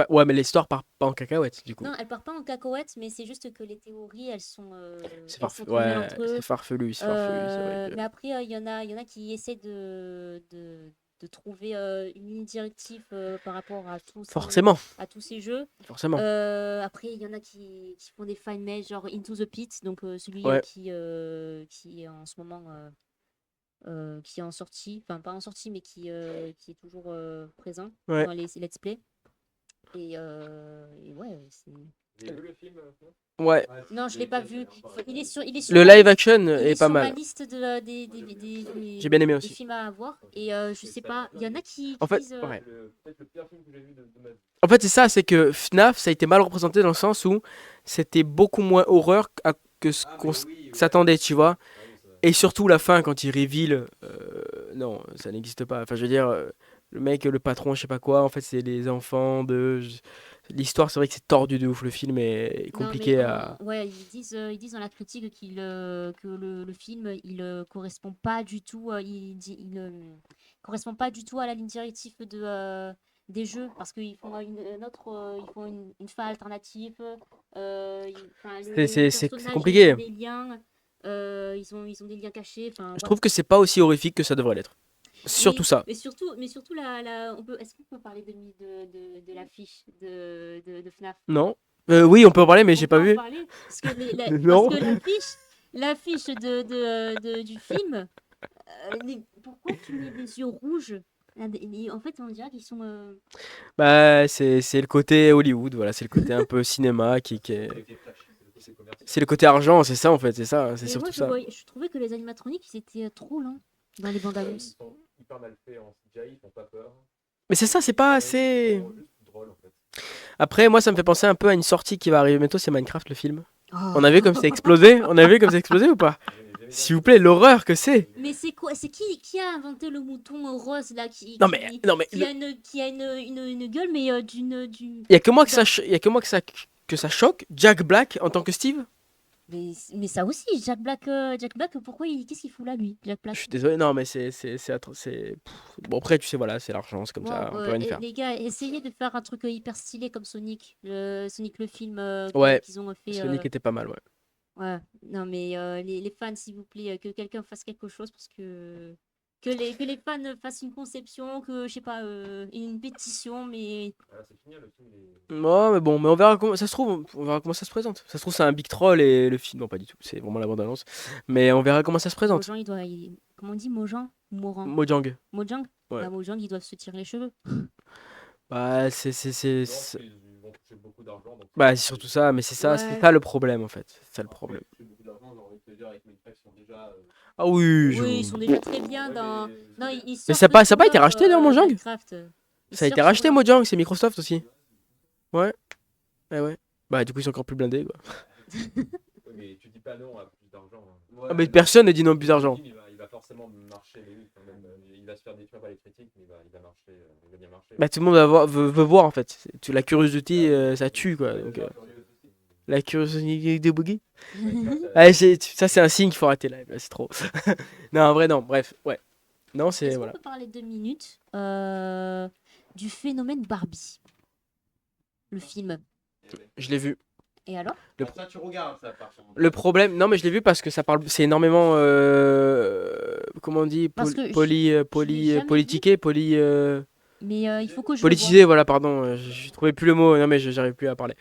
Ouais, mais l'histoire part pas en cacahuète, du coup. Non, elle part pas en cacahuète, mais c'est juste que les théories, elles sont très Ouais, mal entre eux. c'est farfelu, c'est farfelu, c'est vrai que- Mais après, il y en a qui essaient de de trouver une ligne directive par rapport Forcément, à tous ces jeux. forcément. Après, il y en a qui font des fan-made, genre Into the Pit, donc celui Ouais. qui est en ce moment, qui est en sortie, enfin pas en sortie, mais qui est toujours présent Ouais. dans les let's play. Et ouais, c'est... Vous avez vu le film Ouais. Non, je l'ai pas vu. Il est sur Le ma live liste. action Il est est pas sur ma mal. liste J'ai bien aimé des aussi. films à voir. Et je sais pas, il y en a qui En fait, disent. ouais. Peut-être le pire film que j'ai vu de ma vie. En fait, c'est ça, c'est que FNAF, ça a été mal représenté dans le sens où c'était beaucoup moins horreur que ce qu'on s'attendait, tu vois. Ah oui, c'est vrai. Et surtout la fin, quand il reveal, non, ça n'existe pas. Enfin, je veux dire, le mec, le patron, je sais pas quoi, en fait, c'est les enfants de. L'histoire, c'est vrai que c'est tordu de ouf. Le film est Non, mais compliqué à. ouais, ils disent dans la critique que le film, correspond pas du tout, correspond pas du tout à la ligne directive des jeux, parce qu'ils font ils font une fin alternative. Enfin, les C'est personnages, compliqué. ont des liens, ils ont des liens cachés. Enfin, Je voilà. trouve que c'est pas aussi horrifique que ça devrait l'être. Surtout ça. Mais surtout est-ce qu'on peut parler de l'affiche de FNAF? Non? Oui, on peut en parler, mais j'ai On pas peut en vu. parler parce que, Non? l'affiche du film, pourquoi tu mets des yeux rouges? En fait, on dirait qu'ils sont. Bah, c'est le côté Hollywood, voilà, c'est le côté un peu cinéma qui est. Avec des flashs, c'est le côté commercial. C'est le côté argent, c'est ça en fait, c'est ça, c'est Mais moi, surtout ça. je trouvais que les animatroniques, ils étaient trop lents dans les bandes Ils annonces. sont hyper mal faits en CGI, ils font pas peur. Mais c'est ça, c'est pas Ils assez. sont juste drôles en fait. Après, moi, ça me fait penser un peu à une sortie qui va arriver bientôt, c'est Minecraft le film. Oh. On a vu comme c'est explosé? On a vu comme c'est explosé ou pas? J'ai jamais S'il vous plaît, l'horreur que c'est! Mais c'est quoi? C'est qui a inventé le mouton rose là Non mais, non mais, qui a une gueule, mais y a que moi que y a que moi que ça choque. Jack Black en tant que Steve? Mais ça aussi, Jack Black, qu'est-ce qu'il fout là, lui, Jack Je Black? suis désolé, non mais bon après tu sais voilà, c'est l'argent, c'est comme Bon, ça, on peut rien y faire. les gars, essayez de faire un truc hyper stylé comme Sonic, Sonic le film Ouais, qu'ils ont fait. Sonic était pas mal, ouais. Ouais, non mais les fans, s'il vous plaît, que quelqu'un fasse quelque chose parce que les fans fassent une conception, que je sais pas, une pétition, mais Voilà, c'est fini, le film est... Ouais, mais bon, mais on verra comment ça se trouve, on verra comment ça se présente. Ça se trouve, c'est un big troll et le film, non, pas du tout, c'est vraiment la bande-annonce. Mais on verra comment ça se présente. Mojang, comment on dit Mojang ou Moran? Mojang. Mojang? Ouais. Bah, Mojang, ils doivent se tirer les cheveux. Bah, Non, parce qu'ils vont toucher beaucoup d'argent. Donc, bah, c'est surtout ça, mais c'est ça Ouais. le problème en fait. C'est ça le problème. Toucher beaucoup d'argent, j'ai envie de te dire, avec Minecraft, ils sont déjà... Ah oui, Oui, ils sont déjà très bien Ouais, dans. mais- Non, ils Mais sortent ça a de pas été leur, racheté, non, Mojang? Minecraft. Ils Ça a été sortent racheté, sur- Mojang, c'est Microsoft aussi. Ouais. Ouais. Bah, du coup, ils sont encore plus blindés, quoi. Ouais, mais tu dis pas non à plus d'argent. Hein. Ah, mais personne ne dit non plus d'argent. Il va forcément marcher, mais oui, quand même. Il va se faire détruire par les critiques, mais il va marcher, il va bien marcher. Bah, tout le monde veut voir en fait. La curiosité, ça tue, quoi. Donc, la curiosité de Boogie. Ah, ça, c'est un signe qu'il faut arrêter live, là, c'est trop. Non, en vrai, non, bref, ouais. Non, c'est. Est-ce qu'on Voilà. peut parler 2 minutes du phénomène Barbie? Le film. Je l'ai vu. Et alors? Ça, tu regardes, ça, par contre. Le problème, non mais je l'ai vu parce que ça parle, c'est énormément, comment on dit, Parce que je l'ai jamais politiqué, Mais il faut que je le politisé, voilà, pardon, je trouvais plus le mot, non mais j'arrive plus à parler.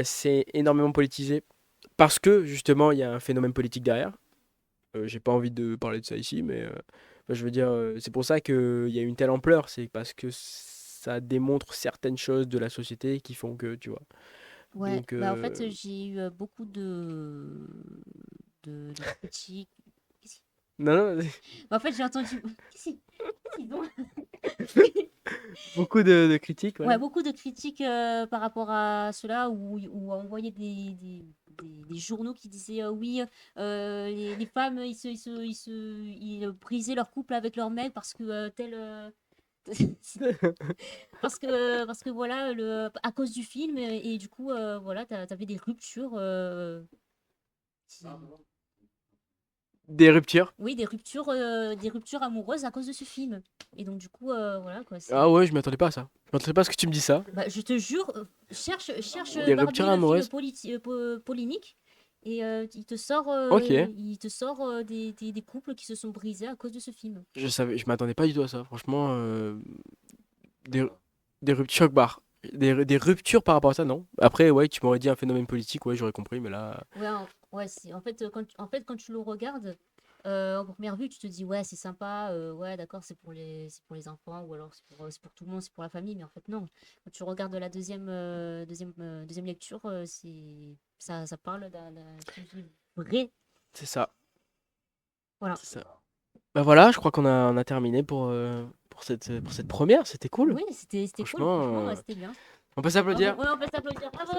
C'est énormément politisé parce que justement il y a un phénomène politique derrière. J'ai pas envie de parler de ça ici, mais je veux dire, c'est pour ça qu'il y a une telle ampleur, c'est parce que ça démontre certaines choses de la société qui font que, tu vois. Ouais, Donc, bah, en fait, j'ai eu beaucoup de critiques. non, non, En fait, j'ai entendu. Qu'est-ce qu'ils ont? beaucoup de critiques, voilà. Ouais, beaucoup de critiques par rapport à cela, où on voyait des journaux qui disaient oui, les femmes, ils brisaient leur couple avec leur mec parce que parce que voilà, à cause du film, et du coup, voilà, t'avais des ruptures. qui- Des ruptures. Oui, des ruptures amoureuses à cause de ce film. Et donc, du coup, voilà quoi. Ah ouais, je m'attendais pas à ça. Je m'attendais pas à ce que tu me dis ça. Bah, je te jure, cherche Des Barbie, ruptures le film amoureuses. polémique, Et Ok. il te sort des couples qui se sont brisés à cause de ce film. Je m'attendais pas du tout à ça. Franchement, des, des ruptures choc barre. Des ruptures par rapport à ça, non. Après, ouais, tu m'aurais dit un phénomène politique, ouais, j'aurais compris, mais là, Ouais, ouais, en fait, quand tu le regardes, en première vue, tu te dis, ouais, c'est sympa, ouais, d'accord, c'est pour les enfants, ou alors c'est pour tout le monde, c'est pour la famille, mais en fait, non. Quand tu regardes la deuxième lecture, ça parle d'un sujet vrai. c'est ça. Voilà. C'est ça. Bah voilà, je crois on a terminé pour cette première. C'était cool. Oui, c'était cool, franchement, Franchement, ouais, c'était bien. on peut Bravo, s'applaudir. ouais, on peut s'applaudir, bravo!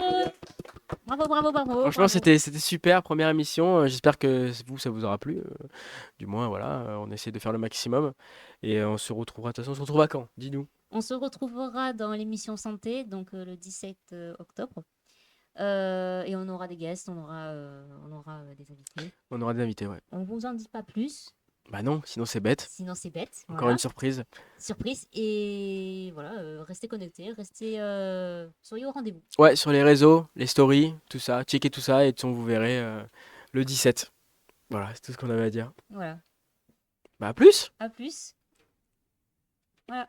Bravo, bravo, bravo, Franchement, bravo. c'était super, première émission. J'espère que vous, ça vous aura plu. Du moins, voilà, on essaie de faire le maximum. Et on se retrouvera. De toute façon, on se retrouve à quand? Dis-nous. On se retrouvera dans l'émission santé, donc le 17 octobre. Et on aura des guests, on aura des invités. On aura des invités, ouais. On vous en dit pas plus, Bah non, sinon c'est bête. sinon c'est bête. Encore une Voilà, surprise. surprise. Et voilà, restez connectés, soyez au rendez-vous. Ouais, sur les réseaux, les stories, tout ça. Checkez tout ça et de toute façon, vous verrez le 17. Voilà, c'est tout ce qu'on avait à dire. Voilà, Bah à plus! à plus. Voilà.